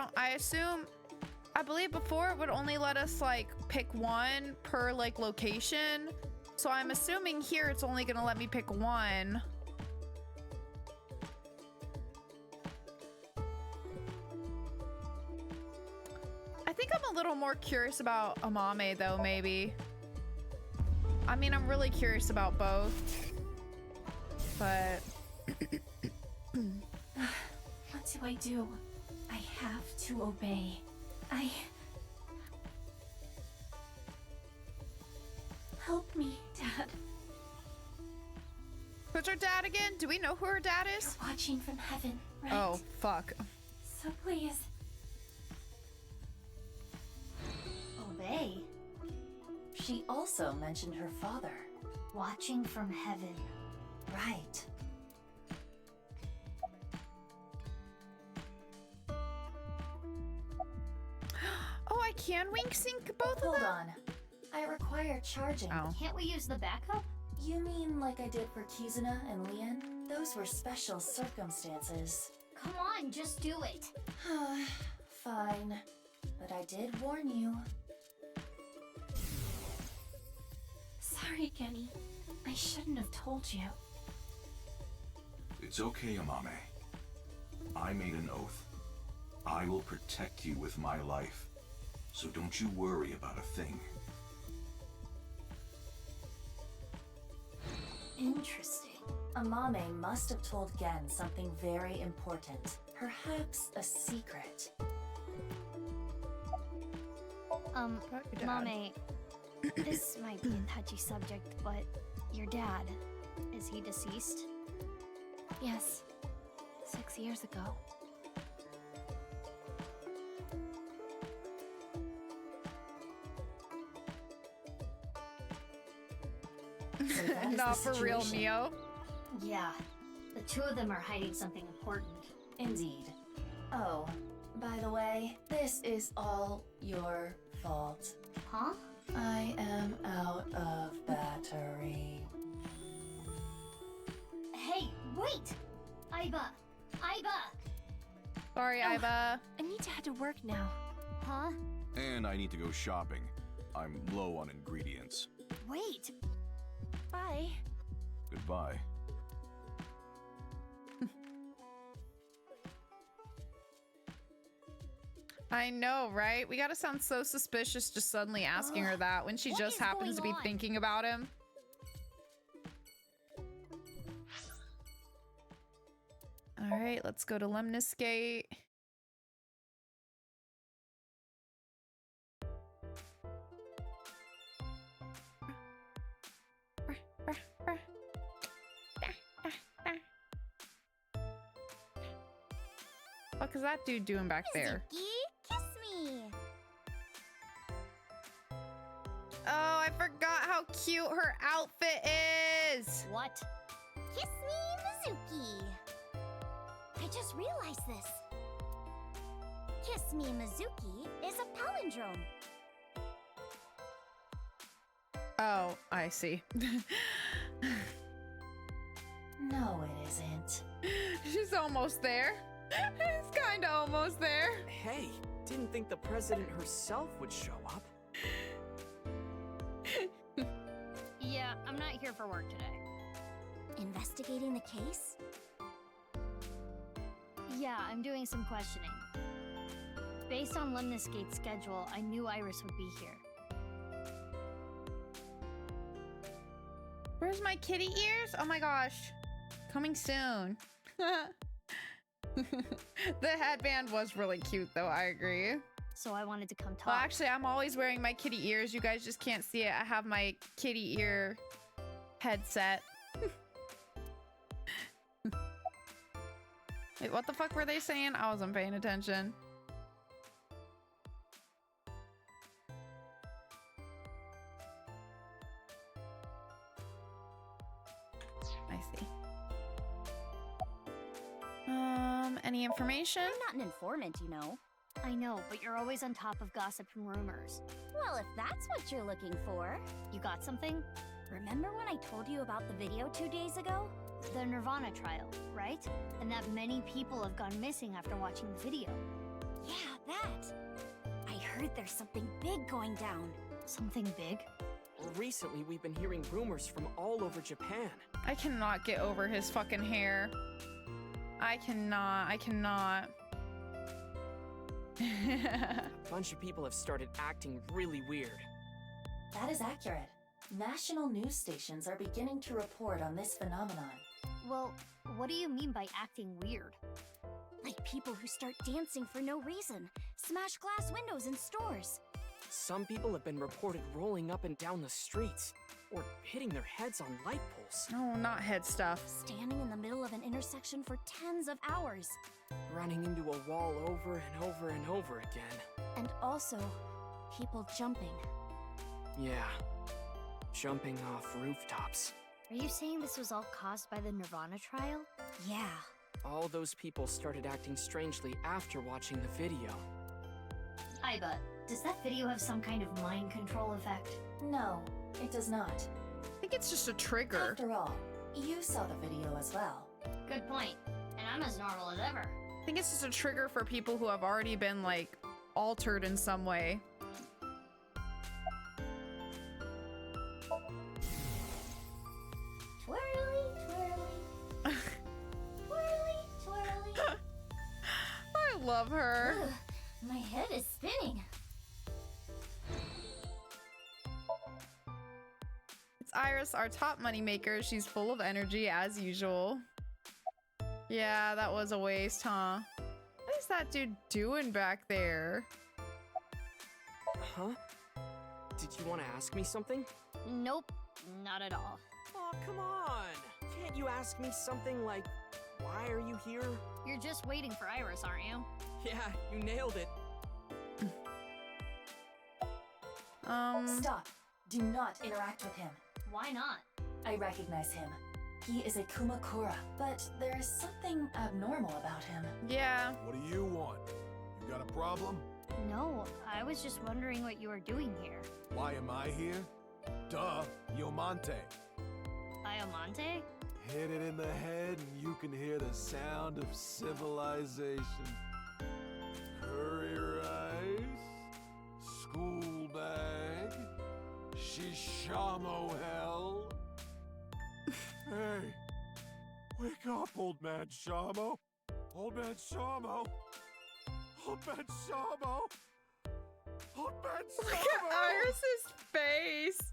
believe before it would only let us like pick one per like location. So I'm assuming here it's only gonna let me pick one. I think I'm a little more curious about Amame though, maybe. I mean, I'm really curious about both, but What do I do? I have to obey. Help me, Dad. who's her dad again? Do we know who her dad is? You're watching from heaven, right? Oh, fuck. So please. Obey. She also mentioned her father. Watching from heaven. Right. Oh, I can wink sync both of Hold them? on. I require charging. Oh. Can't we use the backup? You mean like I did for Kizuna and Lian? Those were special circumstances. Come on, just do it. Fine. But I did warn you. Sorry, Kenny. I shouldn't have told you. It's okay, Amame. I made an oath. I will protect you with my life. So don't you worry about a thing. Interesting. Amame must have told Gen something very important. Perhaps a secret. Mame, this might be a touchy subject, but your dad, is he deceased? Yes, 6 years ago. So that is Not the for real, situation. Neo. Yeah, the two of them are hiding something important. Indeed. Oh, by the way, this is all your fault. Huh? I am out of battery. Hey, wait! Aiba! Sorry, Iva. I need to head to work now. Huh? And I need to go shopping. I'm low on ingredients. Wait. Bye. Goodbye. I know, right? We gotta sound so suspicious just suddenly asking her that when she What just is happens to be going on? thinking about him. All right, let's go to Lemnis Gate. What is that dude doing back there? Mizuki, kiss me. Oh, I forgot how cute her outfit is. What? Kiss me, Mizuki. I just realized this. Kiss me, Mizuki is a palindrome. Oh, I see. No, it isn't. She's almost there. He's kinda almost there. Hey, didn't think the president herself would show up. Yeah, I'm not here for work today. Investigating the case? Yeah, I'm doing some questioning. Based on Lemnis Gate's schedule, I knew Iris would be here. Where's my kitty ears? Oh my gosh. Coming soon. The headband was really cute though, I agree. So I wanted to come talk. Well, actually, I'm always wearing my kitty ears. You guys just can't see it. I have my kitty ear headset. Wait, what the fuck were they saying? I wasn't paying attention. I see. Any information? I'm not an informant, you know. I know, but you're always on top of gossip and rumors. Well, if that's what you're looking for. You got something? Remember when I told you about the video 2 days ago? The nirvanA trial, right? And that many people have gone missing after watching the video. Yeah, that. I heard there's something big going down. Something big? Recently, we've been hearing rumors from all over Japan. I cannot get over his fucking hair. I cannot. A bunch of people have started acting really weird. That is accurate. National news stations are beginning to report on this phenomenon. Well, what do you mean by acting weird? Like people who start dancing for no reason, smash glass windows in stores. Some people have been reported rolling up and down the streets, or hitting their heads on light poles. No, not head stuff. Standing in the middle of an intersection for tens of hours. Running into a wall over and over and over again. And also, people jumping. Yeah, jumping off rooftops. Are you saying this was all caused by the nirvanA trial? Yeah. All those people started acting strangely after watching the video. Aiba, does that video have some kind of mind control effect? No, it does not. I think it's just a trigger. After all, you saw the video as well. Good point. And I'm as normal as ever. I think it's just a trigger for people who have already been, like, altered in some way. Twirly, twirly. Twirly, twirly. I love her. Ugh, my head is spinning. It's Iris, our top moneymaker. She's full of energy as usual. Yeah, that was a waste, huh? What is that dude doing back there? Huh? Did you want to ask me something? Nope, not at all. Oh, come on! Can't you ask me something like, why are you here? You're just waiting for Iris, aren't you? Yeah, you nailed it. Stop. Do not interact with him. Why not? I recognize him. He is a Kumakura, but there is something abnormal about him. Yeah. What do you want? You got a problem? No, I was just wondering what you were doing here. Why am I here? Duh, Diamante. Diamante? Hit it in the head and you can hear the sound of civilization. Curry rice, school bag, shishamo hell. Hey, wake up, old man Shamo. Old man Shamo. Old man Shamo. Old man Shamo. Look at Iris's face.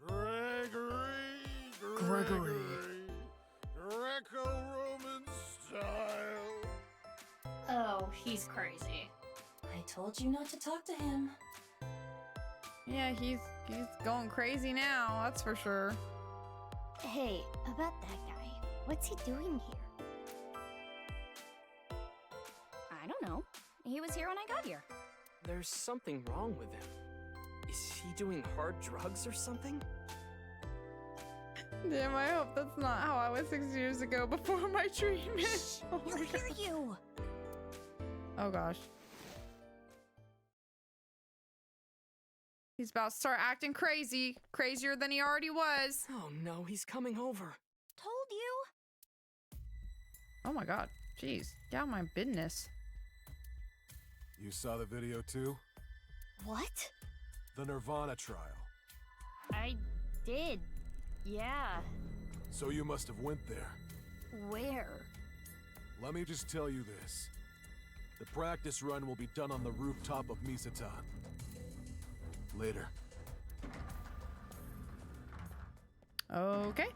Gregory. Greco-Roman style. Oh, he's crazy. I told you not to talk to him. Yeah, he's going crazy now, that's for sure. Hey, about that guy. What's he doing here? I don't know. He was here when I got here. There's something wrong with him. Is he doing hard drugs or something? Damn, I hope that's not how I was 6 years ago before my treatment. Shh, Oh he'll my hear God. you. Oh gosh. He's about to start acting crazy. Crazier than he already was. Oh no, he's coming over. Told you. Oh my God. Jeez. Get out my business. You saw the video too? What? The nirvanA trial. I did. Yeah. So you must have went there. Where? Let me just tell you this. The practice run will be done on the rooftop of Misatan. Later. Okay.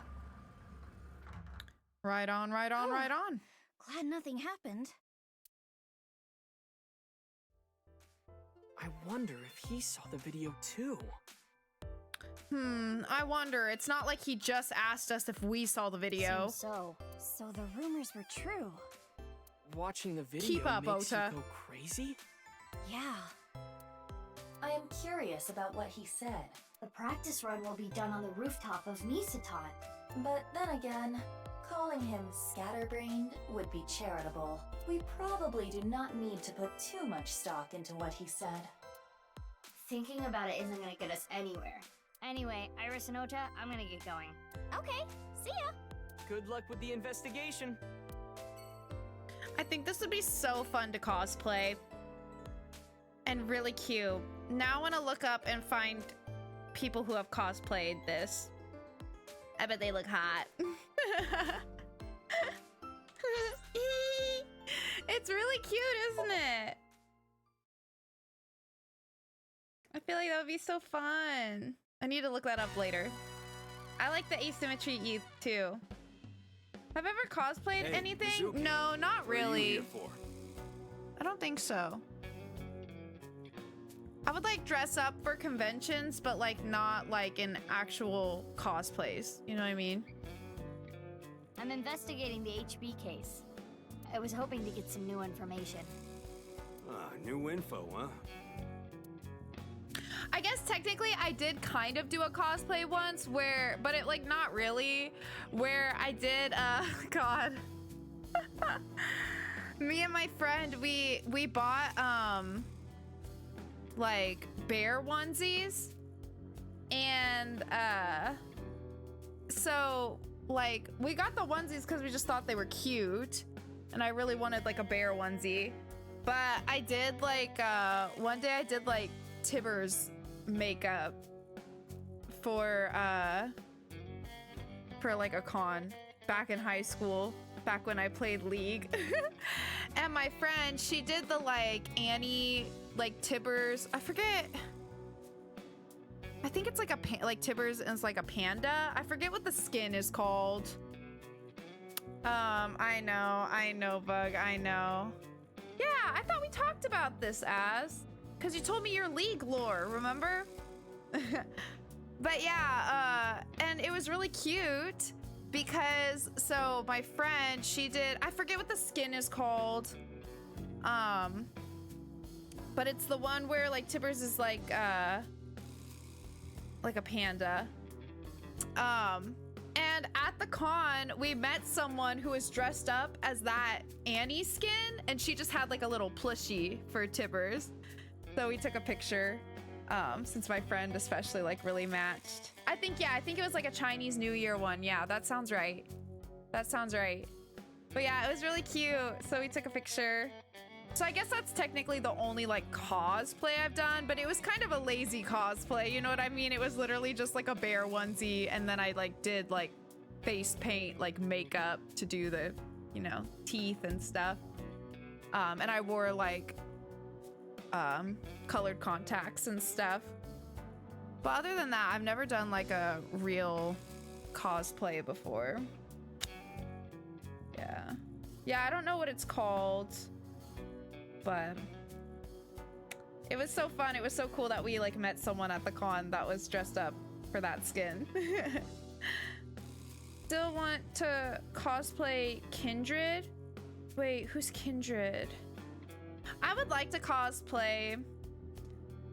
Right on, right on, right on. Glad nothing happened. I wonder if he saw the video too. I wonder. It's not like he just asked us if we saw the video. Seems so. So the rumors were true. Watching the video Keep up, makes Ota. you go crazy? Yeah. I am curious about what he said. The practice run will be done on the rooftop of Misatan. But then again, calling him scatterbrained would be charitable. We probably do not need to put too much stock into what he said. Thinking about it isn't gonna get us anywhere. Anyway, Iris and Ota, I'm gonna get going. Okay, see ya. Good luck with the investigation. I think this would be so fun to cosplay. And really cute. Now I want to look up and find people who have cosplayed this. I bet they look hot. It's really cute, isn't it? I feel like that would be so fun. I need to look that up later. I like the asymmetry too. Have I ever cosplayed anything? Mizuki, No, not what are you really. here for? I don't think so. I would like dress up for conventions, but like not like in actual cosplays. You know what I mean? I'm investigating the HB case. I was hoping to get some new information. New info, huh? I guess technically I did kind of do a cosplay once where, but it like not really, where I did, God. Me and my friend, we bought, like bear onesies. And, so like we got the onesies because we just thought they were cute. And I really wanted like a bear onesie. But I did like, one day I did like Tibbers makeup for like a con back in high school, back when I played League. And my friend, she did the like Annie like Tibbers, I forget I think it's like a like Tibbers is like a panda. I forget what the skin is called. I know, Bug, I know. Yeah, I thought we talked about this, because you told me your League lore, remember? But yeah, and it was really cute because, so my friend, she did, I forget what the skin is called. But it's the one where like Tibbers is like a panda. And at the con, we met someone who was dressed up as that Annie skin, and she just had like a little plushie for Tibbers. So we took a picture, since my friend especially like really matched. I think it was like a Chinese New Year one. Yeah, that sounds right. That sounds right. But yeah, it was really cute. So we took a picture. So I guess that's technically the only like cosplay I've done, but it was kind of a lazy cosplay, you know what I mean? It was literally just like a bear onesie, and then I like did like face paint, like makeup to do the, you know, teeth and stuff. And I wore like colored contacts and stuff. But other than that, I've never done like a real cosplay before. Yeah, I don't know what it's called. But it was so fun. It was so cool that we like met someone at the con that was dressed up for that skin. Still want to cosplay Kindred? Wait, who's Kindred? I would like to cosplay.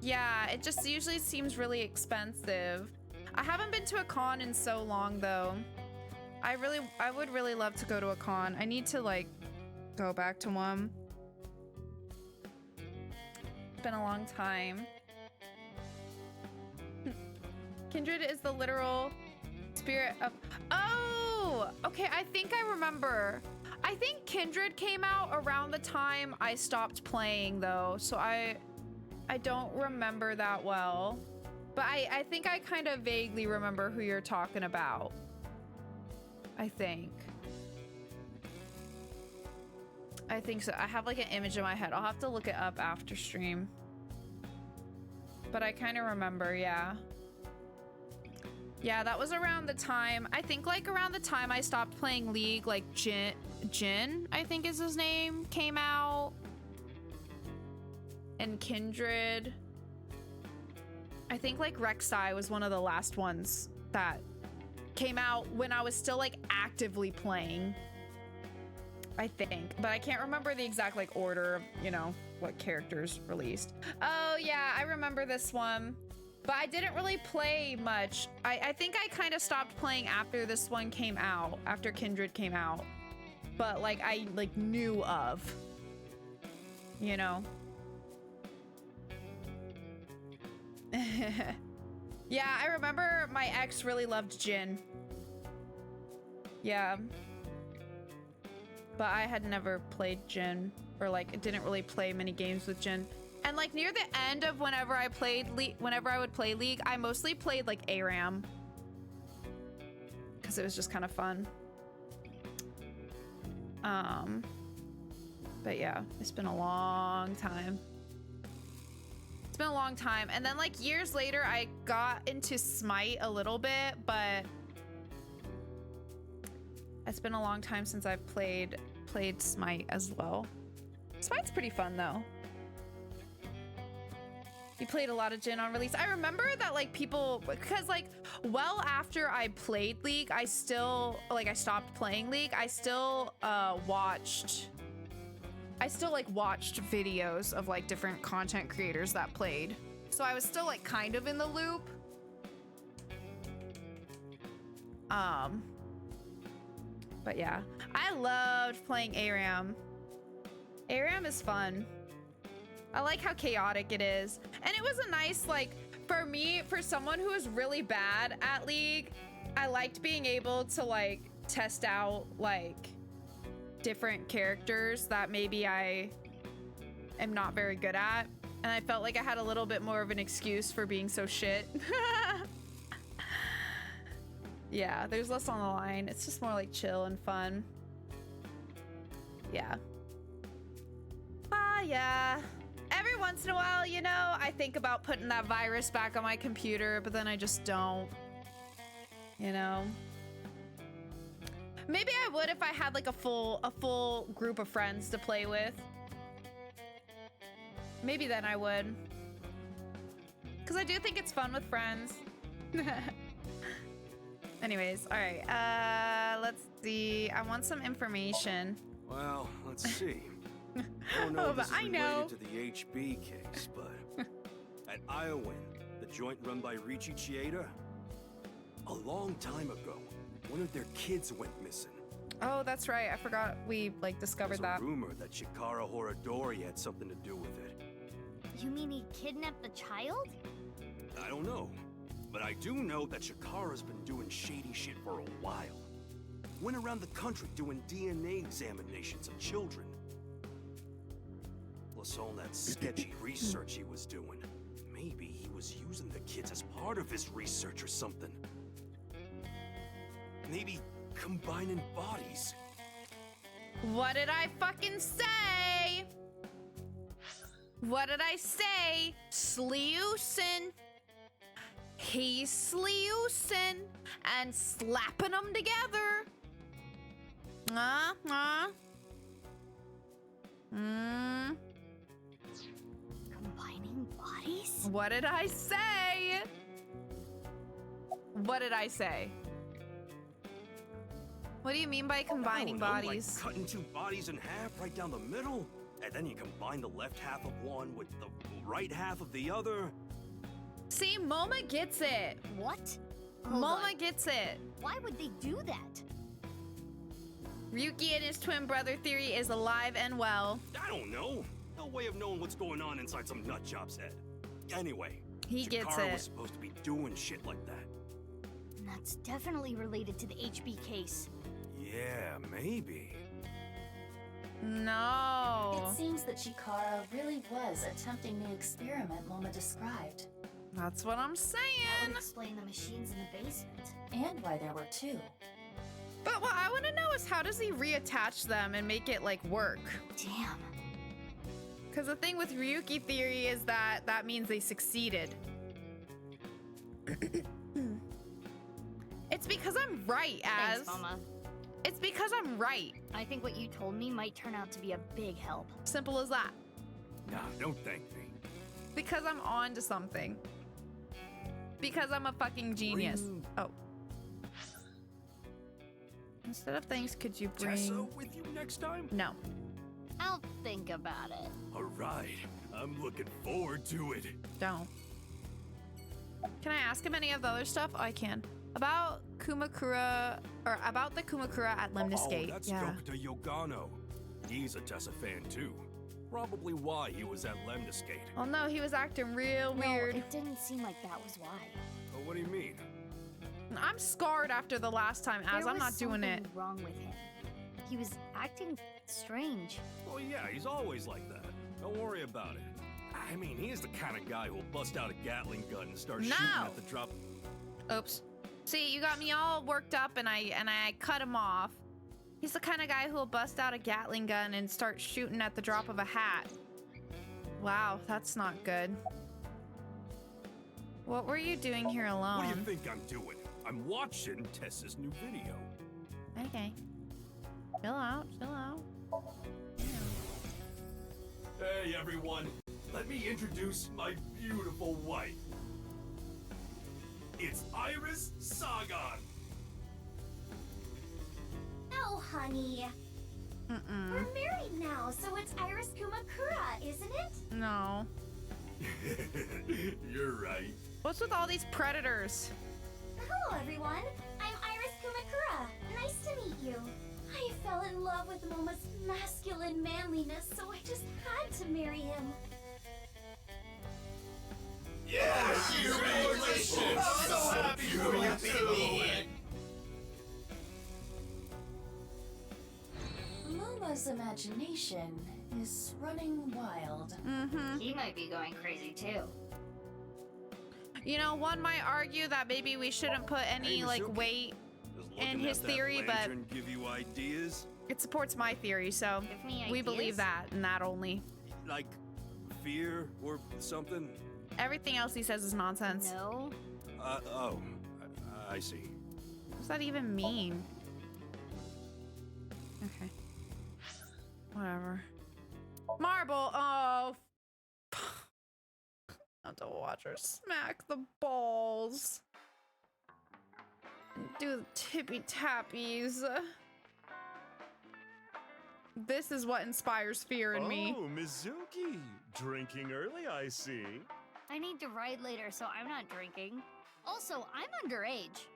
Yeah, it just usually seems really expensive. I haven't been to a con in so long though. I would really love to go to a con. I need to like go back to one. Been a long time. Kindred is the literal spirit of, oh, okay, I think I remember. I think Kindred came out around the time I stopped playing though, so I don't remember that well, but I think I kind of vaguely remember who you're talking about. I think so. I have like an image in my head. I'll have to look it up after stream. But I kind of remember, yeah. Yeah, that was around the time, I think like around the time I stopped playing League, like Jin, I think is his name, came out. And Kindred. I think like Rek'Sai was one of the last ones that came out when I was still like actively playing. I think, but I can't remember the exact like order of, you know, what characters released. Oh yeah, I remember this one, but I didn't really play much. I think I kind of stopped playing after this one came out, after Kindred came out, but like I like knew of, you know. Yeah, I remember my ex really loved Jin. Yeah. But I had never played Jin, or like didn't really play many games with Jin. And like near the end of whenever I would play League, I mostly played like ARAM. Because it was just kind of fun. But yeah, it's been a long time. It's been a long time. And then like years later, I got into Smite a little bit, but it's been a long time since I've played Smite as well. Smite's pretty fun though. You played a lot of Jin on release. I remember that like people, because like well after I played League, I still like I stopped playing League. I still watched videos of like different content creators that played. So I was still like kind of in the loop. But yeah, I loved playing ARAM. ARAM is fun. I like how chaotic it is. And it was a nice, like, for me, for someone who is really bad at League, I liked being able to like test out like different characters that maybe I am not very good at. And I felt like I had a little bit more of an excuse for being so shit. Yeah, there's less on the line. It's just more like chill and fun. Yeah. Yeah. Every once in a while, you know, I think about putting that virus back on my computer, but then I just don't. You know? Maybe I would if I had like a full group of friends to play with. Maybe then I would. Because I do think it's fun with friends. Anyways, all right. Let's see. I want some information. Well, let's see. I don't know Oh, if but this is I know. related to the HB case, but at Iowin, the joint run by Richie Chieda, a long time ago, one of their kids went missing. Oh, that's right. I forgot we like discovered There's that. a rumor that Chikara Horadori had something to do with it. You mean he kidnapped the child? I don't know, but I do know that Chikara's been doing shady shit for a while. Went around the country doing DNA examinations of children. Plus all that sketchy research he was doing. Maybe he was using the kids as part of his research or something. Maybe combining bodies. What did I fucking say? What did I say? Sleucin'. He's sleucin' and slapping them together. Combining bodies? What did I say? What did I say? What do you mean by combining bodies? Like cutting two bodies in half right down the middle, and then you combine the left half of one with the right half of the other. See, Moma gets it. What? Moma gets it. Why would they do that? Ryuki and his twin brother theory is alive and well. I don't know. No way of knowing what's going on inside some nutjob's head. Anyway, he gets Chikara it. was supposed to be doing shit like that. That's definitely related to the HB case. Yeah, maybe. No. It seems that Chikara really was attempting the experiment Moma described. That's what I'm That saying. would explain the machines in the basement. And why there were two. But what I want to know is how does he reattach them and make it like work? Damn. Because the thing with Ryuki theory is that that means they succeeded. It's because I'm right, Az. Thanks, Mama. It's because I'm right. I think what you told me might turn out to be a big help. Simple as that. Nah, don't thank me. Because I'm on to something. Because I'm a fucking genius. Oh. Instead of things, could you bring... Tessa with you next time? No. I'll think about it. All right, I'm looking forward to it. Don't. Can I ask him any of the other stuff? Oh, I can. About Kumakura, or about the Kumakura at Lemnis Gate. Oh, that's Yeah. Yokota Yogano. He's a Tessa fan too. Probably why he was at Lemnis Gate. Oh no, he was acting real weird. No, it didn't seem like that was why. Oh, what do you mean? I'm scarred after the last time, Az. I'm not doing it. Something wrong with him. He was acting strange. Oh yeah, he's always like that. Don't worry about it. I mean, he is the kind of guy who'll bust out a Gatling gun and start shooting at the drop. Oops. See, you got me all worked up and I cut him off. He's the kind of guy who'll bust out a Gatling gun and start shooting at the drop of a hat. Wow, that's not good. What were you doing here alone? What do you think I'm doing? I'm watching Tessa's new video. Okay. Chill out, chill out. Hey everyone, let me introduce my beautiful wife. It's Iris Sagan. Oh, honey. We're married now, so it's Iris Kumakura, isn't it? No. You're right. What's with all these predators? Hello, everyone. I'm Iris Kumakura. Nice to meet you. I fell in love with Momo's masculine manliness, so I just had to marry him. Yeah, congratulations! I'm so happy for you too! Momo's imagination is running wild. He might be going crazy too. You know, one might argue that maybe we shouldn't put any Hey, like Mizuki. weight in Looking his at that theory, but lantern give you ideas? it supports my theory, so Give me we believe ideas? that and that only. Like fear or something? Everything else he says is nonsense. No. I see. What does that even mean? Okay. Whatever. Marble. Oh. I have to watch her smack the balls. And do the tippy tappies. This is what inspires fear in me. Oh, Mizuki. Drinking early, I see. I need to ride later, so I'm not drinking. Also, I'm underage.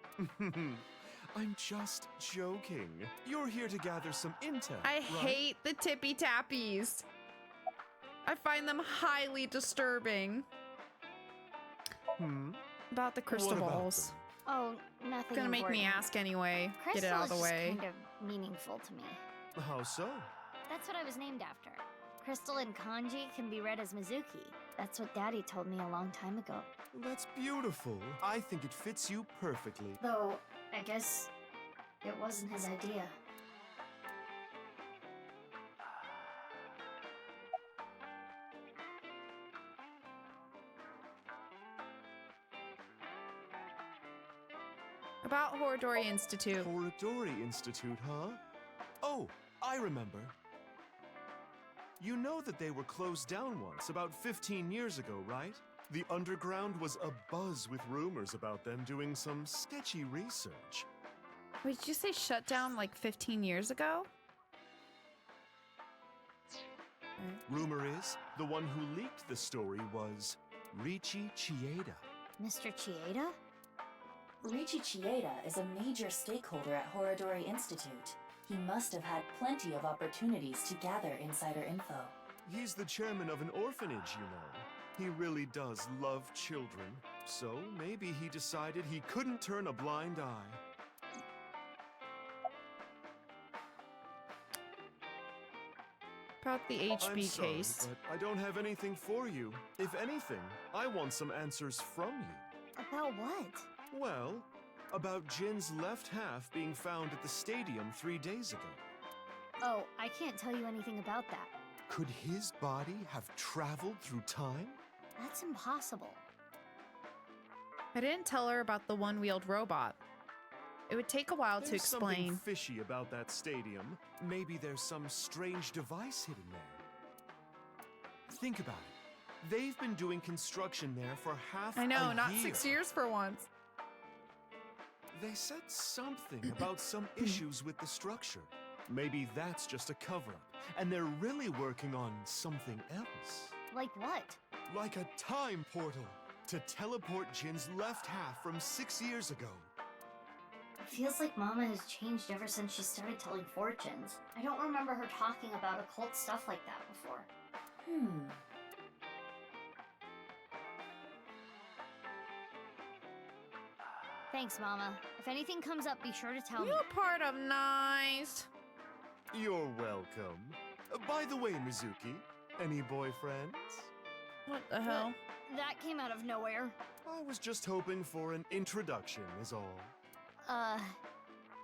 I'm just joking. You're here to gather some intel. I right? hate the tippy tappies. I find them highly disturbing. About the crystal What about balls. them? Oh, nothing. Gonna make me important. ask anyway. Crystal Get it out of the is way. just kind of meaningful to me. How so? That's what I was named after. Crystal in kanji can be read as Mizuki. That's what Daddy told me a long time ago. That's beautiful. I think it fits you perfectly. Though, I guess it wasn't his idea. About Horodori Institute. Horodori Institute, huh? Oh, I remember. You know that they were closed down once, about 15 years ago, right? The underground was abuzz with rumors about them doing some sketchy research. Wait, did you say shut down like 15 years ago? Rumor is, the one who leaked the story was Riichi Chieda. Mr. Chieda? Riichi Chieda is a major stakeholder at Horodori Institute. He must have had plenty of opportunities to gather insider info. He's the chairman of an orphanage, you know. He really does love children. So maybe he decided he couldn't turn a blind eye. About the HB I'm sorry, case. but I don't have anything for you. If anything, I want some answers from you. About what? Well, about Jin's left half being found at the stadium 3 days ago. Oh, I can't tell you anything about that. Could his body have traveled through time? That's impossible. I didn't tell her about the one-wheeled robot. It would take a while to There's explain. something fishy about that stadium. Maybe there's some strange device hidden there. Think about it. They've been doing construction there for half I know, a not year. 6 years for once. They said something about some issues with the structure. Maybe that's just a cover-up, and they're really working on something else. Like what? Like a time portal to teleport Jin's left half from 6 years ago. It feels like Mama has changed ever since she started telling fortunes. I don't remember her talking about occult stuff like that before. Thanks, Mama. If anything comes up, be sure to tell me. You're part of nice. You're welcome. By the way, Mizuki, any boyfriends? What the hell? That came out of nowhere. I was just hoping for an introduction, is all.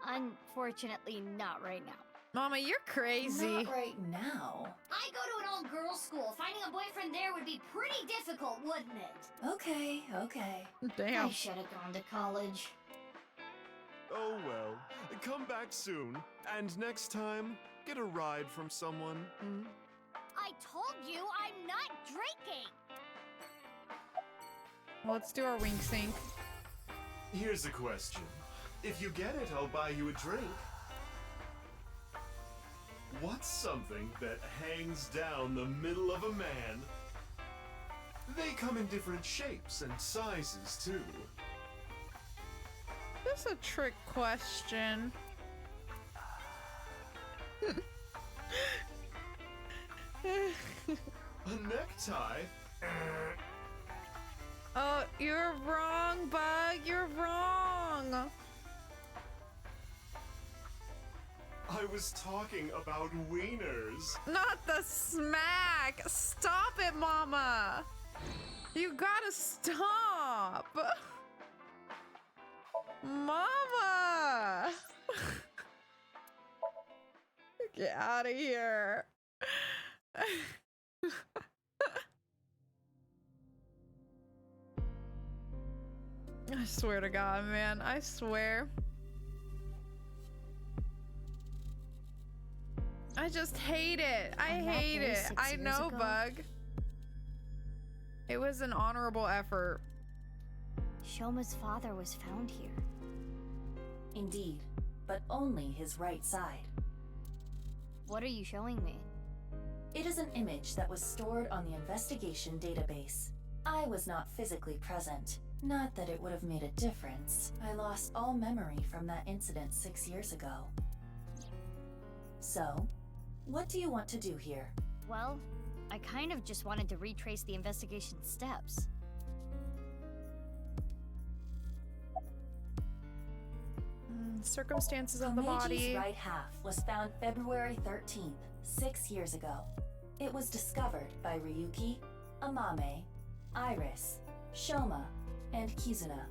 Unfortunately, not right now. Mama, you're crazy. Not right now. I go to an all-girls school. Finding a boyfriend there would be pretty difficult, wouldn't it? Okay, okay. Damn. I should have gone to college. Oh well, come back soon. And next time, get a ride from someone. I told you I'm not drinking. Well, let's do our wink sync. Here's a question. If you get it, I'll buy you a drink. What's something that hangs down the middle of a man? They come in different shapes and sizes, too. This is a trick question. A necktie? Oh, you're wrong, Bug. You're wrong. I was talking about wieners. Not the smack. Stop it, Mama. You gotta stop. Mama. Get out of here. I swear to God, man. I swear. I just hate it. I hate it. I know, Bug. It was an honorable effort. Shoma's father was found here. Indeed, but only his right side. What are you showing me? It is an image that was stored on the investigation database. I was not physically present. Not that it would have made a difference. I lost all memory from that incident 6 years ago. So, what do you want to do here? Well, I kind of just wanted to retrace the investigation steps. Circumstances of the body. Komeji's right half was found February 13th, 6 years ago. It was discovered by Ryuki, Amame, Iris, Shoma, and Kizuna.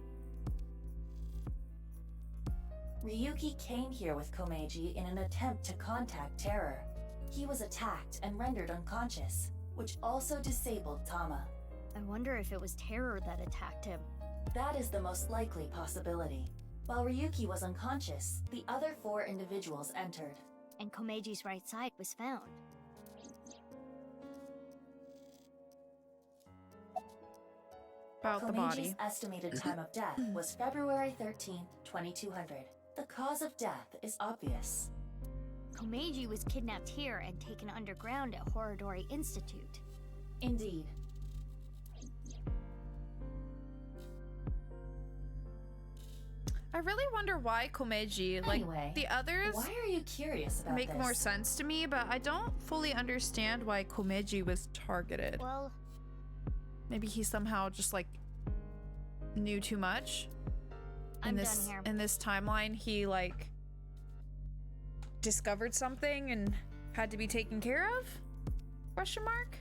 Ryuki came here with Komeji in an attempt to contact Terror. He was attacked and rendered unconscious, which also disabled Tama. I wonder if it was Terror that attacked him. That is the most likely possibility. While Ryuki was unconscious, the other 4 individuals entered. And Komeji's right side was found. About the body. Komeji's estimated time of death was February 13th, 2200. The cause of death is obvious. Komeji was kidnapped here and taken underground at Horodori Institute. Indeed. I really wonder why Komeji, like Anyway, the others, why are you curious about make this? more sense to me, but I don't fully understand why Komeji was targeted. Well, maybe he somehow just like knew too much. I'm done here. In this timeline, he like discovered something and had to be taken care of? Question mark?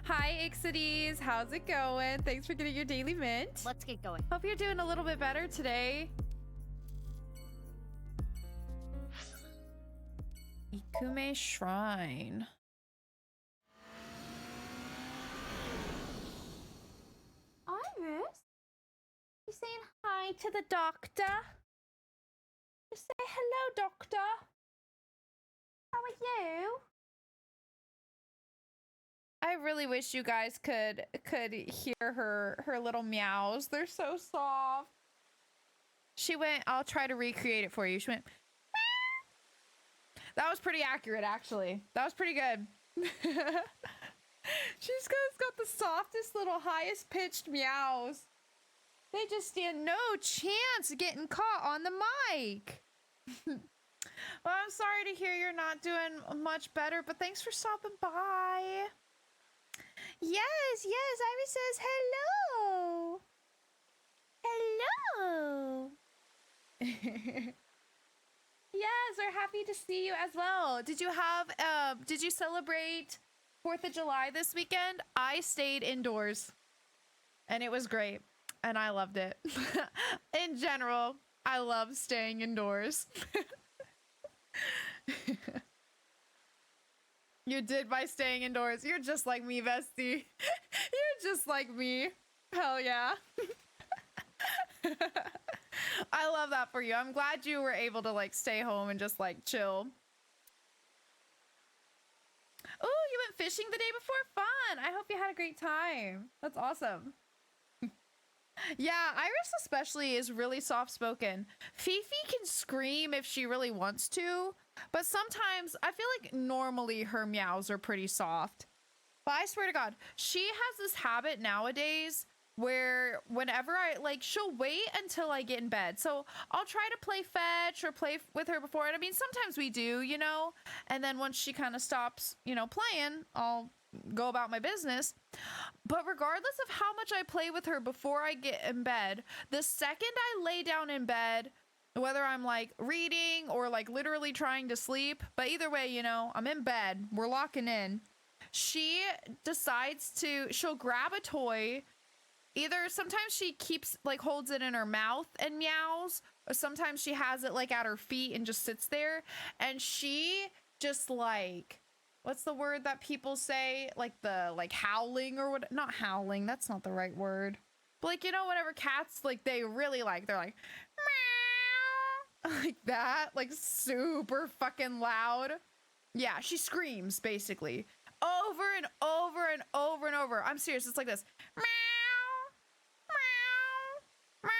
Hi, Ixides. How's it going? Thanks for getting your daily mint. Let's get going. Hope you're doing a little bit better today. Ikume Shrine. Iris? You saying hi to the doctor? Just say hello, doctor. How are you? I really wish you guys could hear her little meows. They're so soft. She went, I'll try to recreate it for you. She went, meow. That was pretty accurate, actually. That was pretty good. She's got the softest little highest pitched meows. They just stand no chance of getting caught on the mic. Well, I'm sorry to hear you're not doing much better, but thanks for stopping by. Yes, Iris says hello. Hello. Yes, we're happy to see you as well. Did you celebrate 4th of July this weekend? I stayed indoors and it was great and I loved it. In general, I love staying indoors. You did by staying indoors. You're just like me, bestie. You're just like me. Hell yeah. I love that for you. I'm glad you were able to like stay home and just like chill. Oh, you went fishing the day before? Fun. I hope you had a great time. That's awesome. Yeah, Iris especially is really soft-spoken. Fifi can scream if she really wants to, but sometimes I feel like normally her meows are pretty soft. But I swear to God, she has this habit nowadays where whenever she'll wait until I get in bed. So I'll try to play fetch or play with her before. And I mean, sometimes we do, you know, and then once she kind of stops, you know, playing, I'll go about my business. But regardless of how much I play with her before I get in bed, the second I lay down in bed, whether I'm like reading or like literally trying to sleep, but either way, you know, I'm in bed, we're locking in. She decides she'll grab a toy. Either sometimes she holds it in her mouth and meows, or sometimes she has it like at her feet and just sits there. And she just like, what's the word that people say? Like howling or what? Not howling. That's not the right word. But like, you know, whenever cats, like, they really like, they're like, meow, like that, like super fucking loud. Yeah, she screams basically over and over and over and over. I'm serious. It's like this. Meow, meow, meow,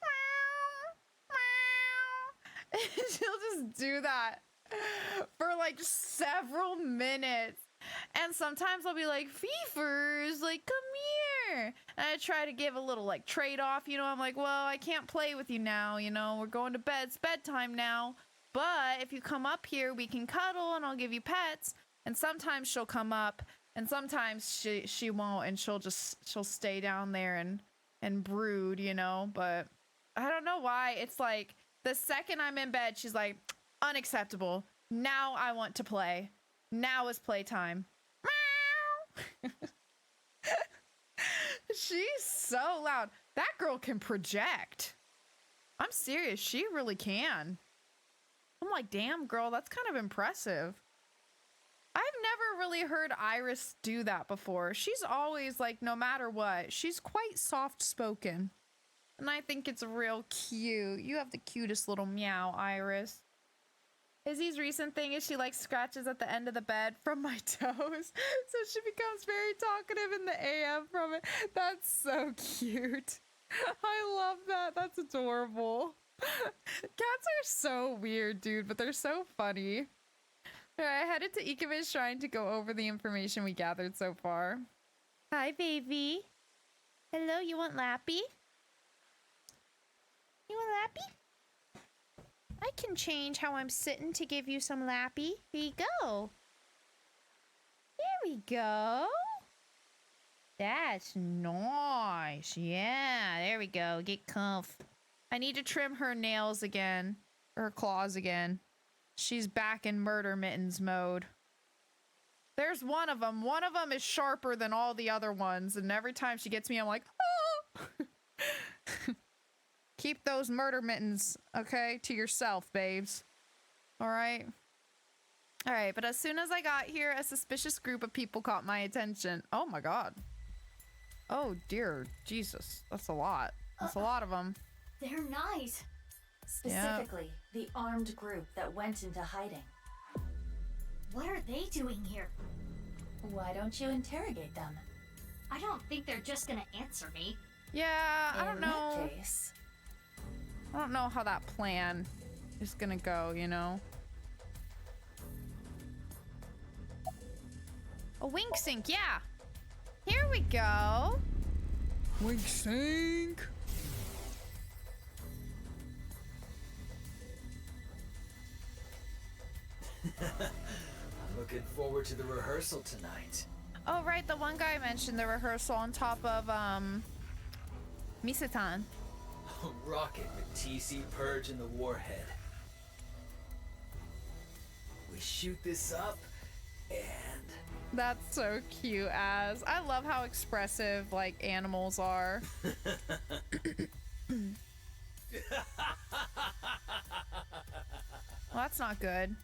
meow, meow. And she'll just do that for like several minutes. And sometimes I'll be like, Feefers, like, come here. And I try to give a little like trade-off, you know. I'm like, well, I can't play with you now, you know. We're going to bed. It's bedtime now. But if you come up here, we can cuddle and I'll give you pets. And sometimes she'll come up and sometimes she won't, and she'll stay down there and brood, you know. But I don't know why. It's like the second I'm in bed, she's like, unacceptable. Now I want to play. Now is playtime. Meow. She's so loud. That girl can project. I'm serious. She really can. I'm like, damn, girl, that's kind of impressive. I've never really heard Iris do that before. She's always like, no matter what, she's quite soft-spoken. And I think it's real cute. You have the cutest little meow, Iris. Izzy's recent thing is she like scratches at the end of the bed from my toes. So she becomes very talkative in the AM from it. That's so cute. I love that. That's adorable. Cats are so weird, dude, but they're so funny. Alright, I headed to Ikame's shrine to go over the information we gathered so far. Hi, baby. Hello, you want Lappy? You want Lappy? I can change how I'm sitting to give you some Lappy. Here you go. There we go. That's nice. Yeah, there we go. Get comf. I need to trim her nails again. Or her claws again. She's back in murder mittens mode. There's one of them. One of them is sharper than all the other ones. And every time she gets me, I'm like, oh! Keep those murder mittens, okay, to yourself, babes. All right? All right, but as soon as I got here, a suspicious group of people caught my attention. Oh my god. Oh dear Jesus. That's a lot. That's a lot of them. They're nice. Specifically, the armed group that went into hiding. What are they doing here? Why don't you interrogate them? I don't think they're just gonna answer me. Yeah, I don't know. In that case, I don't know how that plan is gonna go, you know? A wink sink, yeah. Here we go. Wink sink. I'm looking forward to the rehearsal tonight. Oh, right, the one guy mentioned the rehearsal on top of, Misatan. Rocket with TC Purge and the Warhead. We shoot this up, and... That's so cute, Az. I love how expressive, like, animals are. Well, that's not good.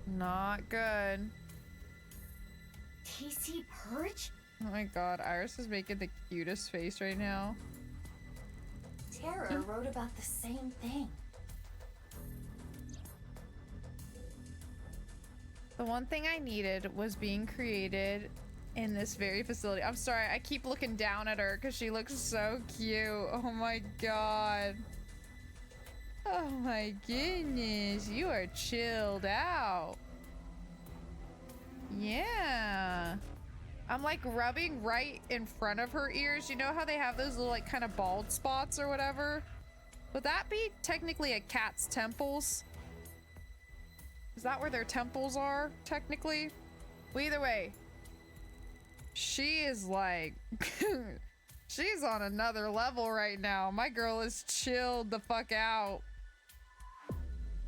Not good. TC Purge? Oh my god, Iris is making the cutest face right now. Tara wrote about the same thing. The one thing I needed was being created in this very facility. I'm sorry, I keep looking down at her because she looks so cute. Oh my god. Oh my goodness, you are chilled out. Yeah. I'm like rubbing right in front of her ears. You know how they have those little like kind of bald spots or whatever? Would that be technically a cat's temples? Is that where their temples are, technically? Well, either way, she is like, she's on another level right now. My girl is chilled the fuck out.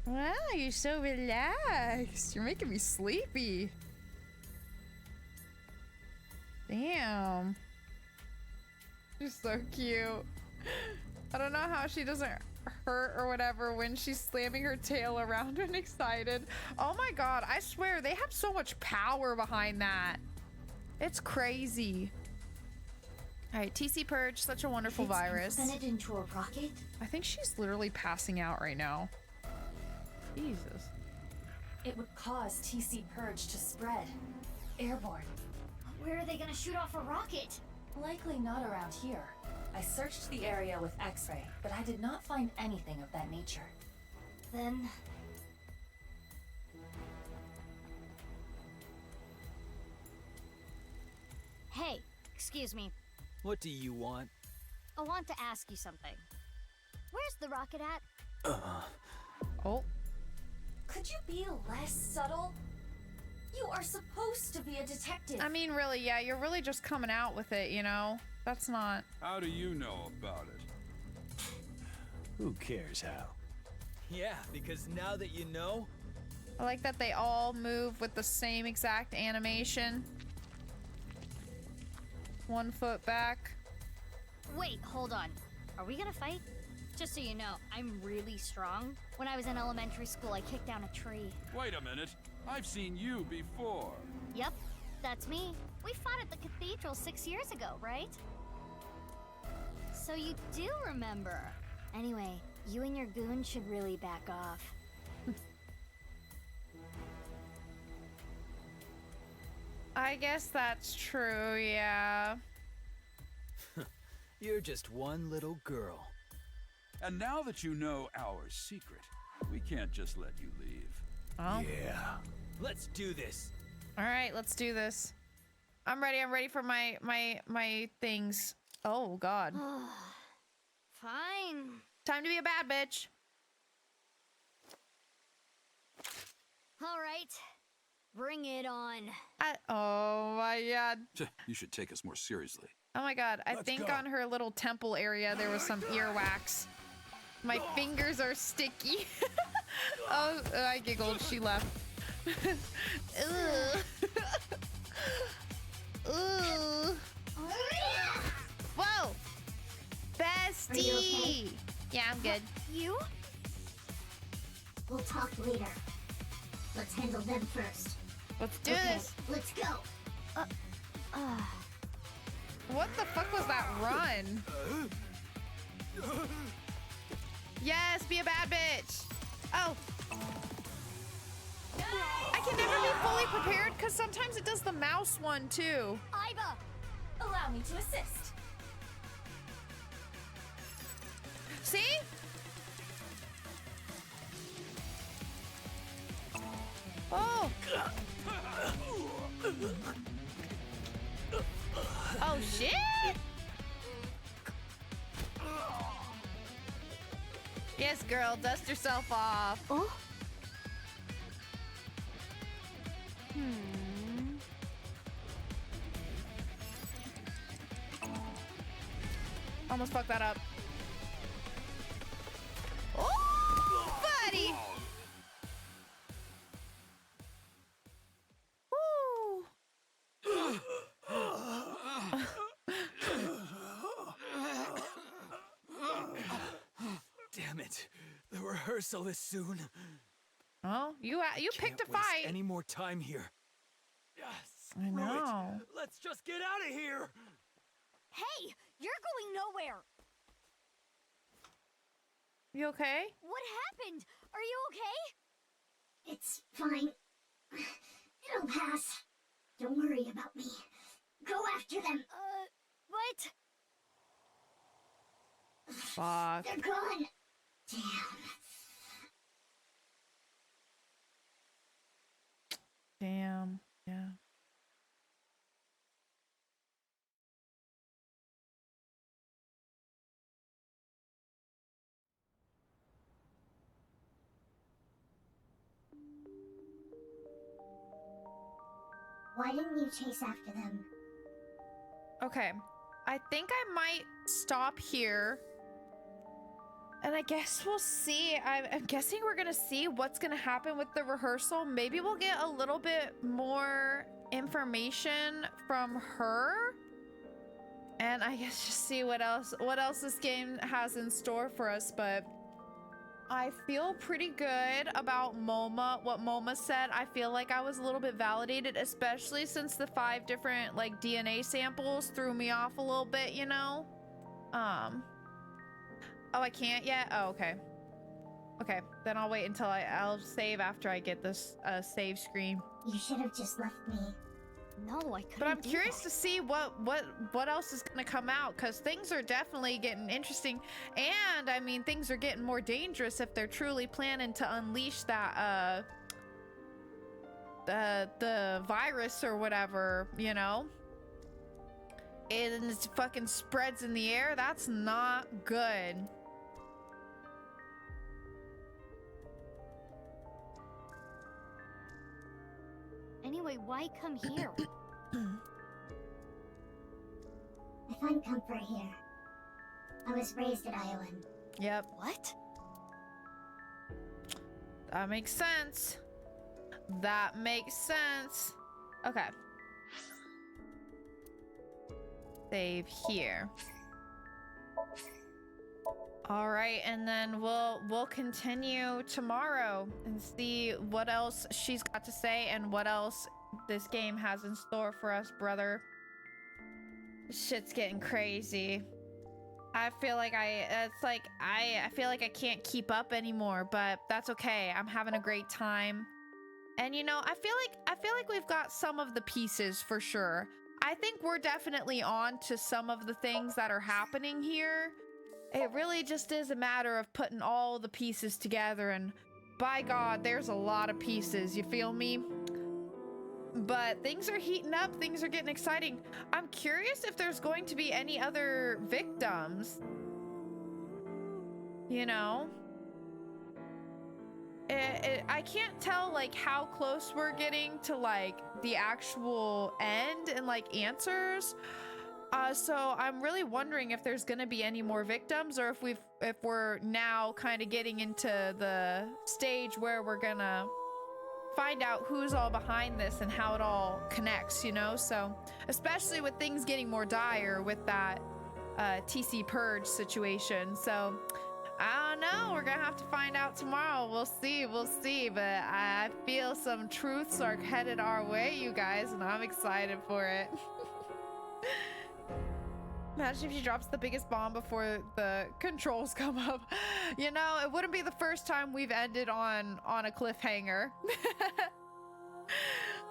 Wow, you're so relaxed. You're making me sleepy. Damn. She's so cute. I don't know how she doesn't hurt or whatever when she's slamming her tail around and excited. Oh my god, I swear they have so much power behind that. It's crazy. All right, TC Purge, such a wonderful virus. Implemented into a rocket? I think she's literally passing out right now. Jesus. It would cause TC Purge to spread. Airborne. Where are they gonna shoot off a rocket? Likely not around here. I searched the area with X-ray, but I did not find anything of that nature. Then... Hey, excuse me. What do you want? I want to ask you something. Where's the rocket at? Oh. Could you be less subtle? You are supposed to be a detective. I mean, really, yeah, you're really just coming out with it, you know? That's not... How do you know about it? Who cares how? Yeah, because now that you know... I like that they all move with the same exact animation. 1 foot back. Wait, hold on. Are we gonna fight? Just so you know, I'm really strong. When I was in elementary school, I kicked down a tree. Wait a minute. I've seen you before. Yep, that's me. We fought at the cathedral 6 years ago, right? So you do remember. Anyway, you and your goon should really back off. I guess that's true, yeah. You're just one little girl. And now that you know our secret, we can't just let you leave. Oh. Yeah. Let's do this. All right, let's do this. I'm ready for my things. Oh, God. Fine. Time to be a bad bitch. All right. Bring it on. Oh, my God. You should take us more seriously. Oh, my God. I think on her little temple area, there was some earwax. My fingers are sticky. Oh, I giggled. She left. Ugh. Ugh. Whoa! Bestie! Are you okay? Yeah, I'm good. You? We'll talk later. Let's handle them first. Let's do this. Let's go. What the fuck was that run? Yes, be a bad bitch. Oh. I can never be fully prepared because sometimes it does the mouse one too. Iva, allow me to assist. See? Oh. Oh shit. Yes, girl, dust yourself off. Oh. Almost fucked that up. Oh, buddy. Woo. Damn it. The rehearsal is soon. Oh, you picked a Can't waste fight. any more time here. Yes. I know. Let's just get out of here. Hey, you're going nowhere. You okay? What happened? Are you okay? It's fine. It'll pass. Don't worry about me. Go after them. What? Fuck. They're gone. Damn. Damn. Yeah. Why didn't you chase after them? Okay. I think I might stop here. And I guess we'll see. I'm guessing we're gonna see what's gonna happen with the rehearsal. Maybe we'll get a little bit more information from her. And I guess just see what else this game has in store for us. But I feel pretty good about MoMA, what MoMA said. I feel like I was a little bit validated, especially since the 5 different like DNA samples threw me off a little bit, you know? Oh, I can't yet? Oh, okay. Okay, then I'll wait until I'll save after I get this save screen. You should have just left me. No, I couldn't. But I'm curious to see what else is gonna come out, because things are definitely getting interesting, and I mean things are getting more dangerous if they're truly planning to unleash that the virus or whatever, you know, and it fucking spreads in the air. That's not good. Anyway, why come here? I find comfort here. I was raised at Iowan. Yep. What? That makes sense. That makes sense. Okay. Save here. All right, and then we'll continue tomorrow and see what else she's got to say and what else this game has in store for us, brother. Shit's getting crazy. I feel like I feel like I can't keep up anymore, but that's okay. I'm having a great time. And you know, I feel like we've got some of the pieces for sure. I think we're definitely on to some of the things that are happening here. It really just is a matter of putting all the pieces together, and by God, there's a lot of pieces, you feel me? But things are heating up, things are getting exciting. I'm curious if there's going to be any other victims. You know? I can't tell like how close we're getting to like the actual end and like answers. So I'm really wondering if there's gonna be any more victims, or if we're now kind of getting into the stage where we're gonna find out who's all behind this and how it all connects, you know? So especially with things getting more dire with that TC Purge situation. So I don't know, we're gonna have to find out tomorrow. We'll see, but I feel some truths are headed our way, you guys, and I'm excited for it. Imagine if she drops the biggest bomb before the controls come up. You know, it wouldn't be the first time we've ended on a cliffhanger.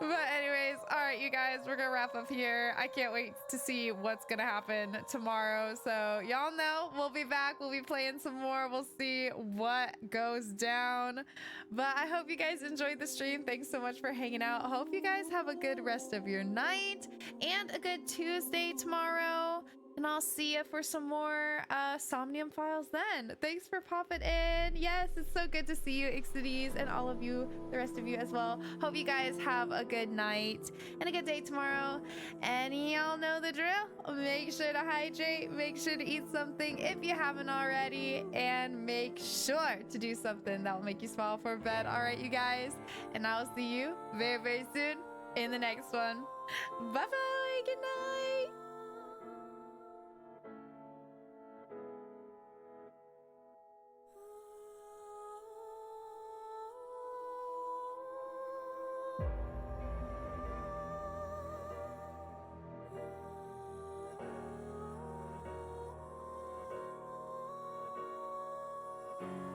But anyways, all right, you guys, we're gonna wrap up here. I can't wait to see what's gonna happen tomorrow. So y'all know we'll be back. We'll be playing some more. We'll see what goes down. But I hope you guys enjoyed the stream. Thanks so much for hanging out. I hope you guys have a good rest of your night and a good Tuesday tomorrow. And I'll see you for some more Somnium files then. Thanks for popping in. Yes, it's so good to see you, Ixides, and all of you, the rest of you as well. Hope you guys have a good night and a good day tomorrow. And y'all know the drill. Make sure to hydrate. Make sure to eat something if you haven't already. And make sure to do something that will make you smile for bed. All right, you guys. And I'll see you very, very soon in the next one. Bye-bye. Good night.